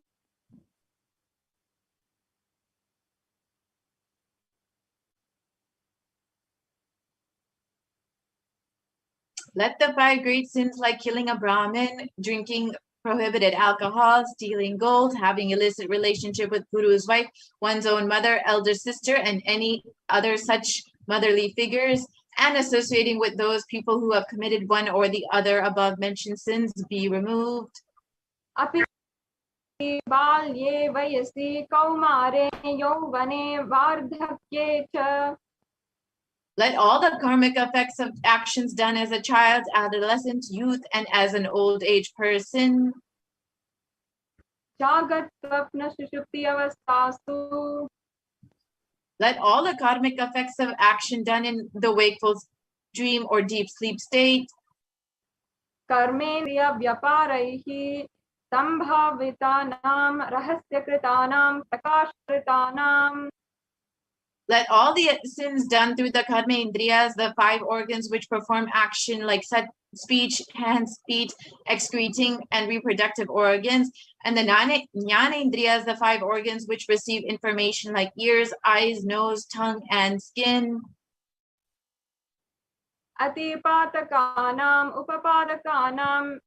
Let the 5 great sins like killing a Brahmin, drinking prohibited alcohol, stealing gold, having illicit relationship with Guru's wife, one's own mother, elder sister, and any other such motherly figures, and associating with those people who have committed one or the other above mentioned sins be removed. Api balye vayasi kaumare yauvane vardhakye cha. Let all the karmic effects of actions done as a child, adolescent, youth, and as an old age person. Jagat swapna sushupti avastasu. Let all the karmic effects of action done in the wakeful dream or deep sleep state. Karmendriya vyaparaihi sambhavitanam rahasyakritanam prakashkritanam. Let all the sins done through the karmendriyas, the 5 organs which perform action like speech, hands, feet, excreting, and reproductive organs, and the jnanendriyas, the 5 organs which receive information like ears, eyes, nose, tongue, and skin. Atipatakanam upapadakanam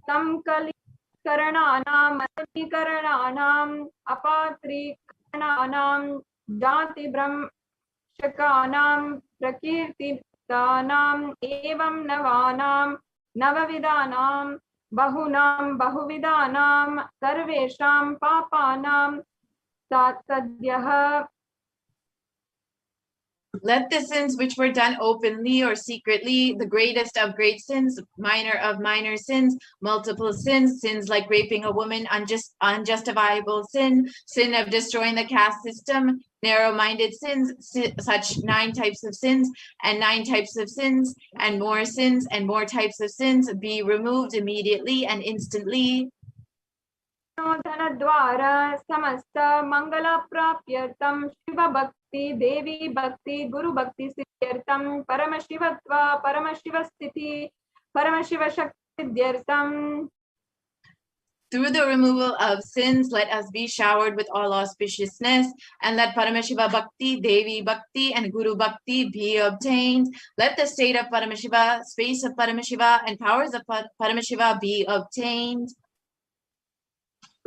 samkalikarananam matikarananam apatrikarananam jati brahmshakanam prakirtitanam evam navanam navavidanam bahunam bahuvidanam sarvesham papanam sadyah. Let the sins which were done openly or secretly, the greatest of great sins, minor of minor sins, multiple sins, sins like raping a woman, unjustifiable sin, sin of destroying the caste system, narrow-minded sins, such 9 types of sins, and 9 types of sins, and more types of sins be removed immediately and instantly. Dhanadwara samasta mangala prapyartam Shiva Bhakti Devi Bhakti Guru Bhakti Siddhyartam Paramashivatva Paramashivasthiti Paramashiva Shakti Siddhyartam. Through the removal of sins, let us be showered with all auspiciousness, and let Paramashiva Bhakti, Devi Bhakti, and Guru Bhakti be obtained. Let the state of Paramashiva, space of Paramashiva, and powers of Paramashiva be obtained.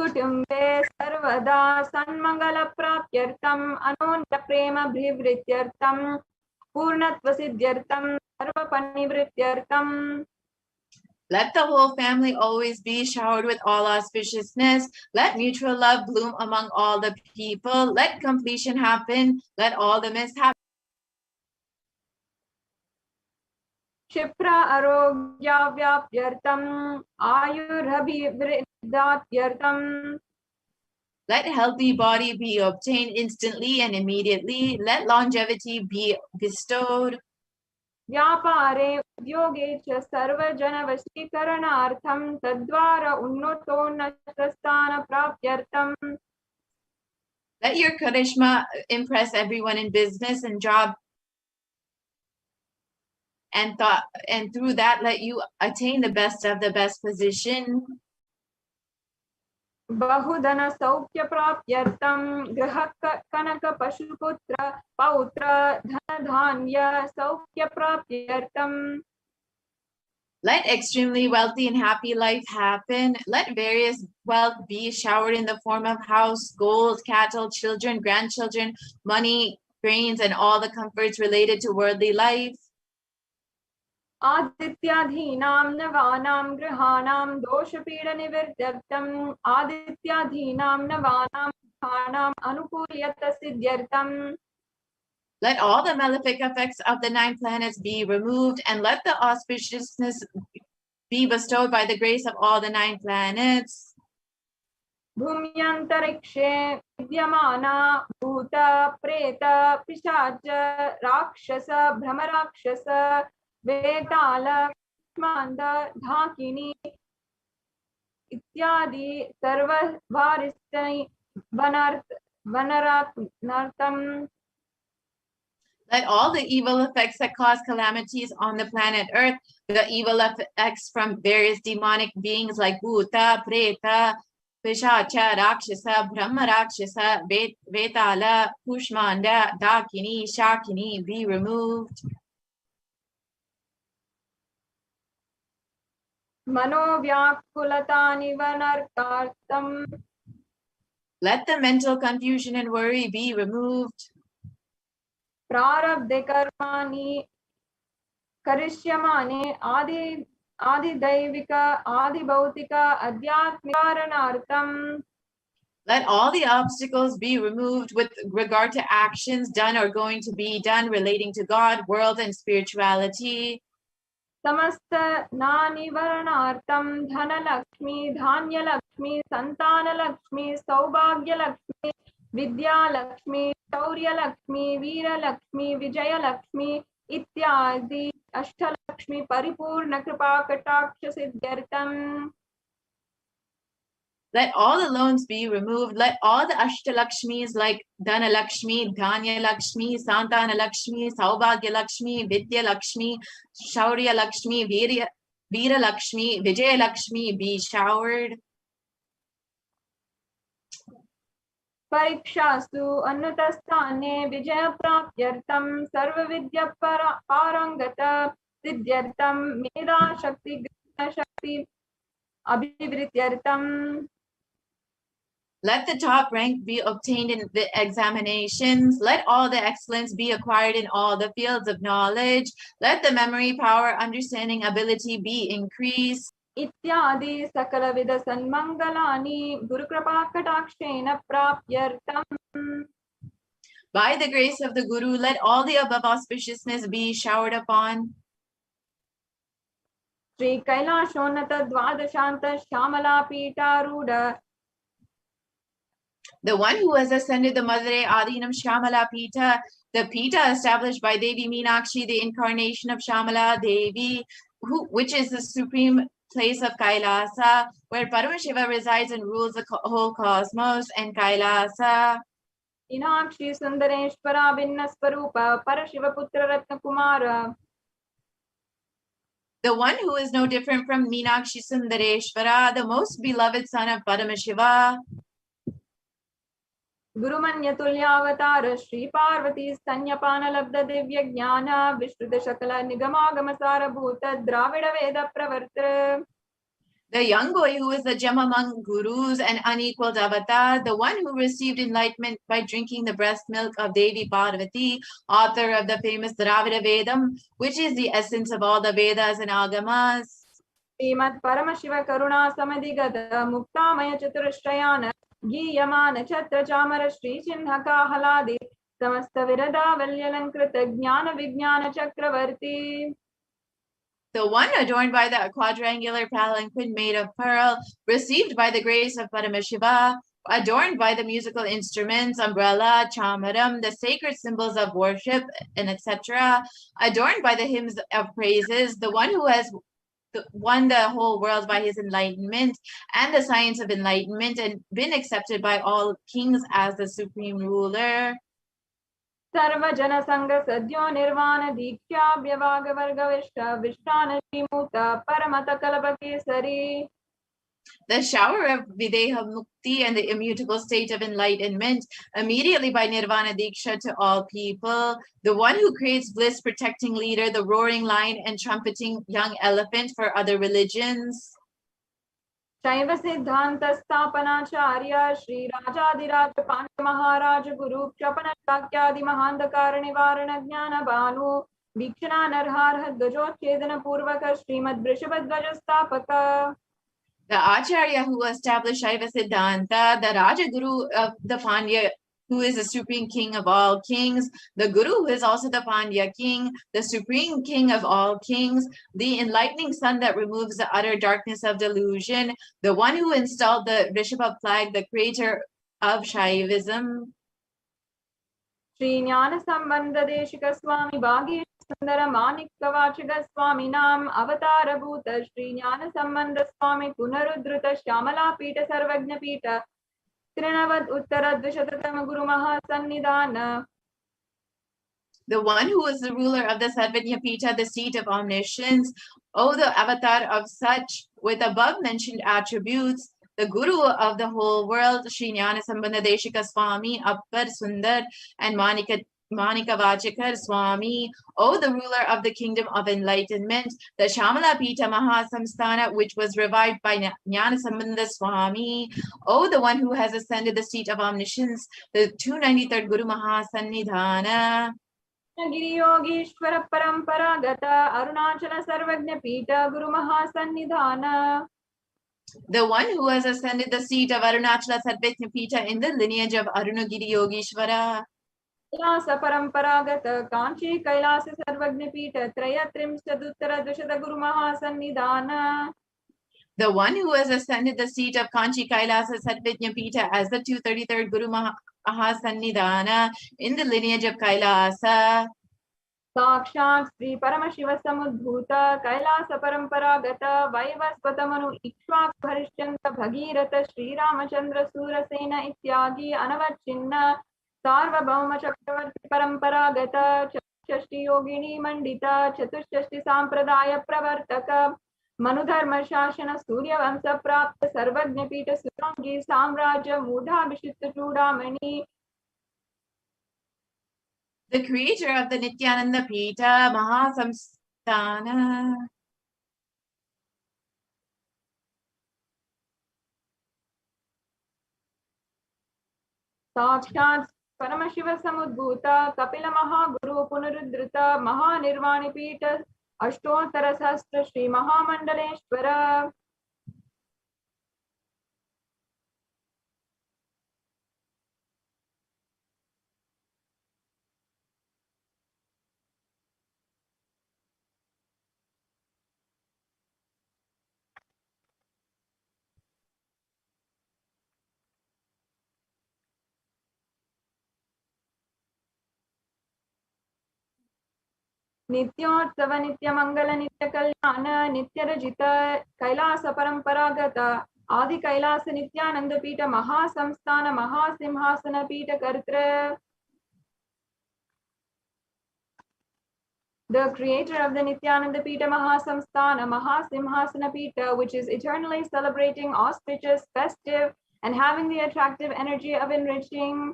कुटुम्बे सर्वदा सन्मङ्गलप्राप्त्यर्थम् अनोन्यप्रेमभिवृद्ध्यर्थम् पूर्णत्वसिद्ध्यर्थम् सर्वपरिवृत्त्यर्थम्. Let the whole family always be showered with all auspiciousness. Let mutual love bloom among all the people. Let completion happen. Let all the mishaps. Kshipra आरोग्याव्याप्त्यर्थम् आयुरभिवृद्ध्यार्थम्. Let healthy body be obtained instantly and immediately. Let longevity be bestowed. व्यापारे उद्योगे च सर्वजनवशीकरणार्थं तद्वारा उन्नतोन्नतस्थानप्राप्त्यर्थम्. Let your charisma impress everyone in business and job and thought, and through that let you attain the best of the best position. बहुधन सौख्य प्राप्त्यर्थं गृह कनक पशुपुत्र पौत्र धन धान्य सौख्य प्राप्त्यर्थम्. Let extremely wealthy and happy life happen. Let various wealth be showered in the form of house, gold, cattle, children, grandchildren, money, grains, and all the comforts related to worldly life. आदित्याधीनां नवानां गृहाणां दोषपीडनिवृत्त्यर्थम् आदित्याधीनां नवानां गृहाणाम् अनुकूल्यतसिद्ध्यर्थम्. Let all the malefic effects of the 9 planets be removed, and let the auspiciousness be bestowed by the grace of all the 9 planets. भूम्यन्तरिक्षे विद्यमाना भूत प्रेत पिशाच राक्षस भ्रमराक्षस वेताल मान्द ढाकिनी इत्यादि सर्ववारिष्ठै वनरात्नर्थम्. Let all the evil effects that cause calamities on the planet Earth, the evil effects from various demonic beings like Bhuta, Preta, Pishacha, Rakshasa, Brahma Rakshasa, Vetala, Kushmanda, Dakini, Shakini be removed. मनोव्याकुलता निवारणार्थम्. Let the mental confusion and worry be removed. प्रारब्धे कर्माणि करिष्यमाणे आदिदैविक आदिभौतिक अध्यात्मिकारणार्थम्. Let all the obstacles be removed with regard to actions done or going to be done relating to God, world, and spirituality. समस्त नानिवरणार्थं धनलक्ष्मी धान्यलक्ष्मी संतानलक्ष्मी सौभाग्यलक्ष्मी विद्यालक्ष्मी शौर्यलक्ष्मी वीरलक्ष्मी विजयलक्ष्मी इत्यादि अष्टलक्ष्मी परिपूर्ण कृपा कटाक्ष सिद्ध्यर्थम्. Let all the loans be removed. Let all the Ashtalakshmis like Dhana Lakshmi, Dhanya Lakshmi, Santana Lakshmi, Saubhagya Lakshmi, Vidya Lakshmi, Shaurya Lakshmi, Veera Lakshmi, Vijaya Lakshmi be showered. परीक्षासु अन्नतस्थाने विजयप्राप्त्यर्थं सर्वविद्या पारंगत सिद्ध्यर्थं मेधाशक्ति ज्ञानशक्ति अभिवृद्ध्यर्थम्. Let the top rank be obtained in the examinations. Let all the excellence be acquired in all the fields of knowledge. Let the memory, power, understanding, ability be increased. इत्यादि सकलविध सन्मंगलानि Gurukripa कटाक्षेन प्राप्त्यर्थम्. By the grace of the Guru, let all the above auspiciousness be showered upon. Shri कैलाशोन्नत द्वादशांत Shyamala पीठारूढ़. The one who has ascended the Madre Adinam Shamala Pita, the Pita established by Devi Meenakshi, the incarnation of Shamala Devi, which is the supreme place of Kailasa, where Paramashiva resides and rules the whole cosmos, and Kailasa. Meenakshi सुंदरेश्वरा भिन्न स्वरूप परशिव पुत्र रत्न Kumar. The one who is no different from Meenakshi Sundareshwara, the most beloved son of Paramashiva. गुरुमन्य तुल्यावतार Shri Parvati स्तन्यपान लब्ध दिव्य ज्ञान विश्रुत शकल निगमागम सारभूत द्राविड वेद प्रवर्त. The young boy who is the gem among gurus and unequaled avatar, the one who received enlightenment by drinking the breast milk of Devi Parvati, author of the famous Dravida Vedam, which is the essence of all the Vedas and Agamas. Srimad Paramashiva Karuna Samadhigata Muktamaya Chaturashrayana Giyamana Chatra Chamara Shri Chinhaka Haladi Samasta Virada Valyalankrita Jnana Vijnana Chakravarti. The one adorned by the quadrangular palanquin made of pearl, received by the grace of Paramashiva, adorned by the musical instruments, umbrella, chamaram, the sacred symbols of worship, and etc., adorned by the hymns of praises, the one who has won the whole world by his enlightenment and the science of enlightenment and been accepted by all kings as the supreme ruler. Sarvajana Sangha Sadhyo Nirvana Dikya Vyavaga Varga Vishta Vishtana Shimuta Paramata Kalabakesari. The shower of Videha Mukti and the immutable state of enlightenment, immediately by Nirvana Diksha to all people, the one who creates bliss protecting leader, the roaring lion and trumpeting young elephant for other religions. Shaiva Siddhanta Sthapanacharya Shri Rajadiraj Pancha Maharaj Guru Kshapana Shakyadi Mahandakara Nivarana Jnana Bhanu Vikshana Narhar Gajo Chedana Purvaka Srimad Vrishabhadvaja Sthapaka. The Acharya who established Shaiva Siddhanta, the Rajaguru of the Pandya, who is the supreme king of all kings, the Guru who is also the Pandya king, the supreme king of all kings, the enlightening sun that removes the utter darkness of delusion, the one who installed the Rishabha flag, the creator of Shaivism. Shri Jnana Sambandha Deshika Swami Bhagi Sundara Manik Kavachaga Swami Nam Avatara Bhuta Shri Jnana Sambandha Swami Punarudruta Shamala Pita Sarvagna Pita Trinavad Uttara Dvishatatama Guru Mahasannidhana. The one who is the ruler of the Sarvagna Pita, the seat of omniscience, O the avatar of such, with above mentioned attributes, the Guru of the whole world, Shri Jnana Sambandha Deshika Swami, Appar Sundar, and Manika Vachakar Swami, O the ruler of the kingdom of enlightenment, the Shamala Pita Mahasamsthana, which was revived by Jnana Sambandha Swami, O the one who has ascended the seat of omniscience, the 293rd Guru Mahasannidhana. Giri Yogishwara Paramparagata Arunachala Sarvagna Pita Guru Mahasannidhana. The one who has ascended the seat of Arunachala Sarvagna Pita in the lineage of Arunagiri Yogishwara. Kailasa Paramparagata Kanchi Kailasa Sarvagna Pita Trayatrim Saduttara Dvishata Guru Mahasannidhana. The one who has ascended the seat of Kanchi Kailasa Sarvagna Pita as the 233rd Guru Mahasannidhana in the lineage of Kailasa. Sakshat Sri Paramashiva Samudbhuta Kailasa Paramparagata Vaivasvatamanu Ikshvak Bharishchanta Bhagirata Sri Ramachandra Surasena Ityagi Anavachinna Sarvabhauma Chakravarti Paramparagata Chatushashti Yogini Mandita Chatushashti Sampradaya Pravartaka Manudharma Shashana Surya Vamsa Prapta Sarvagna Pita Surangi Samraja Mudha Vishita Chudamani. The creator of the Nithyananda Pita, Mahasamsthana. Sakshat Paramashiva Samudbhuta Kapila Mahaguru Punarudrita Mahanirvani Pita Ashtotara Sastra Shri Mahamandaleshwara. Nityotsav Nitya Mangala Nitya Kalyana Nitya Rajita Kailasa Paramparagatha Adi Kailasa Nithyananda Pita Mahasamsthana Mahasimhasana Pita Kartra. The creator of the Nithyananda Pita Mahasamsthana Mahasimhasana Pita, which is eternally celebrating, auspicious, festive, and having the attractive energy of enriching.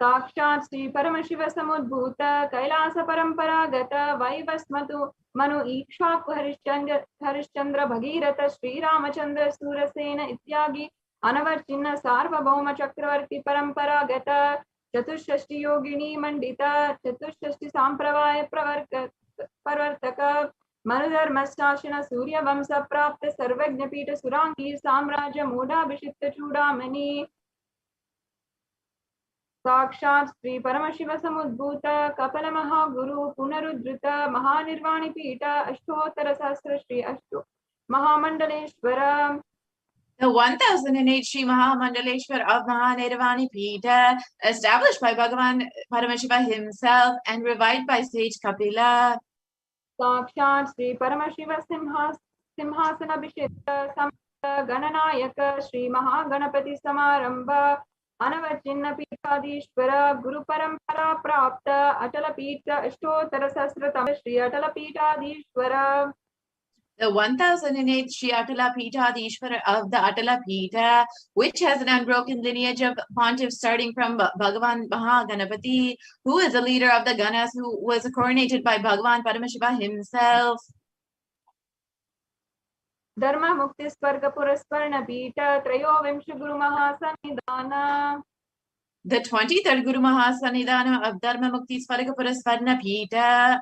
साक्षात् श्री परमशिव समुद्भूत कैलास परंपरागत वैवस्मतु मनु ईक्ष्वाकु हरिश्चंद्र भगीरथ श्रीरामचंद्र सूरसेन इत्यादि अनवर्चिन्न सार्वभौम चक्रवर्ती परंपरागत चतुष्षष्टि योगिनी मंडित चतुष्षष्टि सांप्रदाय प्रवर्तक मनुधर्मशासन सूर्य वंश प्राप्त सर्वज्ञ पीठ सुरांगी साम्राज्य मूढ़ाभिषिक्त चूड़ामणि साक्षात् श्री परमशिव समुद्भूत कपल महागुरु पुनरुद्धृत महानिर्वाणी पीठ अष्टोत्तर सहस्र श्री अष्टो महामंडलेश्वर. The 1008 Sri Mahamandaleshwar of Mahanirvani Pita, established by Bhagavan Paramashiva himself and revived by sage Kapila. साक्षात् श्री परमशिव सिंहासन अभिषिक्त गणनायक श्री महागणपति समारंभ अनवचिन्न पीठाधीश्वर गुरु परंपरा प्राप्त अटल पीठ अष्टोत्तर सहस्रतम श्री अटल पीठाधीश्वर. The 1008 Sri Atala Peethadishwara of the Atala Peetha, which has an unbroken lineage of pontiffs starting from Bhagavan Mahaganapati, who is the leader of the Ganas, who was coronated by Bhagavan Paramashiva himself. Dharma Mukti Swarga Purasvarna Pita Trayovinsh Guru Mahasanidana. The 23rd Guru Mahasanidana of Dharma Mukti Swarga Purasvarna Pita.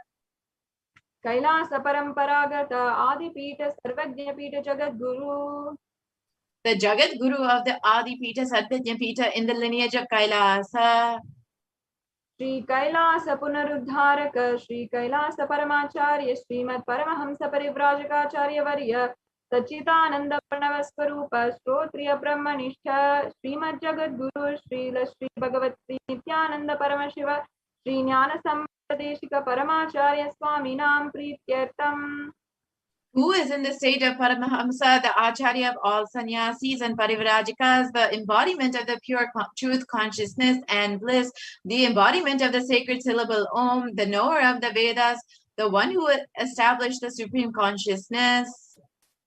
Kailash परंपरागत आदि पीठ सर्वज्ञ पीठ Jagat Guru. The Jagat Guru of the Adi Pita Sarvajna Pita in the lineage of Kailasa. Shri Kailash पुनरुद्धारक Shri Kailash परमाचार्य Shrimad Paramhans परिव्राजकाचार्य वर्य सच्चिदानंद प्रणव स्वरूप श्रोत्रिय ब्रह्मनिष्ठ श्रीमद जगत गुरु श्री भगवत श्री नित्यानंद परमशिव श्री ज्ञान संदेशिक परमाचार्य स्वामी नाम प्रीत्यर्थम. Who is in the state of Paramahamsa, the Acharya of all sannyasis and parivrajikas, the embodiment of the pure truth consciousness and bliss, the embodiment of the sacred syllable Om, the knower of the Vedas, the one who established the supreme consciousness.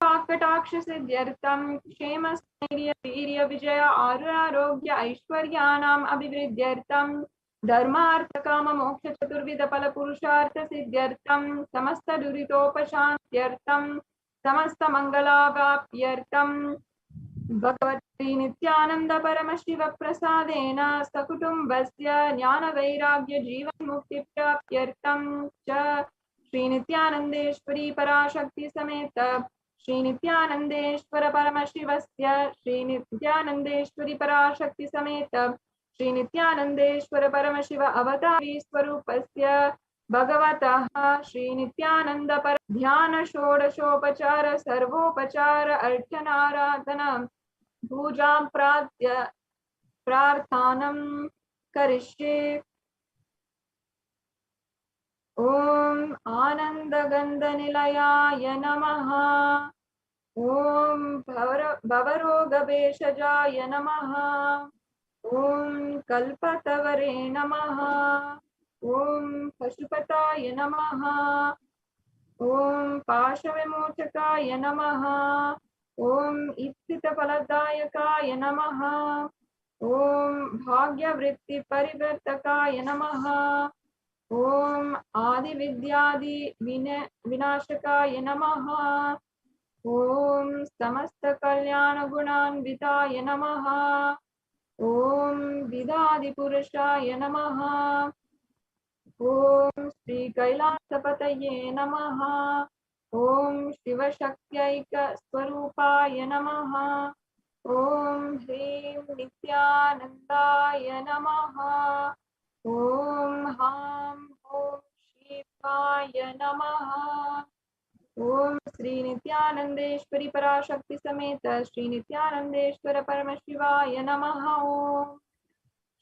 कटाक्ष सिद्ध्यर्थम क्षेम स्थैर्य वीर्य विजय आरोग्य ऐश्वर्यानाम अभिवृद्ध्यर्थम धर्मार्थ काम मोक्ष चतुर्विध फल पुरुषार्थ सिद्ध्यर्थम समस्त दुरितोपशांत्यर्थम समस्त मंगलावाप्यर्थम भगवती नित्यानंद परमशिव प्रसादेन सकुटुंबस्य ज्ञान वैराग्य जीवन मुक्ति प्राप्त्यर्थम च श्री नित्यानंदेश्वरी पराशक्ति समेत श्री नित्यानंदेश्वर परमशिवस्य श्री नित्यानंदेश्वरी पराशक्ति समेत श्री नित्यानंदेश्वर परमशिव अवतारी स्वरूपस्य भगवतः श्री नित्यानंद पर ध्यान षोडशोपचार सर्वोपचार अर्चनाराधना पूजां प्रार्थानं करिष्ये. ओम आनंदगंधनिलयाय नमः. ओम भवरोगभेषजाय नमः. ओम कल्पतवरे नमः. ओम पशुपताय नमः. ओम पाशविमोचकाय नमः. ओम इप्सितफलदायकाय नमः. ओम भाग्यवृत्तिपरिवर्तकाय नमः. ओम आदि विद्यादि विनाशकाय नमः. ओम समस्त कल्याण गुणान्विताय नमः. ओम विदादि पुरुषाय नमः. ओम श्री कैलासपतये नमः. ओम शिवशक्त्यैक स्वरूपाय नमः. ओम ह्रीं नित्यानंदाय नमः. ओम हां ओम शिवाय नमः. ओम श्री नित्यानंदेश्वरी पराशक्ति समेत श्री नित्यानंदेश्वर परमशिवाय नमः. ओम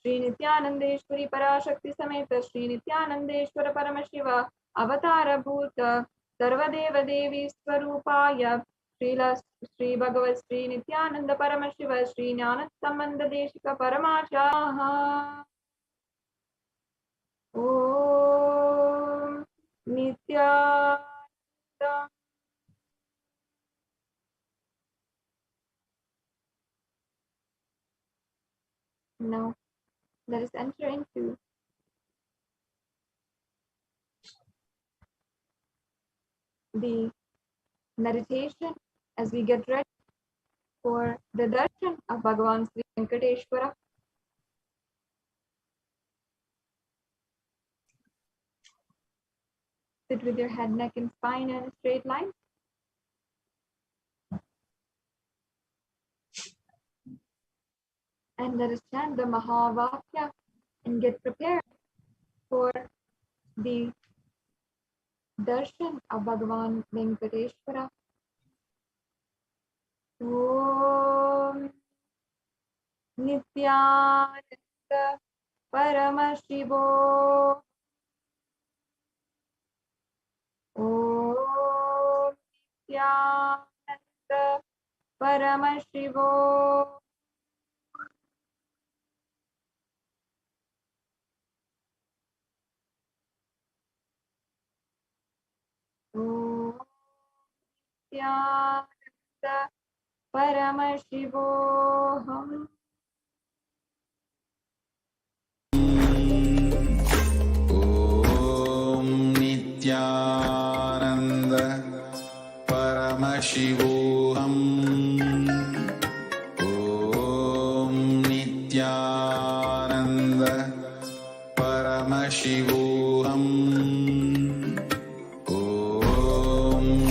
श्री नित्यानंदेश्वरी पराशक्ति समेत श्री नित्यानंदेश्वर परमशिव अवतार भूत सर्वदेव देवी स्वरूपाय श्री भगवत श्री नित्यानंद परमशिव श्री ज्ञान संबंध देशिक परमाचार्य. ओम Nityanand. No. Let us enter into the meditation as we get ready for the Darshan of Bhagavan Sri Venkateshwara. Sit with your head, neck, and spine in a straight line. And let us chant the Mahavakya and get prepared for the Darshan of Bhagavan Venkateshwara. Om Nithyananda Paramashivoham. Om Nithyananda Paramashivoham. Om Nithyananda Paramashivoham. Om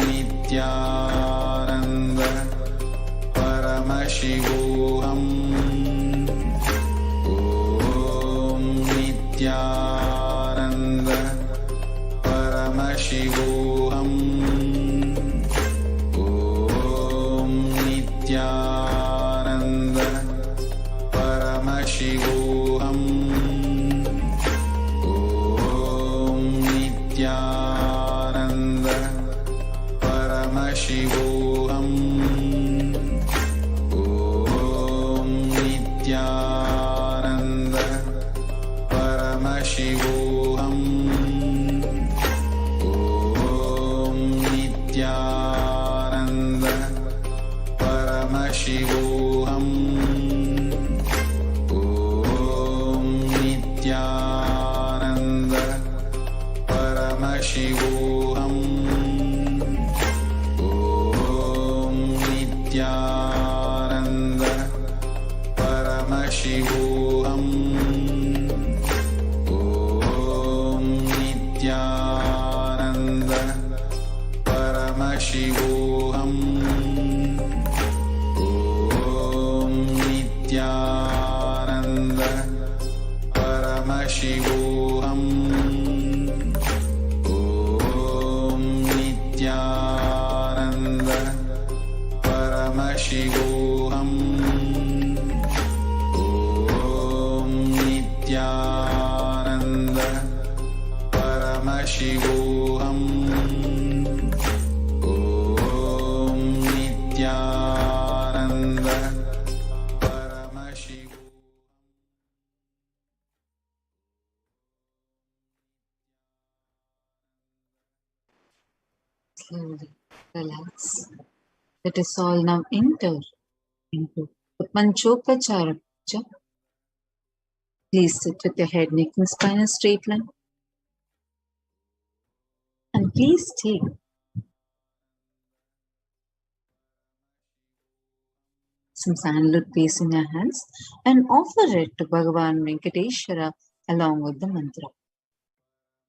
Nithyananda Paramashivoham. Om Nithyananda Paramashivoham. Om Nithyananda Paramashivoham. Om Nithyananda Paramashivoham. Om Nithyananda Paramashivoham. Om Nithyananda Paramashivoham. Om Nithyananda Paramashivoham. Om Nithyananda Paramashivoham. Om Nithyananda Paramashivoham. Om Nithyananda Paramashivoham. Om Nithyananda Paramashivoham. Om Nithyananda Paramashivoham. Om Nithyananda Paramashivoham. Om Nithyananda Paramashivoham. Om Nithyananda Paramashivoham. Slowly relax. Let us all now enter into the Panchopachara puja. Please sit with your head, neck, and spine in a straight line. And please take some sandalwood paste in your hands and offer it to Bhagavan Venkateshwara along with the mantra.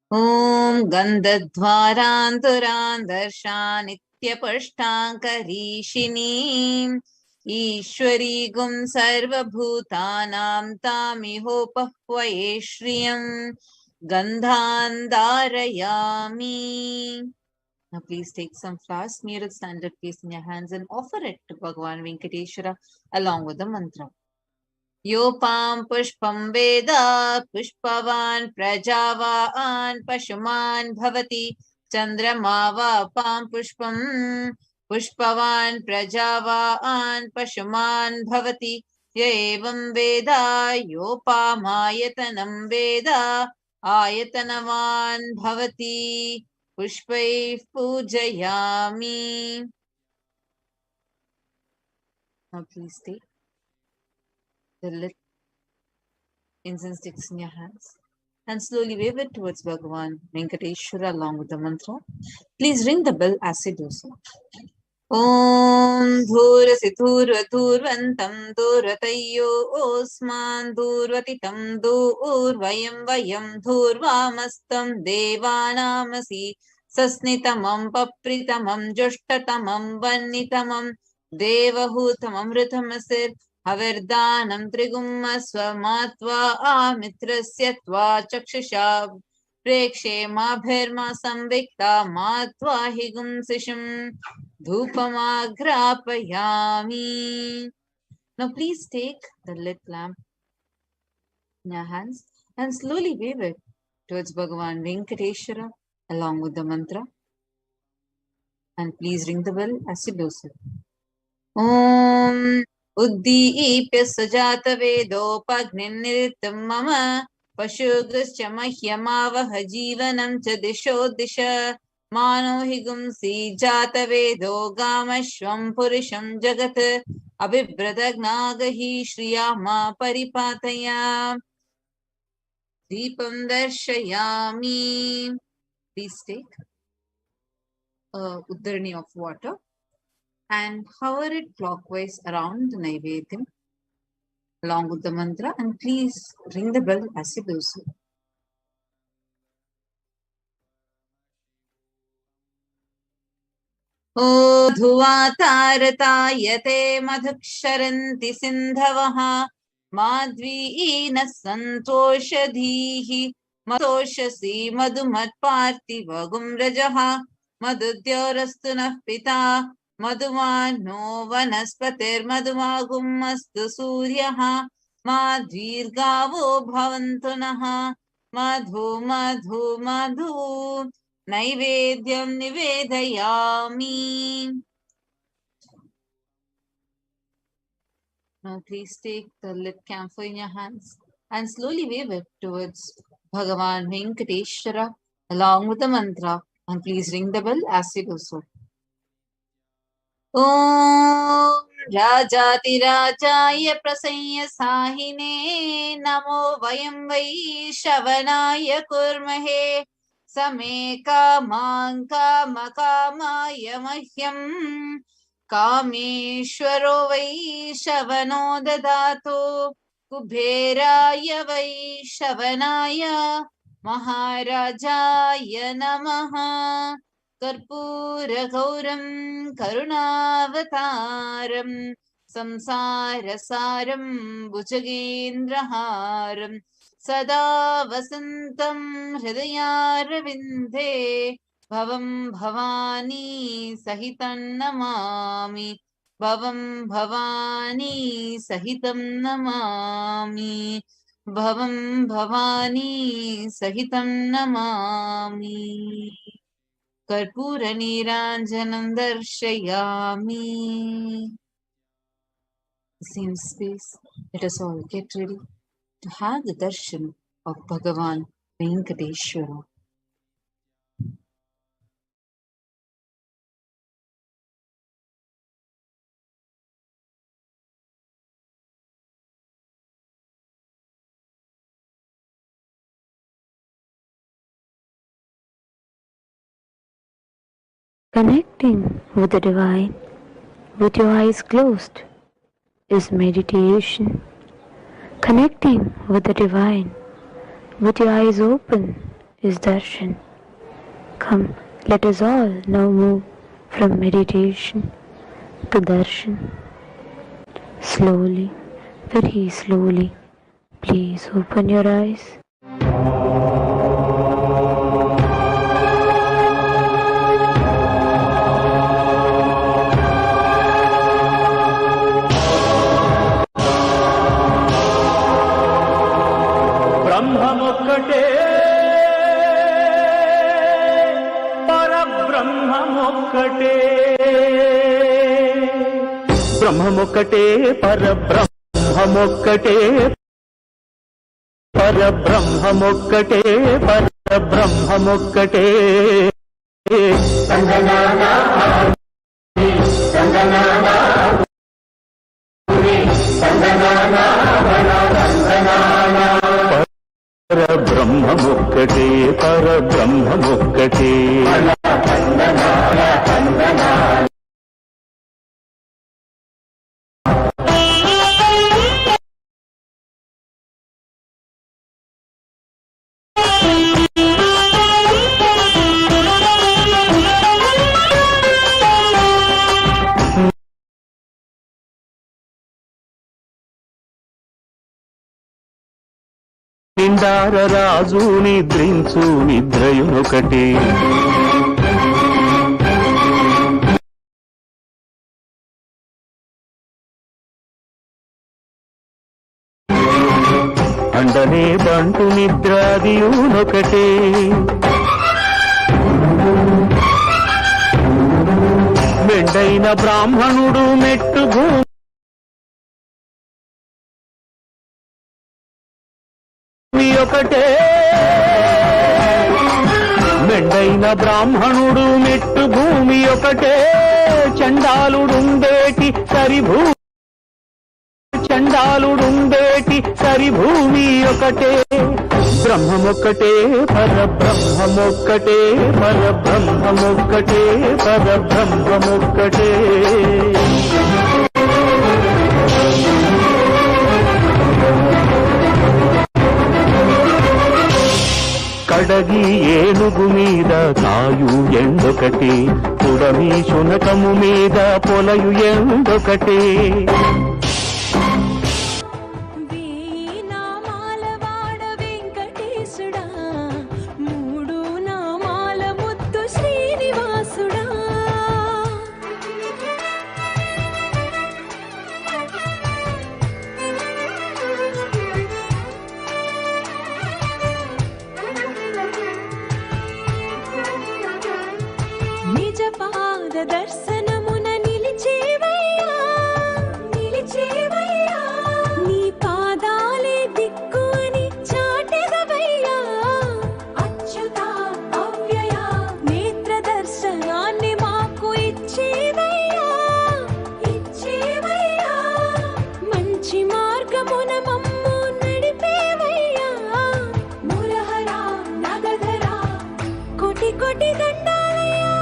Om Gandhadvaranturan Darshanityapaштанкаришिनीं Ishwari Gum Sarva Bhutanam Tamihopahvaye Shriyam Gandhandarayami. Now please take some flowers, smear it standard piece in your hands and offer it to Bhagavan Venkateshwara along with the mantra. Yopam pushpam veda pushpavan prajavan pashuman bhavati chandramava pam pushpam pushpavan prajavan pashuman bhavati yevam veda yopamayatanam veda ayatanavan bhavati pushpai pujayami. Now please take the incense sticks in your hands and slowly wave it towards Bhagavan Venkateshwara along with the mantra. Please ring the bell as you do so. Om Dhurasi Dhurva Dhurvantam Dhurvatayyo Osman Dhurvatitam Dhurvayam Vayam Dhurvamastam Devanamasi Sasnitamam Papritamam Joshtatamam Vannitamam Devahutamam Ritamasir Havirdanam Trigumma Swamatva Amitrasya Tva Chakshusha Prekshe Mabhirma Samvikta Matva Higum Sisham Dhupamagrapayami. Now please take the lit lamp in your hands and slowly wave it towards Bhagavan Venkateshwara along with the mantra. And please ring the bell as you do so. Om Uddipya Sajata Vedopagnin Niritam Mama Pashugascha Mahyamavaha Jivanam Cha Disho Disha Mano Higumsi Jata Vedo Gamashvam Purisham Jagat Abhibhradagnaga Shriyama Paripataya Deepam Darshayami. Please take a uddarani of water and hover it clockwise around the Naivedyam along with the mantra, and please ring the bell as you do so. O Dhuvatartayate Madhuksharanti Sindhavaha Madhvina Santoshadhihi Matoshasi Madhumat Parthivagum Rajaha Madhudyorastunah Pita Madhumano Vanaspatir Madhumagum Astu Suryaha Madhvirgavo Bhavantunaha Madhu Madhu Madhu Naivedyam Nivedayami. Now please take the lit camphor in your hands and slowly wave it towards Bhagavan Venkateshwara along with the mantra, and please ring the bell as you do so. Om Rajati Rajaya Prasanya Sahine Namo Vayam Vai Shavanaya Kurmahe Same Kamang Kama Kamaya Mahyam Kameshwaro Vai Shavano Dadato Kubheraya Vai Shavanaya Maharajaya Namaha Karpura Gauram Karunavataram Samsarasaram Bhujagendraharam Sada Vasantam Hridayarvindhe Bhavam Bhavani Sahitam Namami Bhavam Bhavani Sahitam Namami Bhavam Bhavani Sahitam Namami Karpura Niranjanam Darshayami. Same space, let us all get ready to have the darshan of Bhagavan Venkateshwara. Connecting with the divine with your eyes closed is meditation. Connecting with the divine with your eyes open is darshan. Come, let us all now move from meditation to darshan. Slowly, very slowly, please open your eyes. బ్రహ్మమొక్కటే పరబ్రహ్మమొక్కటే పరబ్రహ్మమొక్కటే పరబ్రహ్మమొక్కటే సంగనానా సంగనానా సంగనానా సంగనానా బ్రహ్మమొక్కటే పరబ్రహ్మమొక్కటే. నిండార రాజు నిద్రించు నిద్రయునొకటే. అండనే బంటు నిద్రాదియునొకటే. మెండైన బ్రాహ్మణుడు మెట్టు భూమి ఒకటే. మెండైన బ్రాహ్మణుడు మెట్టు భూమి ఒకటే. చండాలుడుండేటి సరిభూమి ఒకటే. బ్రహ్మమొక్కటే పరబ్రహ్మమొక్కటే పరబ్రహ్మమొక్కటే పరబ్రహ్మమొక్కటే. కడగి ఏనుగు మీద కాయు ఎండొకటి. పుడమి శునకము మీద పొలయు ఎండొకటి. దర్శనమున నిలిచేవయ్యా నీ పాదాలే దిక్కు అని చాటెదవయ్యా. అచ్యుత అవ్యయ నేత్ర దర్శనాన్ని మాకు ఇచ్చేవయ్యా. మంచి మార్గమున మమ్ము నడిపేవయ్యా. మురహర నగధర కోటి కోటి దండాలయ్యా.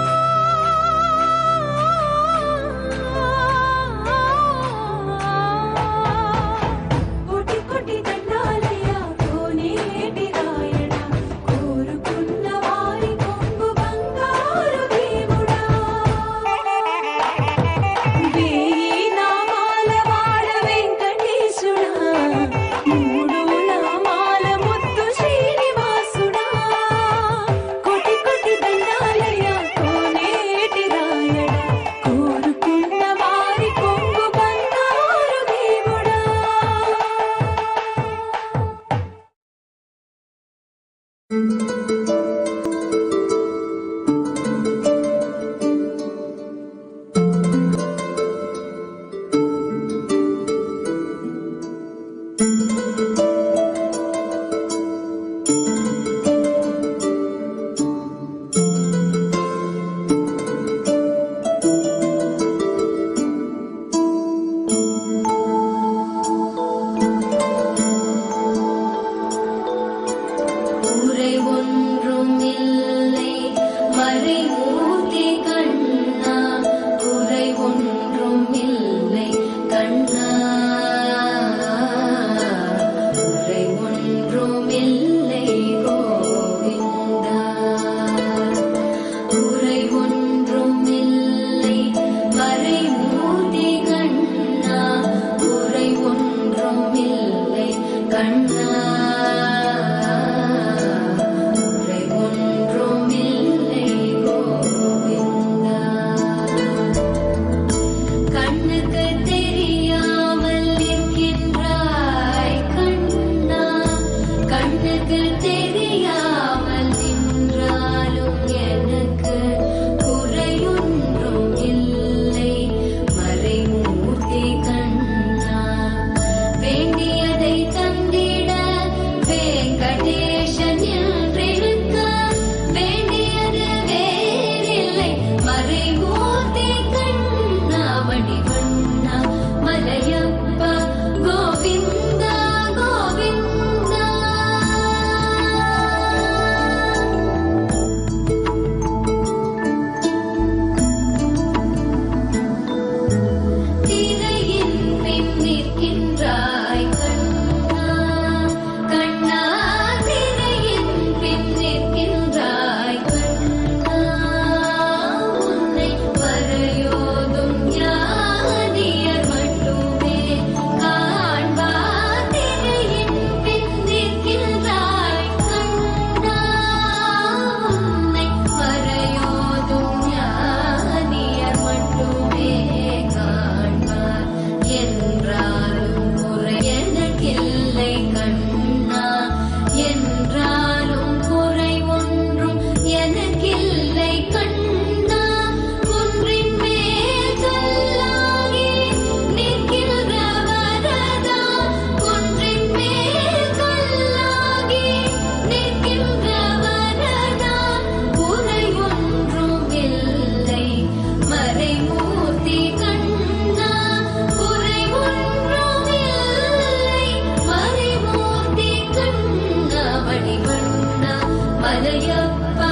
மலையப்பா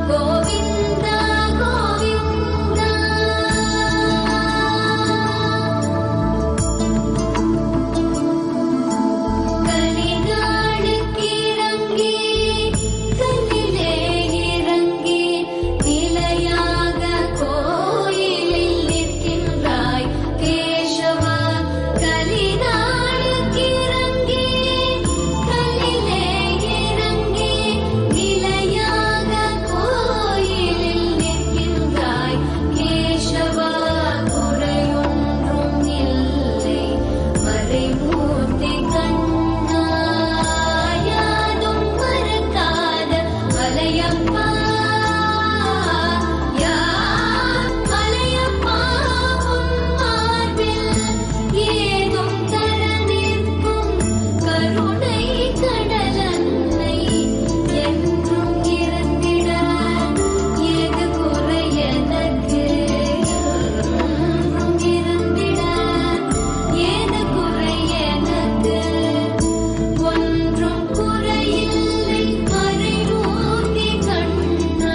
கோவிந்தா கோவிந்தா. கலிநாளுக்கு இறங்கி கல்லிலே இறங்கி நிலையாக கோயிலில் நிற்கின்றாய் கேசவா. கலிநாளுக்கு இறங்கி கல்லிலே இறங்கி நிலையாக கோயிலில் நிற்கின்றாய் கேசவா. குறையொன்றும் இல்லை மறைமூர்த்தி கண்ணா, யாதும் மறக்காத மலையப்பா. மலையப்பா உன் மார்பில் ஏதும் தர நிற்கும் கருணை கடலன்னை என்றும் இருந்திட ஏது குறை எனக்கு. என்றும் இருந்திட ஏது குறை எனக்கு. ஒன்றும் குறையில்லை மறைமூர்த்தி கண்ணா,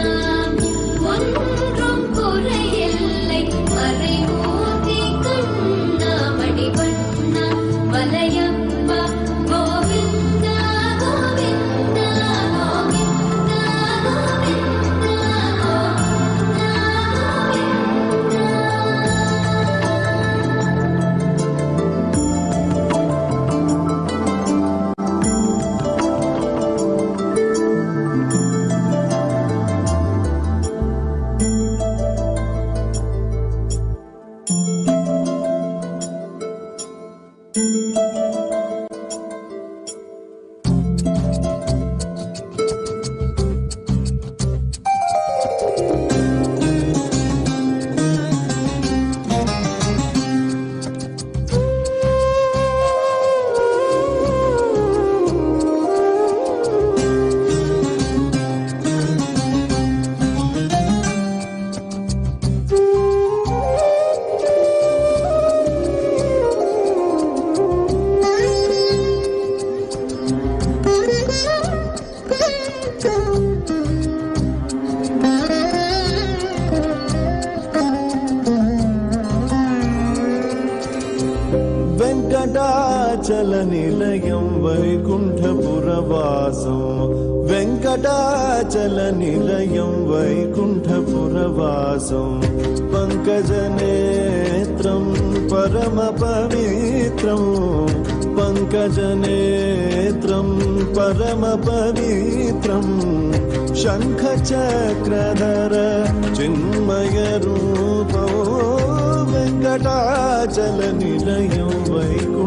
ஒன்றும் குறையில்லை மறைமூர்த்தி கண்ணா. மணிவண்ணா மலையப்பா கோவிந்தா கோவிந்தா கோவிந்தா వెంకటాచల నిలయం వైకుంఠపురవాసం. వెంకటాచల నిలయం వైకుంఠపురవాసం. పంకజనేత్రం పరమ పవిత్రం. పంకజనేత్రం పరమ పవిత్రం. శంఖచక్రధర చిన్మయ రూపం. వెంకటాచల నిలయం వైకుంఠపురవాసం.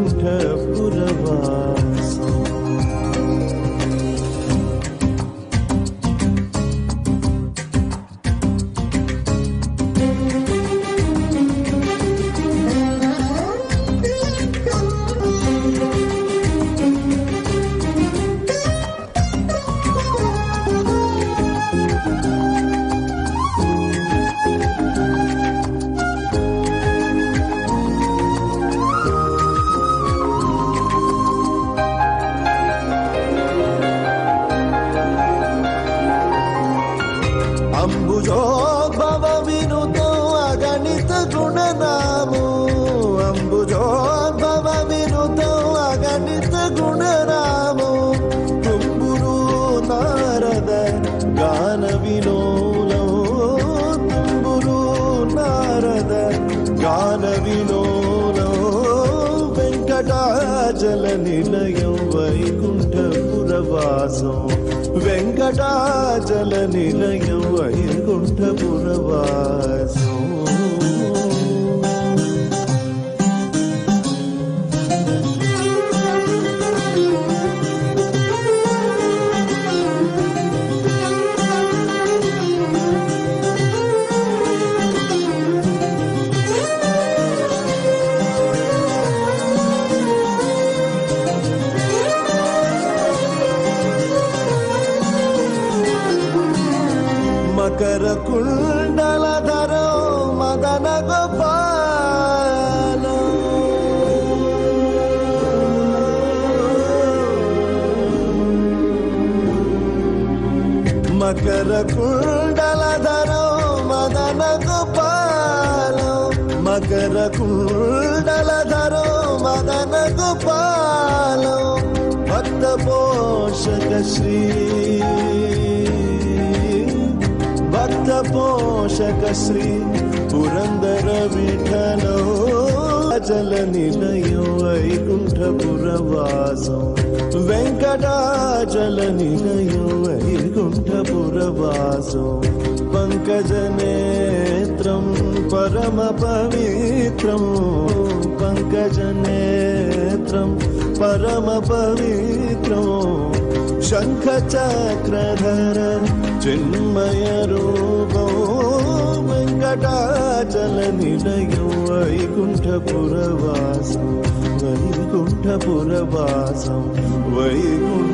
అంబుజోద్భవ వినుతో అగణిత గుణనామో. అంబుజోద్భవ వినుతో అగణిత గుణనామో. తుంబురు నారద గాన విలోలో. తుంబురు నారద గాన విలోలో. వెంకటాచల నిలయం వైకుంఠపురవాసం. వెంకటాచల నిలయం వైకుంఠపురవాసం. మకర కుండలధరో మదన మకర కుండలధరం మదన గోపాలం మకర కుండలధరం మదన గోపాలం భక్త పోషక శ్రీ భక్త పోషక శ్రీ పురందర విఠలో జల నిలయం వైకుంఠపురవాసం వెంకటాచల నిలయం వైకుంఠపురవాసం పంకజనేత్రం పరమ పవిత్రం పంకజనేత్రం పరమ పవిత్రం శంఖ చక్రధర చిన్మయ రూపం వెంకటాచల నిలయం వైకుంఠపురవాసం వైకుంఠపురవాసం వైకుంఠపురవాసం.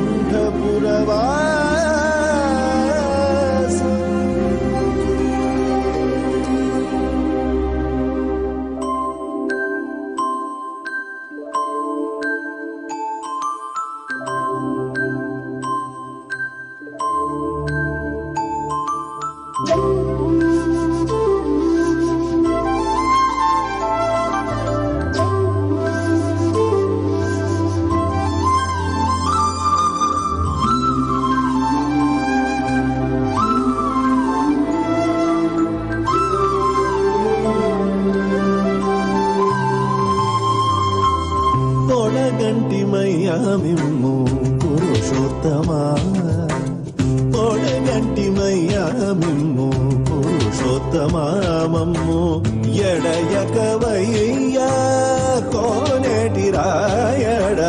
పొడగంటిమయ్యా మిమ్ము పురుషోత్తమా పొడగంటిమయ్యా మిమ్ము పురుషోత్తమా మమ్ము ఎడయకవయ్యా కోనేటి రాయడ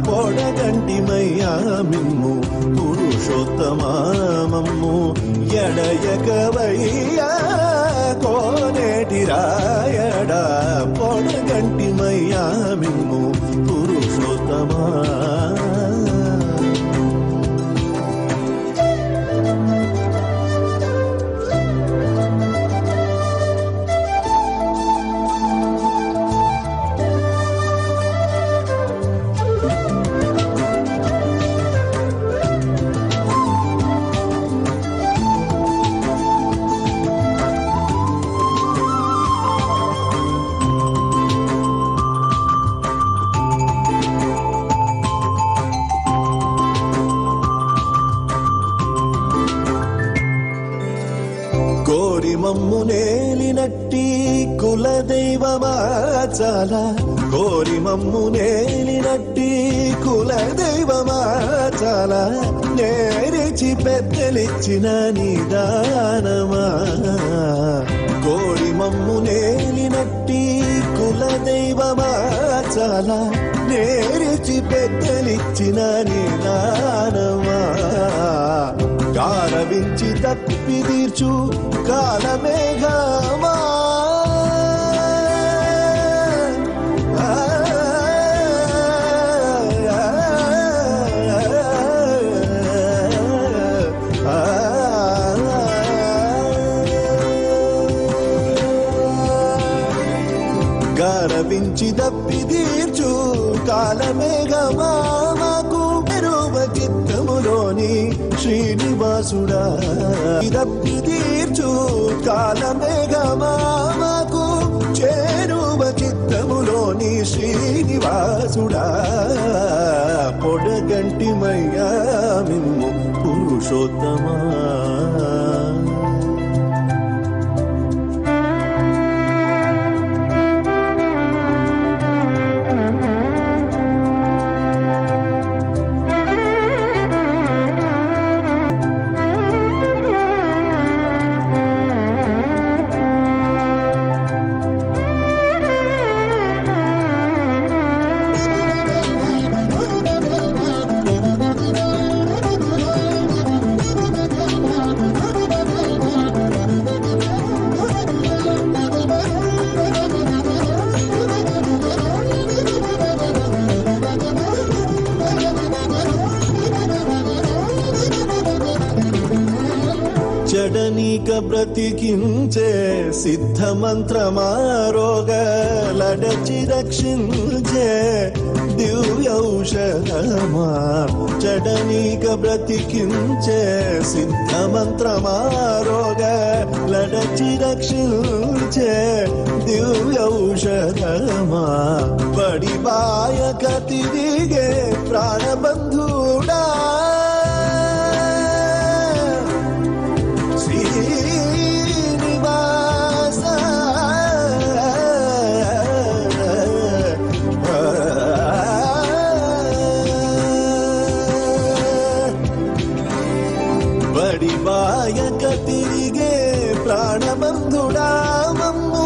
పొడగంటిమయ్యా మిమ్ము పురుషోత్తమా మమ్ము ఎడయకవయ్యా కోనేటి రాయడ పొడగంటిమయ్యా మిమ్ము పురుషోత్తమా. కోరి మమ్ము నేలినట్టి కులదైవమా చాలా కోరి మమ్ము నేలినట్టి కులదైవమా చాలా నేరిచి పెద్దలిచ్చిన నిదానమా కోరి మమ్ము నేలినట్టి కులదైవమా చాలా నేరిచి పెద్దలిచ్చిన నిదానమా గారవించి తప్పి తీర్చు కాలమేఘమా గారవించి తప్పి తీర్చు కాలమేఘమా మాకు రూప చిత్తములోని శ్రీనివాసుడా తప్పి తీర్చు కాలమేఘమా మాకు చేరువ చిత్తములోని శ్రీనివాసుడా పొడగంటిమయ్యా మిమ్ము పురుషోత్తమా. చెడనీక బ్రతికించే సిద్ధ మంత్రమారోగలడచి రక్షించే దివ్యౌషధమా చెడనీక బ్రతికించే సిద్ధ మంత్రమారోగలడచి రక్షించే దివ్యౌషధమా బడిబాయక తిరిగే ప్రాణబంధుడా శ్రీనివాస బడిబాయక తిరిగే ప్రాణబంధుడా మమ్ము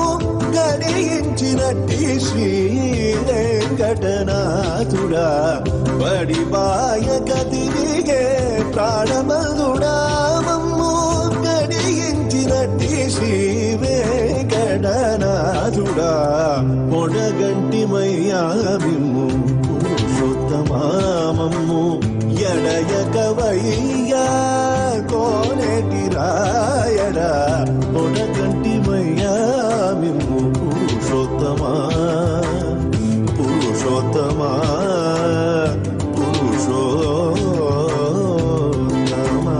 గడియించినట్టి శ్రీ వెంకటనాథుడా బడిబాయక తిరిగే ప్రాణబంధుడా మమ్ము గడియించినట్టి శ్రీ వెంకటనాథుడా పొడగంటిమయ్యా మిమ్ము పురుషోత్తమామమ్ము ఎడయకవయ్యా కోనేటి రాయడా పొడగంటిమయ్యా మిమ్ము పురుషోత్తమా పురుషోత్తమా పురుషోత్తమా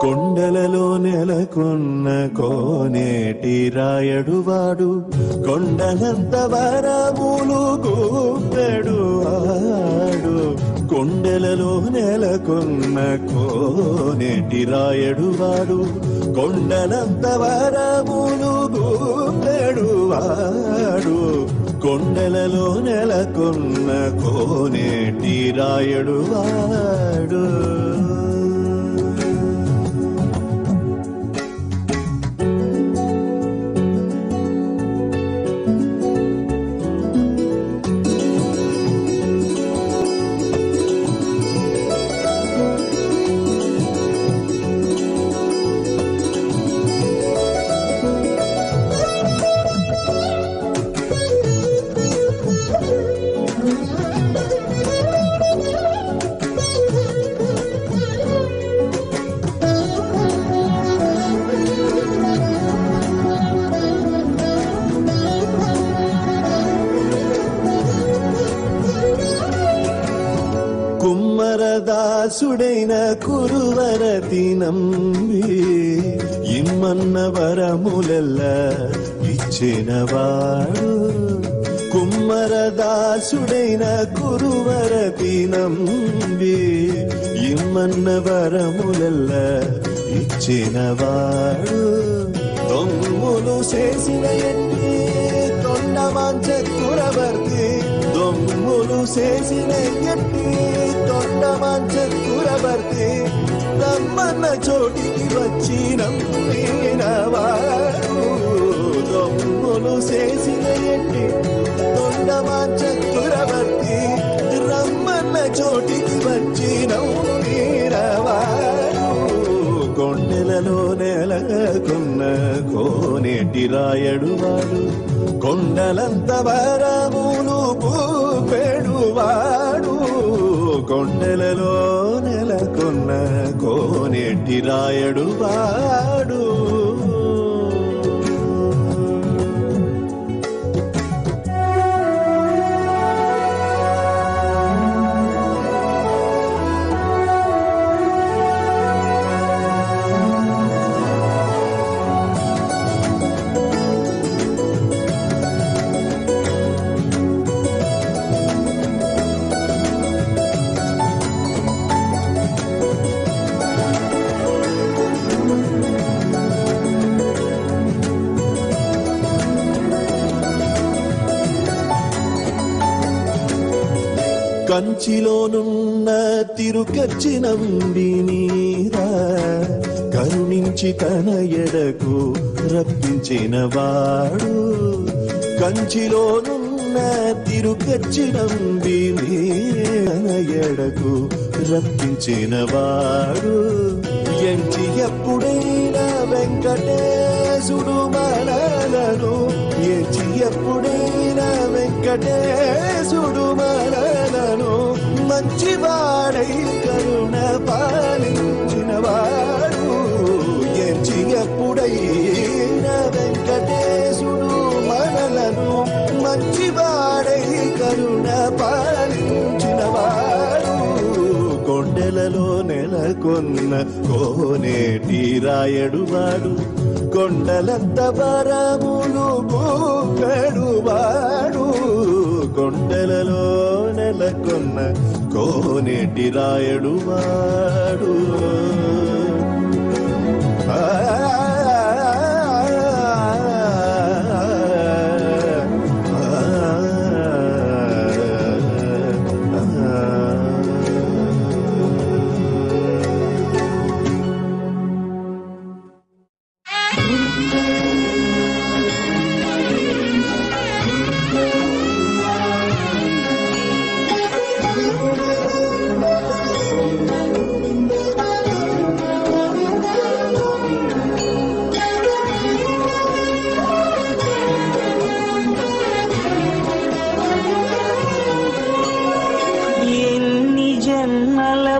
కొండలలో నెలకొన్న కోనేటి రాయడువాడు కొండలంత వరములు గూపెడువాడు కొండలలో నెలకొన్న కోనేటి రాయడువాడు కొండలంత వరములు గూపెడువాడు కొండలలో నెలకొన్న కోనేటి రాయడువాడు కుమ్మరదాసుడైన కురువరతి నంబి ఇమ్మన్న వరములెల్ల ఇచ్చినవాడు కుమ్మరదాసుడైన కురువరతి నంబి ఇమ్మన్న వరములెల్ల ఇచ్చినవాడు దొంగులు చేసిన ఎన్ని తొండమాంచ కురవర్తి దొంగులు చేసిన ఎన్ని తొండమాంచ కురవర్తి రమ్మన్న చోటికి వచ్చి నమ్మినవాడు దొంగులు చేసిన ఎన్ని తొండమాంచ కురవర్తి రమ్మన్న చోటికి వచ్చి నమ్మినవాడు కొండలలో నెలకొన్న కోనేటి రాయడువాడు కొండలంత వరములు పూపెడువాడు కొండలలో నెలకొన్న కోనేటి రాయడువాడు కంచిలోనున్న తిరుకచ్చినంబి మీద కరుణించి తన ఎడకు రప్పించినవాడు. కంచిలోనున్న తిరుకచ్చినంబి మీద ఎడకు రప్పించినవాడు. ఎంచి ఎప్పుడైనా వెంకటేశుడు మనలను, ఎంచి ఎప్పుడైనా వెంకటేశుడు మనలను మంచివాడై కరుణ పాలించినవాడు. ఎంచి ఎప్పుడైనా వెంకటేశుడు మనలను మంచివాడై కరుణ పాలించినవాడు. కొండలలో నెలకొన్న కోనేటి రాయడు వాడు, కొండలంత వరములు గూపెడు వాడు. కొండలలో నెలకొన్న కోనేటి రాయడు వాడు.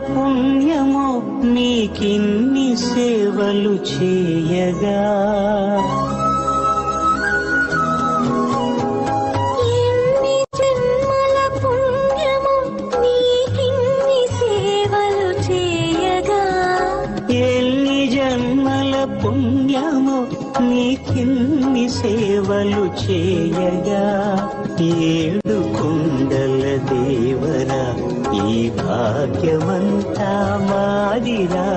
పుణ్యమో నీకిన్ని సేవలు చేయగా, ఎన్ని జన్మల పుణ్యమో నీకిన్ని సేవలు చేయగా, ఎన్ని జన్మల పుణ్యమో నీకిన్ని సేవలు చేయగా. ఏడు కొండల దేవరా ఈ భాగ్యమంతా మాదిరా,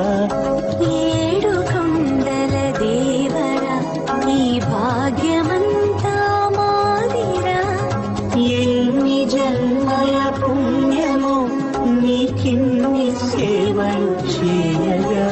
ఏడు కొండల దేవరా ఈ భాగ్యమంతా మాదిరా. ఎన్ని జన్మల పుణ్యమో నీకిన్ని సేవలు చేయగా.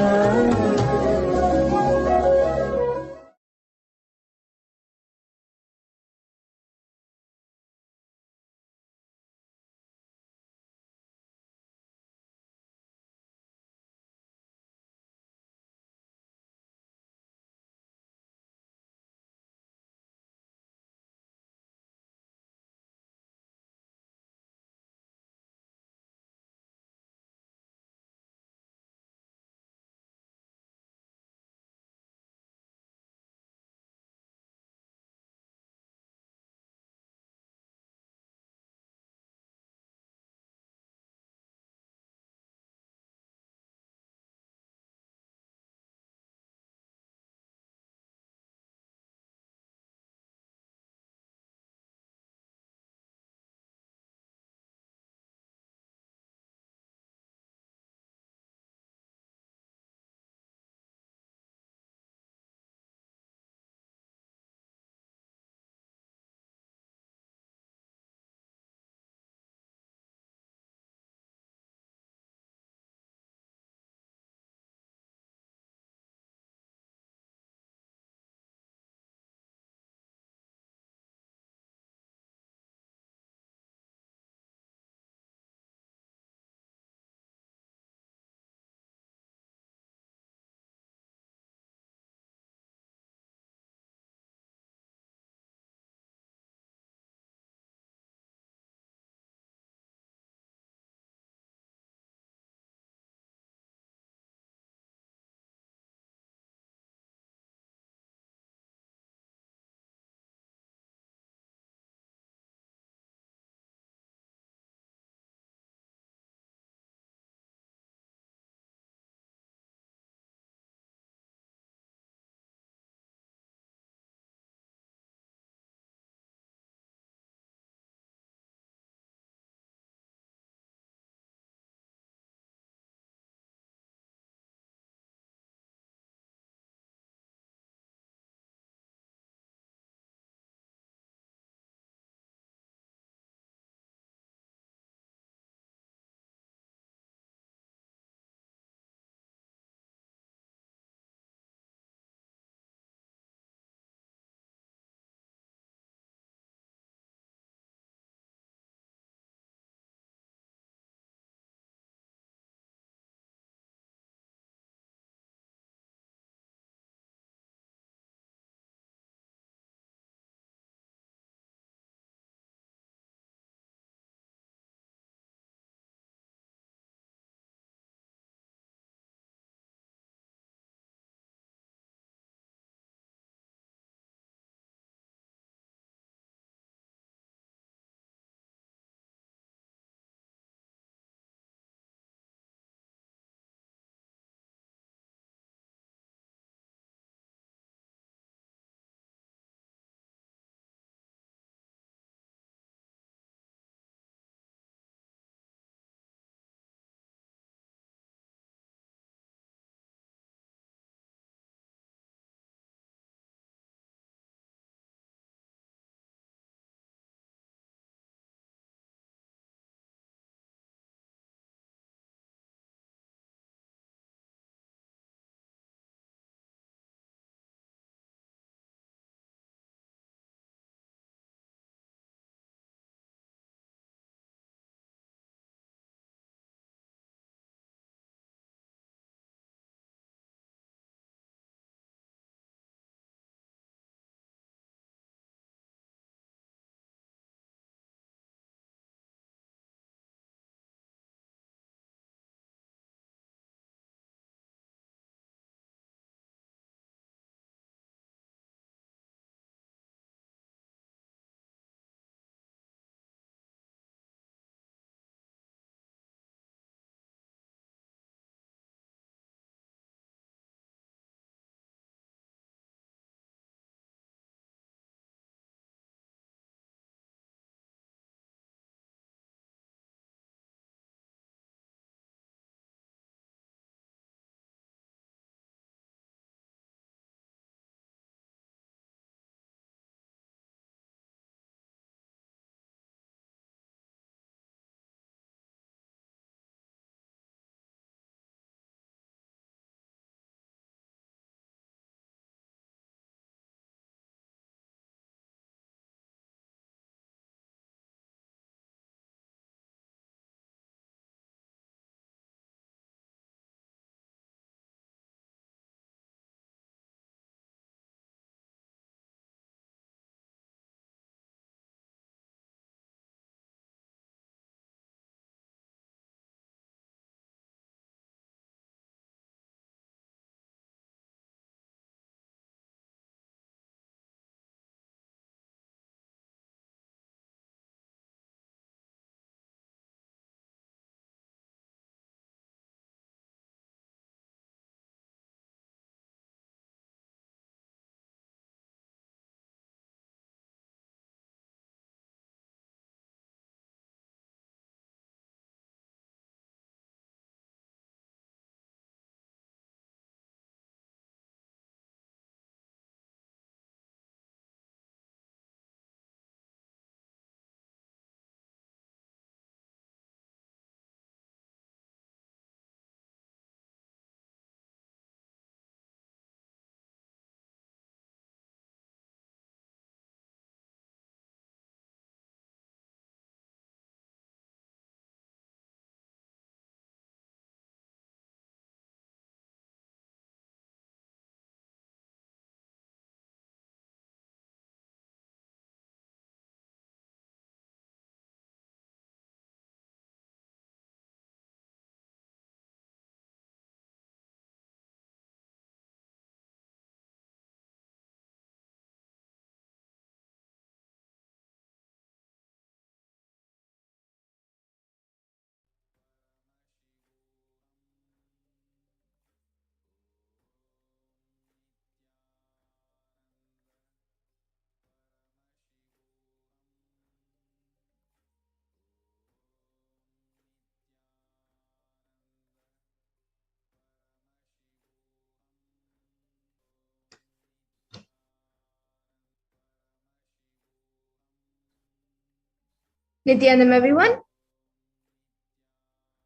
Nithyanam, everyone.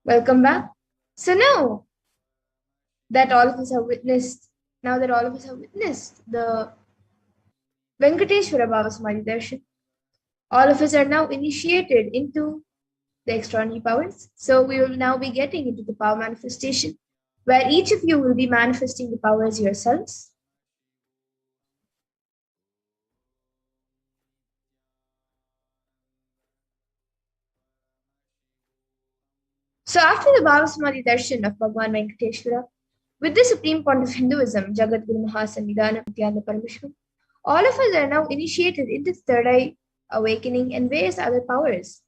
Welcome back. So now that all of us have witnessed, the Venkateshwara Bhava Samadhi Darshan, all of us are now initiated into the extraordinary powers. So we will now be getting into the power manifestation, where each of you will be manifesting the powers yourselves. So after the Bhava Samadhi Darshan of Bhagavan Venkateshwara, with the supreme point of Hinduism, Jagat Guru Mahasanidana Nithyananda Paramashivam, all of us are now initiated into the third eye awakening and various other powers.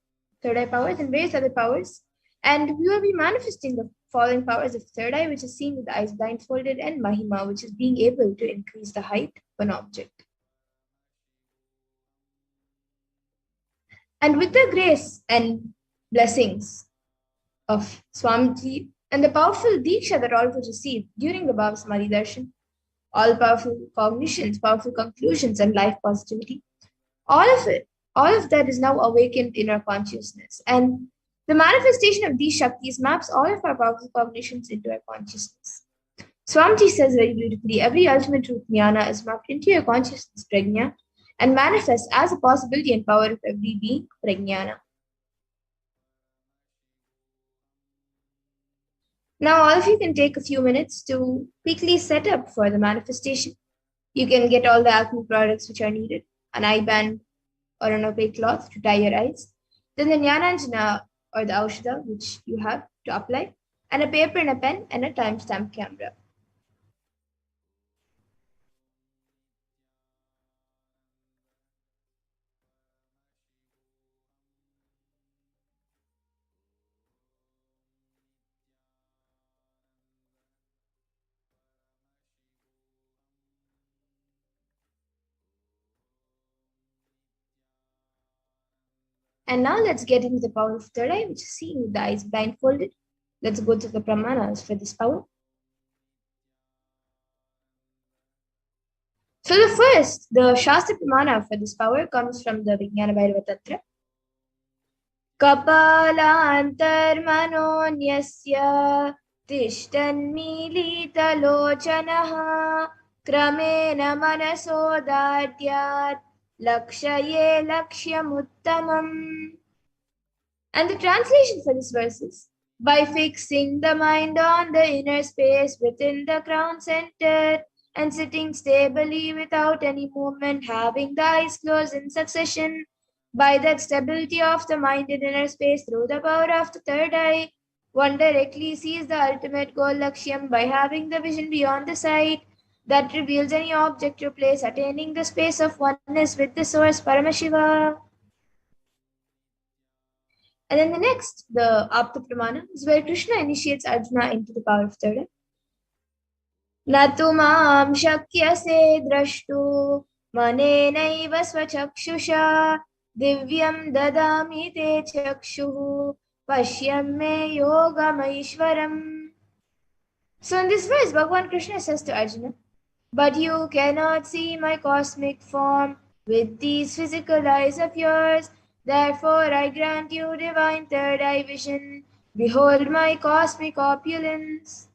Third eye powers and various other powers. And we will be manifesting the following powers of third eye, which is seen with the eyes blindfolded, and Mahima, which is being able to increase the height of an object. And with the grace and blessings of Swamiji and the powerful Diksha that all of us received during the Bhava Samadhi Darshan, all powerful cognitions, powerful conclusions, and life positivity, all of that is now awakened in our consciousness. And the manifestation of these Shaktis maps all of our powerful cognitions into our consciousness. Swamiji says very beautifully, every ultimate truth jnana is mapped into your consciousness, prajna, and manifests as a possibility and power of every being, prajnana. Now, all of you can take a few minutes to quickly set up for the manifestation. You can get all the alchemy products which are needed, an eye band or an opaque cloth to tie your eyes, then the Jnananjana or the Aushadha which you have to apply, and a paper and a pen and a timestamp camera. And now let's get into the power of third eye, which is seen with the eyes blindfolded. Let's go to the pramanas for this power. So the Shastra pramana for this power comes from the Vijnana Bhairava Tantra. Kapalantarmanonyasya tishtannilitalochanaha kramena manasodadyat lakshaye lakshyamuttamam. And the translation for this verse is, by fixing the mind on the inner space within the crown center and sitting stably without any movement, having the eyes closed in succession, by that stability of the mind in inner space through the power of the third eye, one directly sees the ultimate goal lakshyam by having the vision beyond the sight that reveals any object or place, attaining the space of oneness with the source Paramashiva. And then the next, the Apta Pramana, is where Krishna initiates Arjuna into the power of third eye. Natumam shakyase drashtu manenaiva svachakshusha divyam dadami te chakshuhu pashyam me yogamaishwaram. So in this verse, Bhagavan Krishna says to Arjuna, but you cannot see my cosmic form with these physical eyes of yours. Therefore, I grant you divine third eye vision. Behold my cosmic opulence.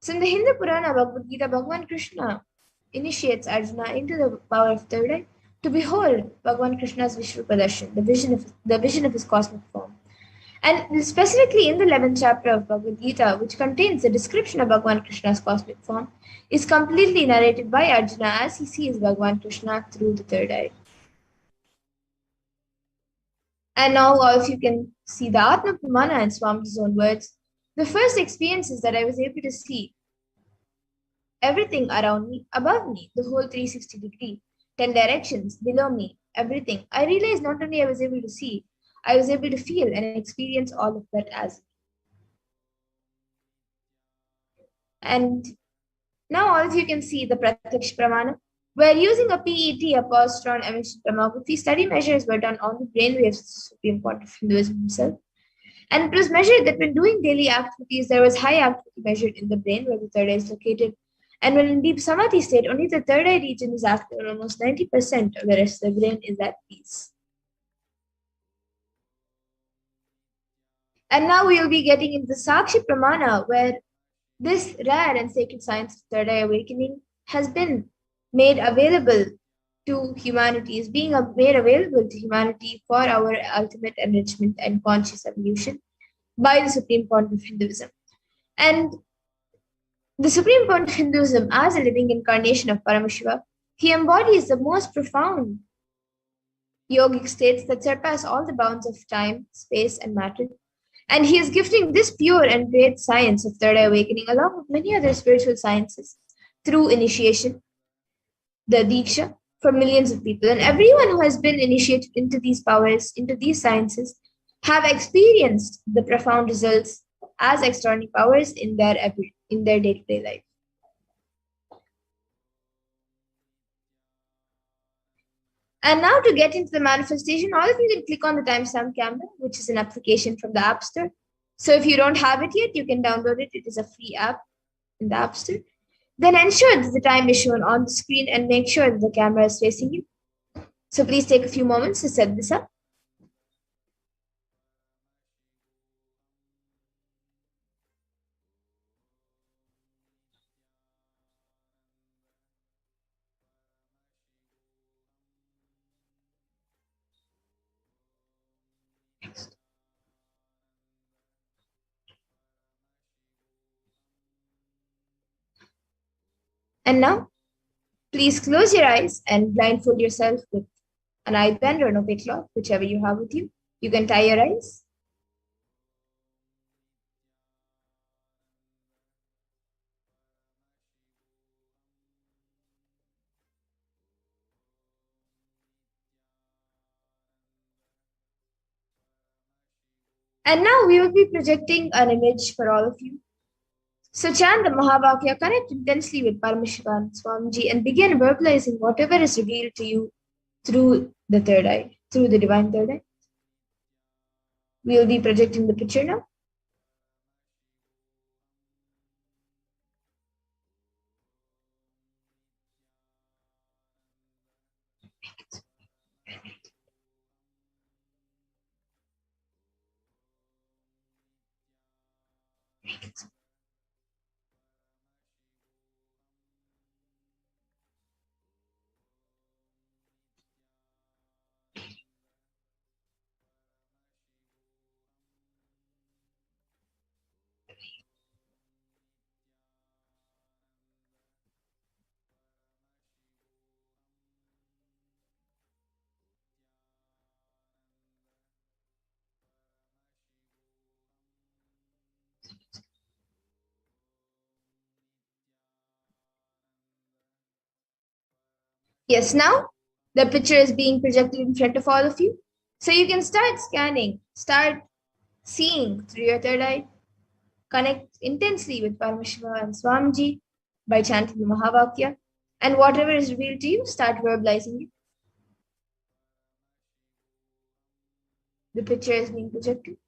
So in the Hindu Purana Bhagavad Gita, Bhagavan Krishna initiates Arjuna into the power of third eye to behold Bhagavan Krishna's Vishrupa Darshan, the vision of his cosmic form. And specifically in the 11th chapter of Bhagavad Gita, which contains the description of Bhagavan Krishna's cosmic form, is completely narrated by Arjuna as he sees Bhagavan Krishna through the third eye. And now all of you can see the Atma Pramana in Swamiji's own words. The first experience is that I was able to see everything around me, above me, the whole 360 degree, 10 directions, below me, everything. I realized not only I was able to see, I was able to feel and experience all of that as. And now all of you can see the Pratyaksh Pramana, where using a PET, a positron emission tomography, study measures were done on the brainwaves of the Supreme Point of Hinduism himself. And it was measured that when doing daily activities, there was high activity measured in the brain where the third eye is located. And when in deep Samadhi state, only the third eye region is active and almost 90% of the rest of the brain is at peace. And now we will be getting into the Sakshi Pramana, where this rare and sacred science of third eye awakening has been made available to humanity, is being made available to humanity for our ultimate enrichment and conscious evolution by the Supreme Point of Hinduism. And the Supreme Point of Hinduism, as a living incarnation of Paramashiva, he embodies the most profound yogic states that surpass all the bounds of time, space, and matter. And he is gifting this pure and great science of third eye awakening along with many other spiritual sciences through initiation, the Diksha, for millions of people. And everyone who has been initiated into these powers, into these sciences, have experienced the profound results as extraordinary powers in their day-to-day life. And now to get into the manifestation, all of you can click on the timestamp camera, which is an application from the App Store. So if you don't have it yet, you can download it. It is a free app in the App Store. Then ensure that the time is shown on the screen and make sure that the camera is facing you. So please take a few moments to set this up. And now, please close your eyes and blindfold yourself with an eye band or an opaque cloth, whichever you have with you. You can tie your eyes. And now we will be projecting an image for all of you. So chant the Mahavakya, connect intensely with Paramashivoham Swamiji, and begin verbalizing whatever is revealed to you through the third eye, through the divine third eye. We will be projecting the picture now. Yes, now the picture is being projected in front of all of you. So you can start scanning, start seeing through your third eye, connect intensely with Paramashiva and Swamiji by chanting the Mahavakya, and whatever is revealed to you, start verbalizing it. The picture is being projected.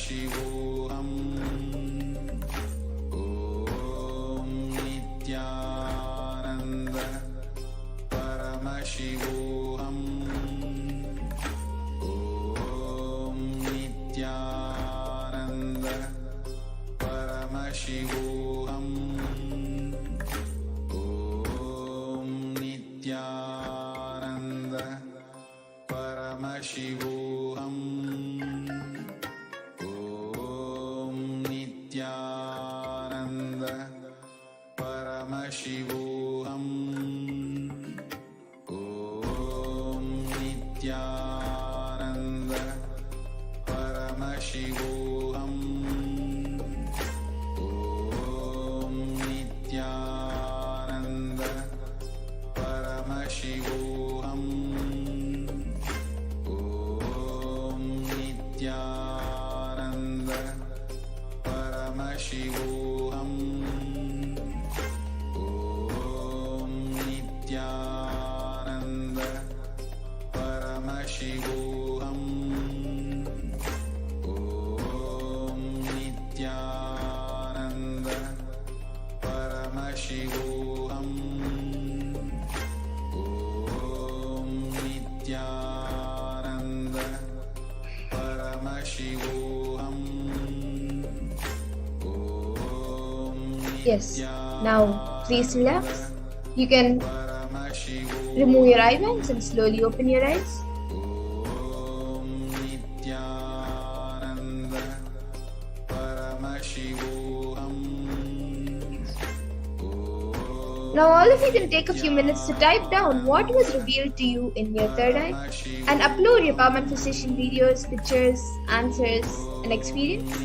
Paramashivoham. Om Nithyananda Paramashivoham. Om Nithyananda Paramashivoham. Om Nithyananda Paramashivoham. Om Nithyananda Paramashivoham. Om Nithyananda Paramashivoham. Om Nithyananda Paramashivoham. Om Nithyananda Paramashivoham. Om Nithyananda Paramashivoham. Om Nithyananda Paramashivoham. Om Nithyananda Paramashivoham. Yes. Now, please relax. You can remove your eyebands and slowly open your eyes. Nithyananda Paramashivoham. Now, all of you can take a few minutes to type down what was revealed to you in your third eye and upload your power manifestation videos, pictures, answers, and experience.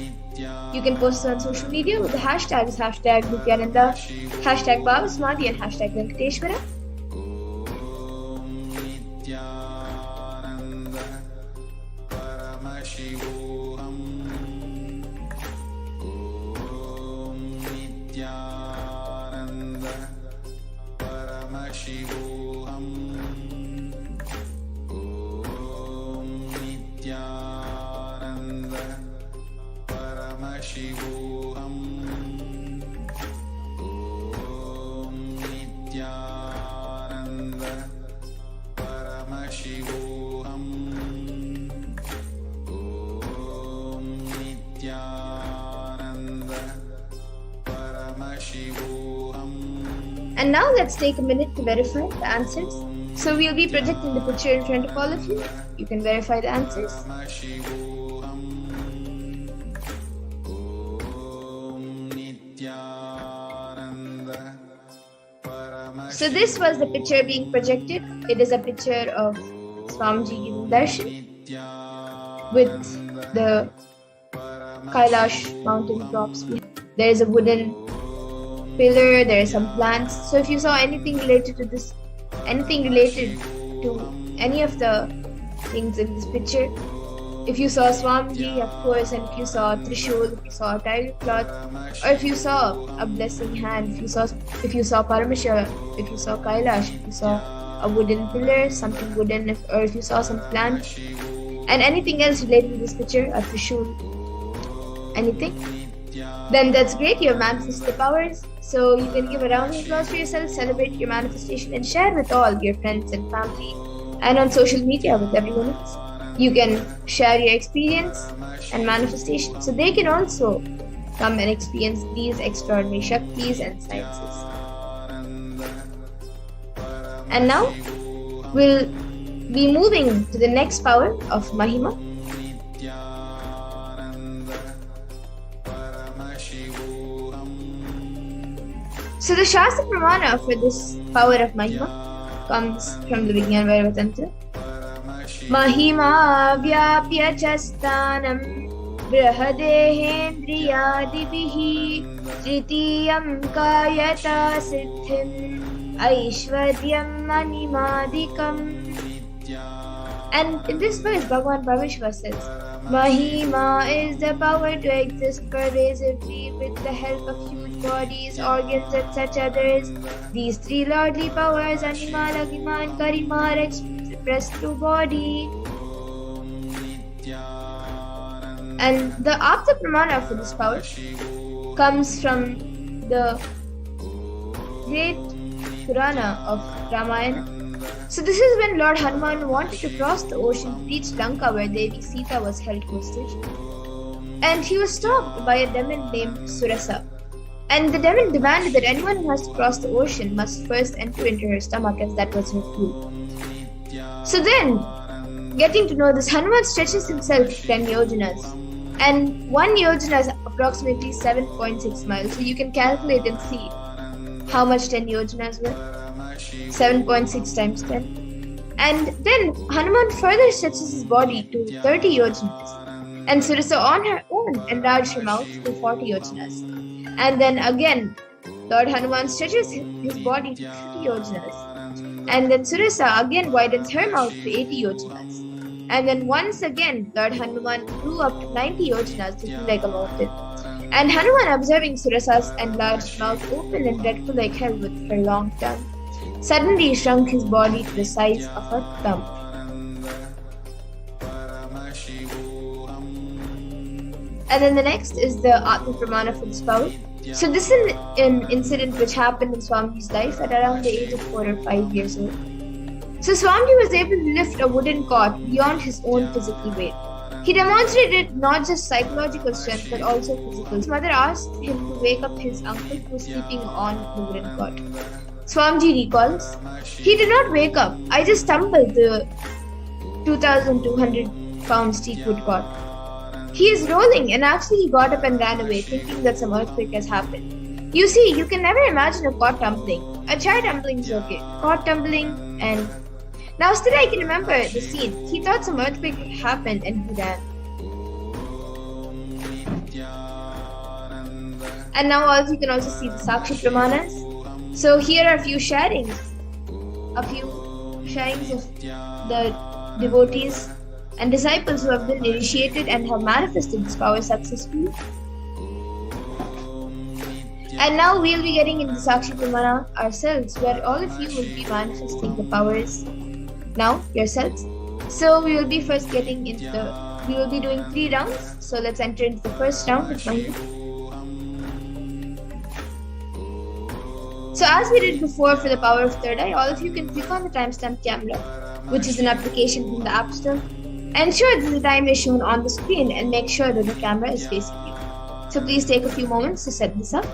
You can post it on social media with the hashtags #Nithyananda, #Bhava, Samadhi, and #Venkateshwara. Nithyananda Paramashivoham. Om Nithyananda Paramashivoham. Om Nithyananda Paramashivoham. Om Nithyananda Paramashivoham. Om Nithyananda Paramashivoham. And now let's take a minute to verify the answers. So we'll be projecting the picture in front of all of you. You can verify the answers. So this was the picture being projected. It is a picture of Swamiji giving Darshan with the Kailash mountain props. There is a wooden pillar, there are some plants. So if you saw anything related to this, anything related to any of the things in this picture, if you saw Swamiji, of course, and if you saw Trishul, if you saw a tiger cloth, or if you saw a blessing hand, if you saw Paramashivoham, if you saw Kailash, if you saw a wooden pillar, something wooden, or if you saw some plant, and anything else related to this picture, a Trishul, anything, then that's great. You have manifested the powers. So you can give a round of applause for yourself, celebrate your manifestation, and share with all your friends and family, and on social media with everyone else. You can share your experience and manifestation so they can also come and experience these extraordinary Shaktis and sciences. And now we'll be moving to the next power of Mahima. So the Shastra Pramana for this power of Mahima comes from the Vijnana Vairava Tantra. Mahima vyapya chastanam brahadehendriyaadibihi tritiyam kayata siddhim aishwaryam animadikam. And in this verse, Bhagavan Paramashiva says, Mahima is the power to exist pervasively with the help of huge bodies, organs, and such others. These three lordly powers, Anima, Lagima, and Karima, are expressed through body. And the Apta Pramana for this power comes from the great Purana of Ramayana. So this is when Lord Hanuman wanted to cross the ocean to reach Lanka, where Devi Sita was held hostage. And he was stopped by a demon named Surasa. And the demon demanded that anyone who has to cross the ocean must first enter into her stomach, as that was her food. So then, getting to know this, Hanuman stretches himself 10 yojanas. And 1 yojana is approximately 7.6 miles. So you can calculate and see how much 10 yojanas were. 7.6 times 10. And then Hanuman further stretches his body to 30 yojanas. And Surasa on her own enlarged her mouth to 40 yojanas. And then again, Lord Hanuman stretches his body to 50 yojanas. And then Surasa again widens her mouth to 80 yojanas. And then once again, Lord Hanuman grew up to 90 yojanas, looking like a mountain. And Hanuman, observing Surasa's enlarged mouth open and dreadful like hell with her long tongue, suddenly shrunk his body to the size of a thumb. And then the next is the Atma Pramana for this power. So this is an incident which happened in Swamiji's life at around the age of 4 or 5 years old. So Swamiji was able to lift a wooden cot beyond his own physical weight. He demonstrated not just psychological strength but also physical. His mother asked him to wake up his uncle who was sleeping on the wooden cot. Swamiji recalls, "He did not wake up. I just stumbled the 2,200 pound steep wood cot. He is rolling," and actually he got up and ran away, thinking that some earthquake has happened. You see, you can never imagine a cot tumbling. A chair tumbling is okay. Cot tumbling, and now still I can remember the scene. He thought some earthquake had happened and he ran. And now also you can also see the Sakshi Pramanas. So here are a few sharings of the devotees and disciples who have been initiated and have manifested this power successfully. And now we'll be getting into Sakshi Pramana ourselves, where all of you will be manifesting the powers now yourselves. So we will be first getting into we will be doing 3 rounds. So let's enter into the first round with Mahima. So as we did before for the power of third eye, all of you can click on the timestamp camera, which is an application from the App Store. Ensure that the time is shown on the screen and make sure that the camera is facing you. So please take a few moments to set this up.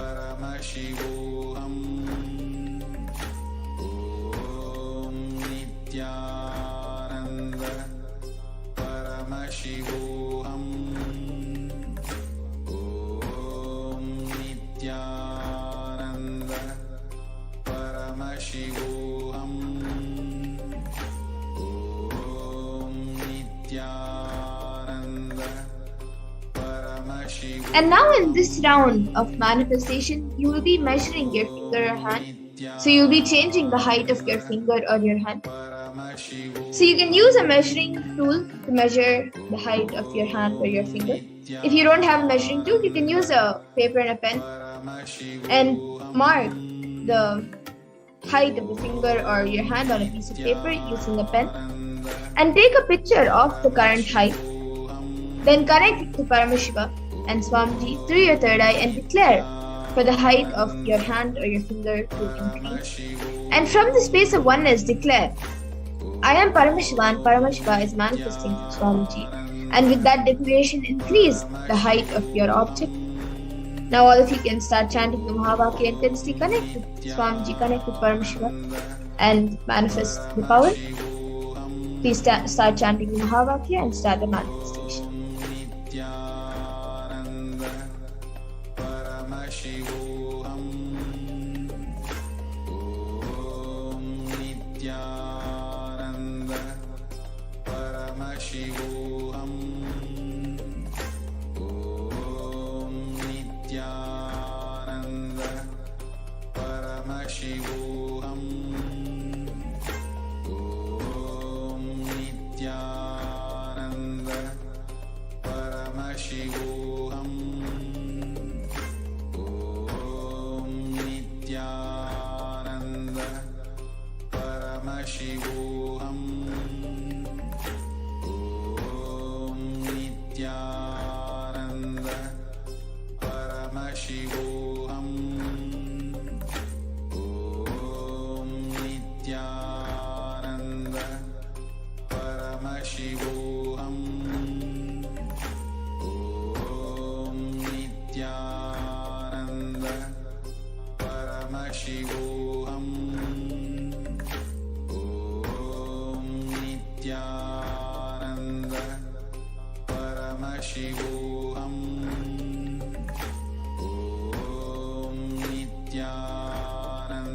And now in this round of manifestation, you will be measuring your finger or hand. So you'll be changing the height of your finger or your hand. So you can use a measuring tool to measure the height of your hand or your finger. If you don't have a measuring tool, you can use a paper and a pen and mark the height of the finger or your hand on a piece of paper using a pen. And take a picture of the current height. Then connect it to Paramashiva and Swamiji through your third eye and declare for the height of your hand or your finger to increase. And from the space of oneness, declare, "I am Paramashiva and Paramashiva is manifesting through Swamiji." And with that declaration, increase the height of your object. Now all of you can start chanting the Mahavakya intensely, connect with Swamiji, connect with Paramashiva and manifest the power. Please start chanting the Mahavakya and start the manifestation.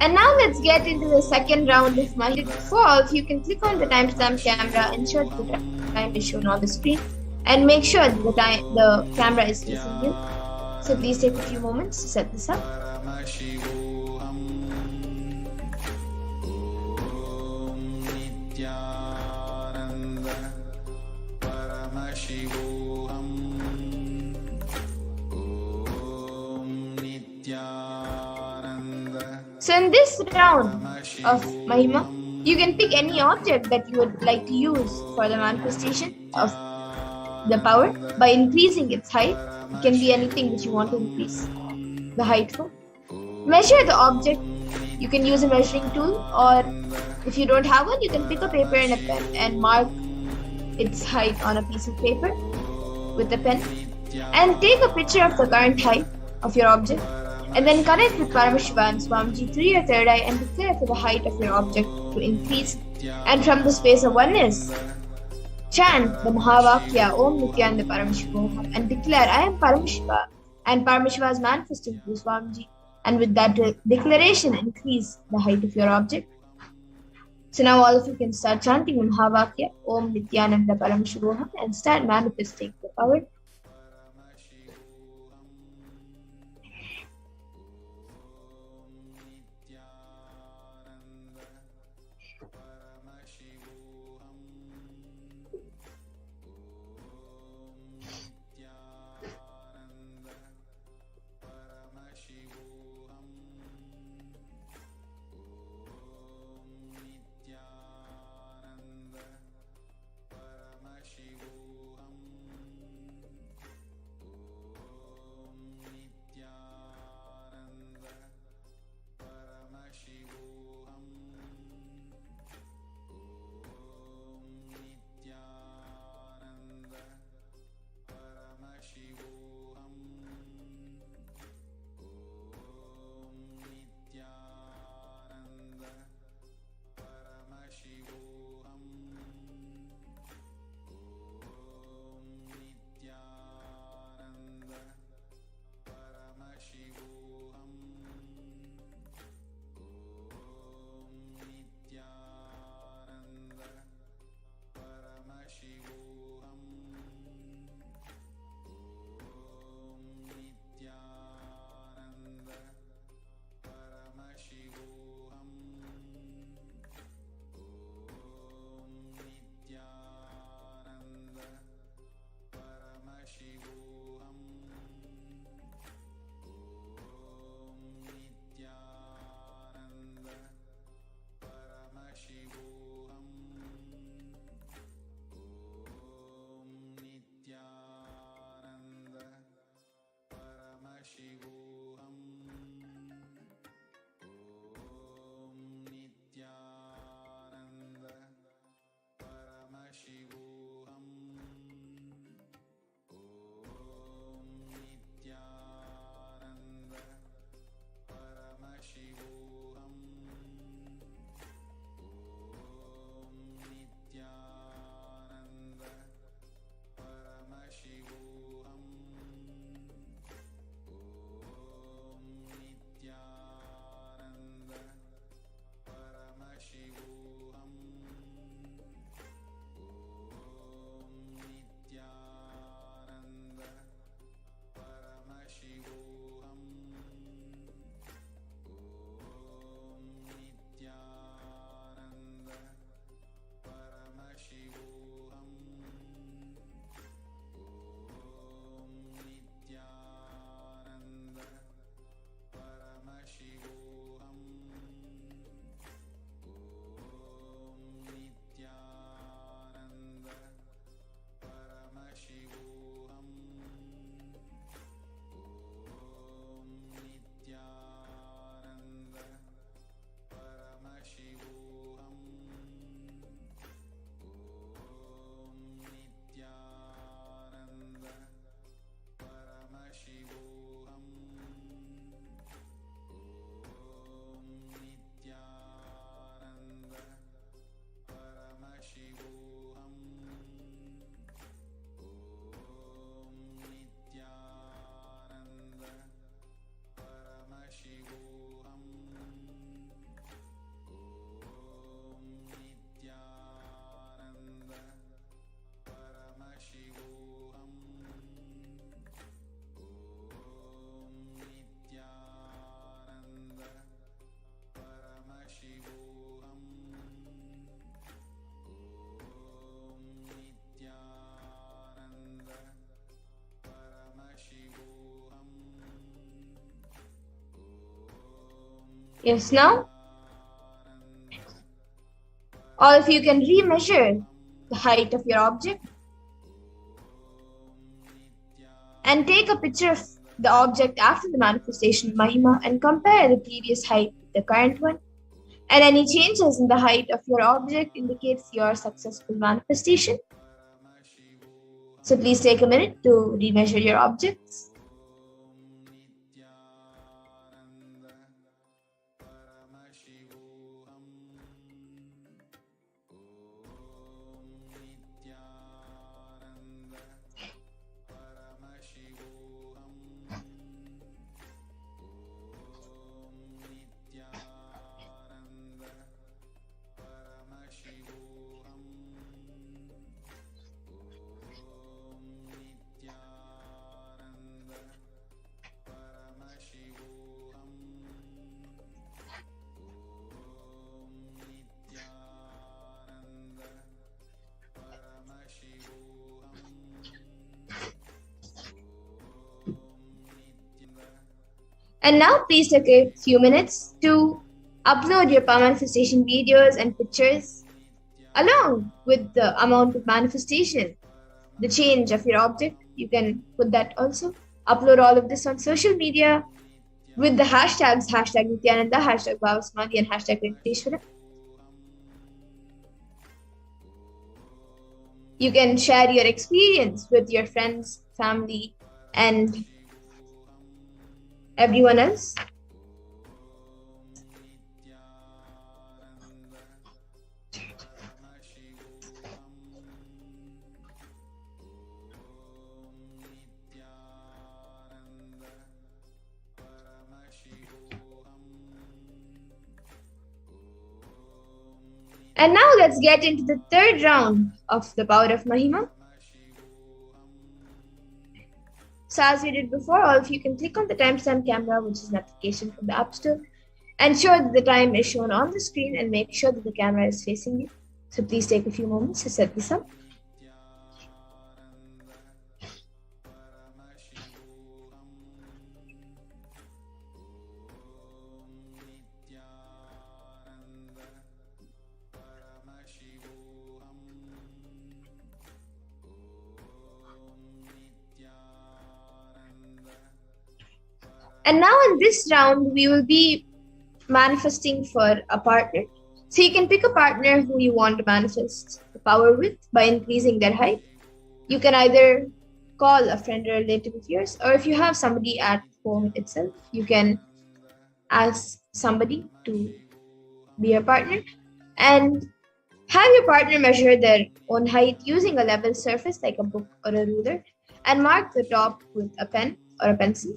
And now let's get into the second round of Mahima. If it falls, you can click on the timestamp camera, ensure that the time is shown on the screen, and make sure that the camera is facing you. So please take a few moments to set this up. So in this round of Mahima, you can pick any object that you would like to use for the manifestation of the power by increasing its height. It can be anything that you want to increase the height for. Measure the object. You can use a measuring tool, or if you don't have one, you can pick a paper and a pen and mark its height on a piece of paper with a pen. And take a picture of the current height of your object, and then connect with Paramashiva and Swamiji through your third eye and declare for the height of your object to increase. And from the space of oneness, chant the Mahavakya Om Nithyananda Paramashivoham and declare, I am Paramashiva, and Paramashiva is manifesting through Swamiji. And with that declaration, increase the height of your object. So now all of you can start chanting the Mahavakya Om Nithyananda Paramashivoham and start manifesting the power. Yes, now all of you can remeasure the height of your object and take a picture of the object after the manifestation of Mahima and compare the previous height with the current one. And any changes in the height of your object indicates your successful manifestation. So please take a minute to remeasure your objects. And now please take a few minutes to upload your power manifestation videos and pictures along with the amount of manifestation, the change of your object. You can put that also. Upload all of this on social media with the hashtags #Nithyananda, #Bhava Samadhi, and #Venkateshwara. You can share your experience with your friends, family, and everyone else. And now let's get into the third round of the power of Mahima. So as we did before, all of you can click on the timestamp camera, which is an application from the App Store, and ensure that the time is shown on the screen and make sure that the camera is facing you. So please take a few moments to set this up. And now in this round, we will be manifesting for a partner. So you can pick a partner who you want to manifest the power with by increasing their height. You can either call a friend or relative of yours, or if you have somebody at home itself, you can ask somebody to be your partner and have your partner measure their own height using a level surface like a book or a ruler and mark the top with a pen or a pencil.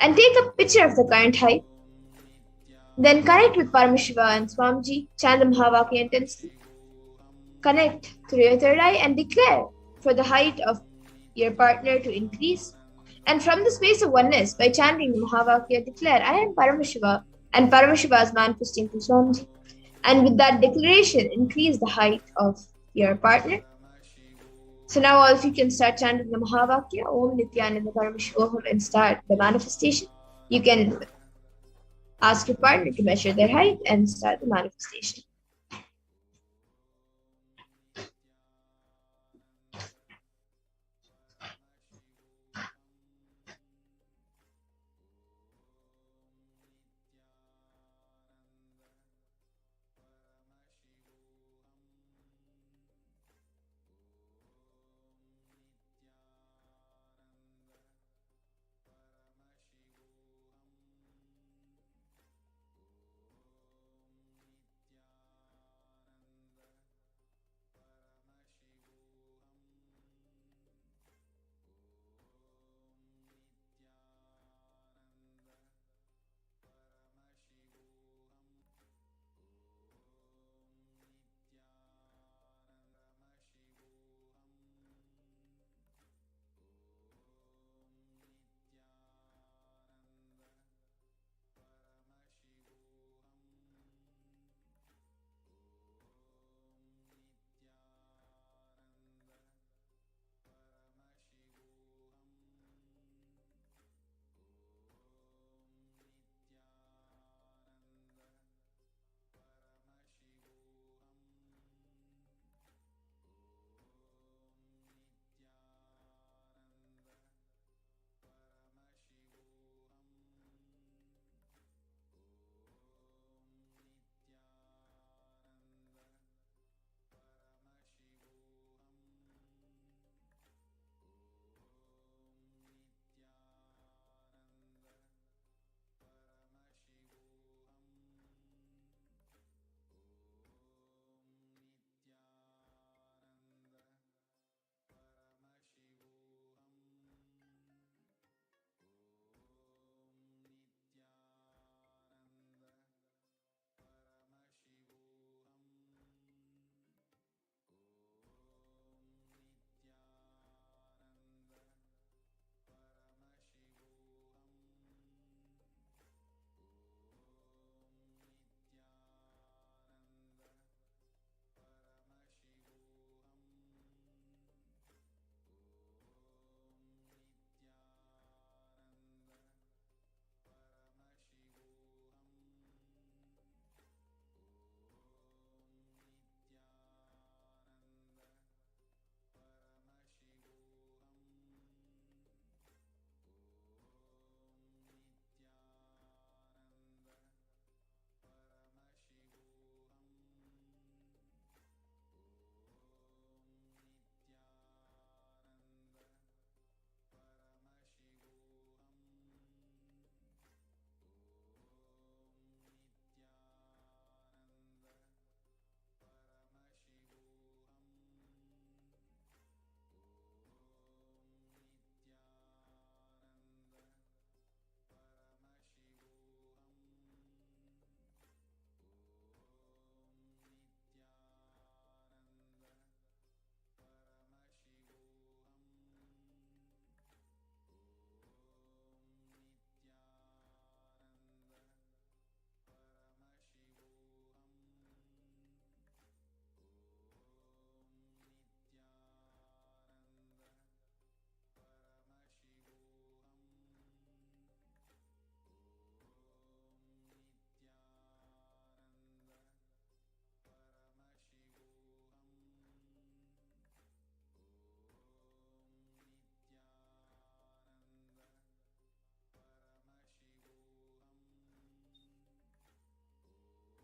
And take a picture of the current height. Then connect with Paramashiva and Swamiji, chant the Mahavakya intensely. Connect through your third eye and declare for the height of your partner to increase. And from the space of oneness, by chanting the Mahavakya, declare, I am Paramashiva, and Paramashiva is manifesting through Swamiji. And with that declaration, increase the height of your partner. So now all of you can start chanting the Mahavakya, Om Nithyananda Paramashivoham, and start the manifestation. You can ask your partner to measure their height and start the manifestation.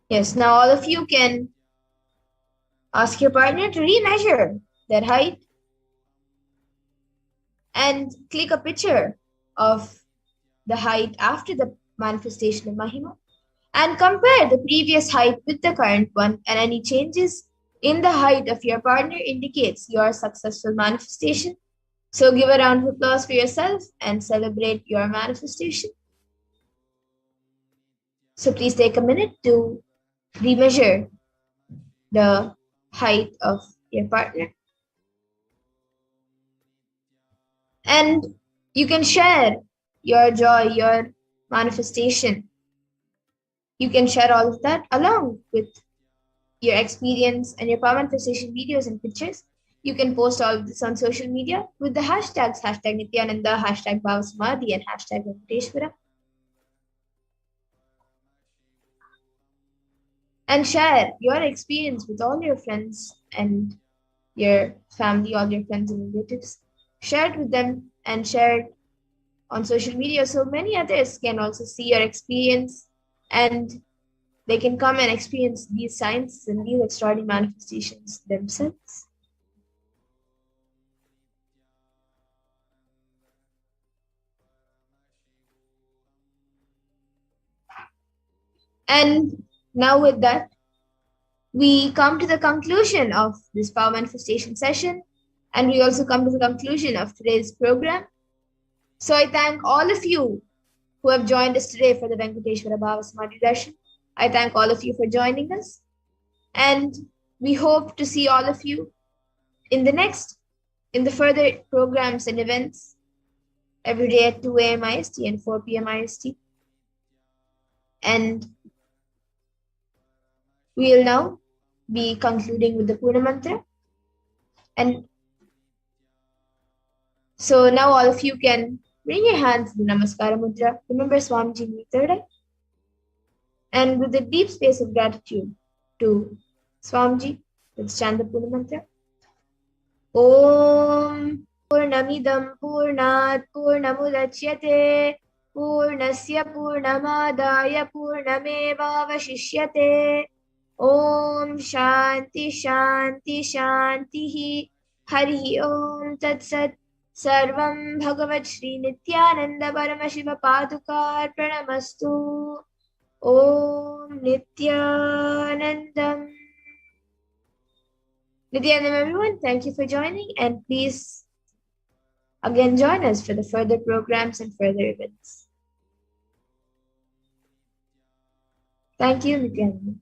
Yes, now all of you can ask your partner to remeasure their height and click a picture of the height after the manifestation of Mahima and compare the previous height with the current one, and any changes in the height of your partner indicates your successful manifestation. So give a round of applause for yourself and celebrate your manifestation. So please take a minute to remeasure the height of your partner. And you can share your joy, your manifestation. You can share all of that along with your experience and your power manifestation videos and pictures. You can post all of this on social media with the hashtags #Nithyananda, #Bhava Samadhi, and #Venkateshwara. And share your experience with all your friends and your family, all your friends and relatives. Share it with them and share it on social media so many others can also see your experience and they can come and experience these signs and these extraordinary manifestations themselves. And now with that, we come to the conclusion of this power manifestation session, and we also come to the conclusion of today's program. So I thank all of you who have joined us today for the Venkateshwara Bhava Samadhi Darshan. I thank all of you for joining us, and we hope to see all of you in the further programs and events every day at 2 a.m. IST and 4 p.m. IST. And we will now be concluding with the Purna Mantra. And so now all of you can bring your hands to the Namaskara Mudra. Remember Swamiji in the third eye. And with a deep space of gratitude to Swamiji, let's chant the Purna Mantra. Om Purnamidam Purnat Purnamudachyate Purnasya Purnamadaya Purnamevavashishyate. Om Shanti Shanti Shanti Hari Om Tat Sat. Sarvam Bhagavat Shri Nithyananda Paramashiva Padukar Pranamastu. Om Nithyanandam. Nithyanandam, everyone. Thank you for joining, and please again join us for the further programs and further events. Thank you, Nithyanandam.